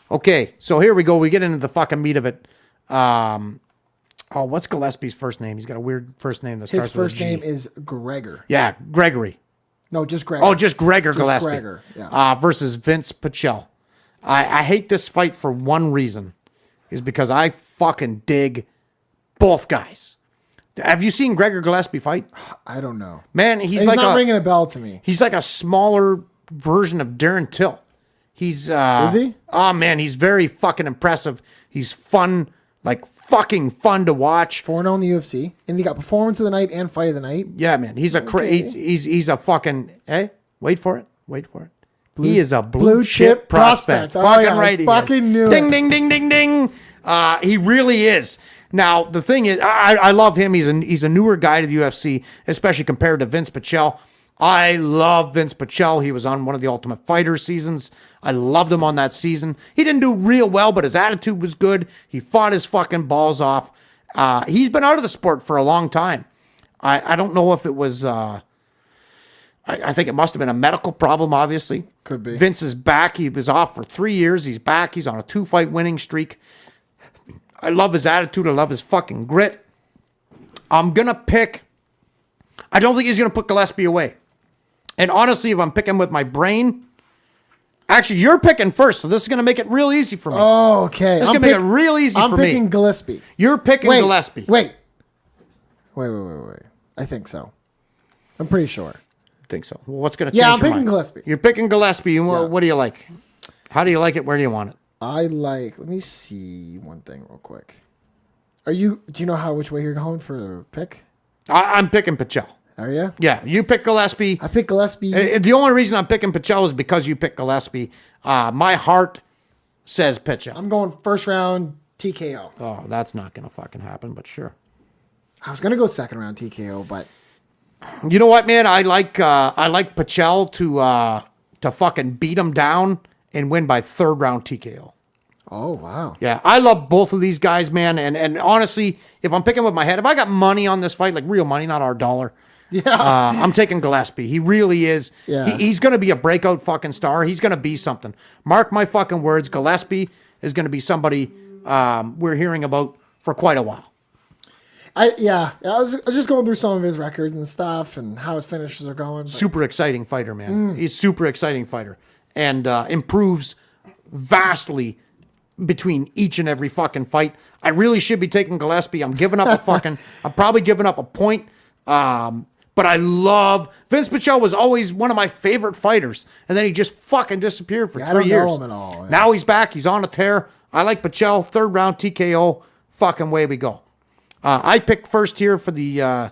Okay, so here we go. We get into the fucking meat of it. What's Gillespie's first name? He's got a weird first name that starts His with a first G. name is Gregor. Yeah, Gregory. No, just Gregor. Oh, just Gregor Gillespie. Gregor, yeah. Versus Vince Pichel. I hate this fight for one reason, is because I fucking dig both guys. Have you seen Gregor Gillespie fight? I don't know. Man, He's like not ringing a bell to me. He's like a smaller version of Darren Till. He's Is he? Oh man, he's very fucking impressive. He's fun, like fucking fun to watch. 4-0 in the UFC, and he got performance of the night and fight of the night. Yeah, man. He's a he's a fucking wait for it. He is a blue chip prospect. Oh, Fucking yeah, right. He fucking is. knew Ding, it. ding, ding, ding, ding. He really is. Now the thing is, I love him. He's a newer guy to the UFC, especially compared to Vince Pichel. I love Vince Pichel. He was on one of the Ultimate Fighter seasons. I loved him on that season. He didn't do real well, but his attitude was good. He fought his fucking balls off. He's been out of the sport for a long time. I don't know if it was... I think it must have been a medical problem, obviously. Could be. Vince is back. He was off for 3 years. He's back. He's on a 2-fight winning streak. I love his attitude. I love his fucking grit. I'm going to pick... I don't think he's going to put Gillespie away. And honestly, if I'm picking with my brain... Actually, you're picking first, so this is going to make it real easy for me. Oh, okay. This is going to make it real easy for me. I'm picking Gillespie. You're picking Gillespie. Wait. I think so. I'm pretty sure. I think so. Well, what's going to change Yeah, I'm your picking mind? Gillespie. You're picking Gillespie. And Yeah. what do you like? How do you like it? Where do you want it? Let me see one thing real quick. Do you know which way you're going for the pick? I'm picking Pichel. Are you? Yeah, you pick Gillespie. I picked Gillespie. The only reason I'm picking Pichel is because you picked Gillespie. My heart says Pichel. I'm going first round TKO. Oh, that's not going to fucking happen, but sure. I was going to go second round TKO, but You know what, man? I like Pichel to fucking beat him down and win by third round TKO. oh, wow. Yeah, I love both of these guys, man. And honestly, if I'm picking with my head, if I got money on this fight, like real money, not our dollar, I'm taking Gillespie. He really is. Yeah. He's going to be a breakout fucking star. He's going to be something. Mark my fucking words. Gillespie is going to be somebody we're hearing about for quite a while. I was just going through some of his records and stuff and how his finishes are going. But Super exciting fighter, man. He's super exciting fighter and improves vastly between each and every fucking fight. I really should be taking Gillespie. I'm giving up I'm probably giving up a point. But I love Vince Pichel was always one of my favorite fighters, and then he just fucking disappeared for 3 years. I don't know him at all. Yeah. Now he's back. He's on a tear. I like Pichel. Third round TKO. Fucking way we go. I picked first here for the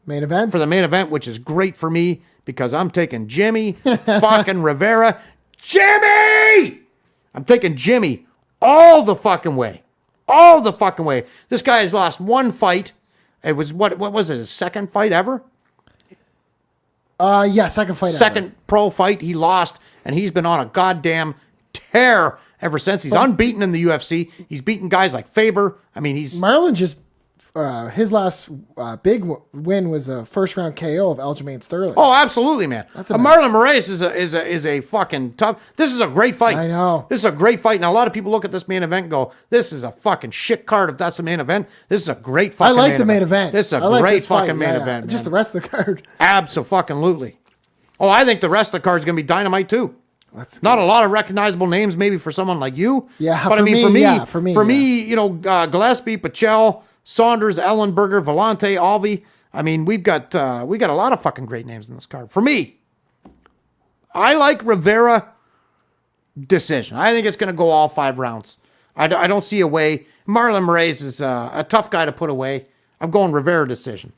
Main event. for the main event, which is great for me because I'm taking Jimmy fucking Rivera. Jimmy! I'm taking Jimmy all the fucking way. All the fucking way. This guy has lost one fight. It was, what was it, his second fight ever? Yeah, second fight. Second pro fight he lost, and he's been on a goddamn tear ever since. He's unbeaten in the UFC. He's beaten guys like Faber. I mean, he's Marlon just his last big win was a first round KO of Aljamain Sterling. oh, absolutely, man. That's Marlon Moraes is a fucking tough. This is a great fight. I know. This is a great fight. Now a lot of people look at this main event and go, "This is a fucking shit card." If that's the main event, this is a great I fucking. like the main event. This is a I like great this fight. fucking main Yeah, yeah. event. Just man. the rest of the card. Absolutely. Oh, I think the rest of the card is going to be dynamite too. That's Not a lot of recognizable names, maybe for someone like you. Yeah, but I for mean, me, for yeah. me, you know, Gillespie, Pachel, Saunders, Ellenberger, Vellante, Alvey. I mean, we got a lot of fucking great names in this card. For me, I like Rivera decision. I think it's going to go all 5 rounds. I don't see a way. Marlon Moraes is a tough guy to put away. I'm going Rivera decision.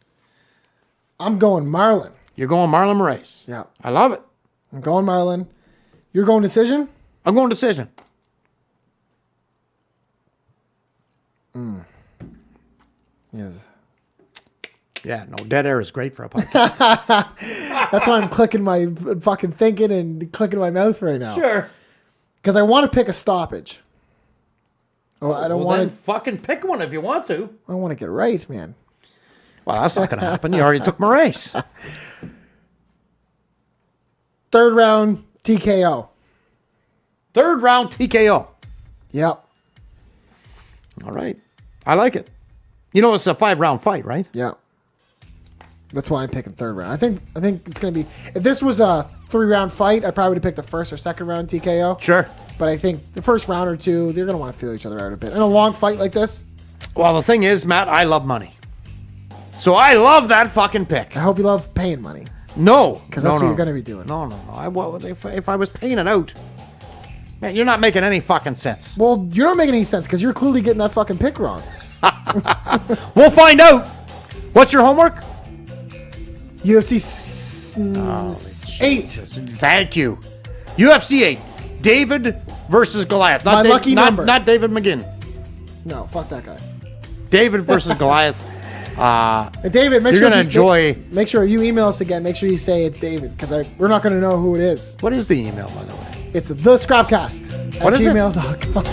I'm going Marlon. You're going Marlon Moraes. Yeah. I love it. I'm going Marlon. You're going decision? I'm going decision. Yes. Yeah, no, dead air is great for a podcast. That's why I'm clicking my fucking thinking and clicking my mouth right now. Sure. Because I want to pick a stoppage. Oh, I don't want then to. fucking pick one if you want to. I want to get right, man. Well, that's not going to happen. You already took Moraes. Third round TKO. Third round TKO. Yep. All right. I like it. You know, it's a 5-round fight, right? Yep. That's why I'm picking third round. I think it's gonna be. If this was a 3-round fight, I probably would have picked the first or second round TKO. Sure. But I think the first round or two, they're gonna want to feel each other out a bit. In a long fight like this, Well, the thing is, Matt, I love money. So I love that fucking pick. I hope you love paying money. No. Because that's what you're gonna be doing. No. If I was paying it out, man, you're not making any fucking sense. Well, you're not making any sense because you're clearly getting that fucking pick wrong. We'll find out. What's your homework? UFC 8. Thank you. UFC 8. David versus Goliath. My lucky number. Not David McGinn. No, fuck that guy. David versus Goliath. And David, make You're sure gonna enjoy. Make sure you email us again. Make sure you say it's David because we're not gonna know who it is. What is the email, by the way? It's thescrapcast What at is it? gmail.com.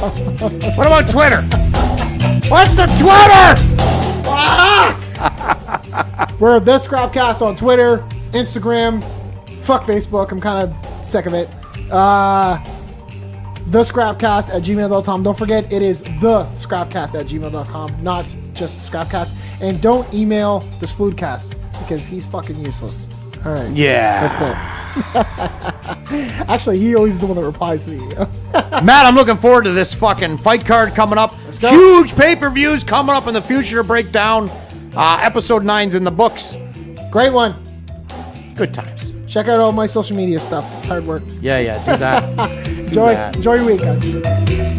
What about Twitter? What's the Twitter? We're the Scrapcast on Twitter, Instagram, fuck Facebook. I'm kind of sick of it. Thescrapcast at gmail.com. Don't forget, it is thescrapcast at gmail.com, not just Scrapcast. And don't email the Spoodcast because he's fucking useless. All right. Yeah. That's it. Actually, he always is the one that replies to the email. Matt, I'm looking forward to this fucking fight card coming up. Let's go. Huge pay-per-views coming up in the future to break down. Episode 9's in the books. Great one. Good times. Check out all my social media stuff. It's hard work. Yeah, do that. Enjoy your week, guys.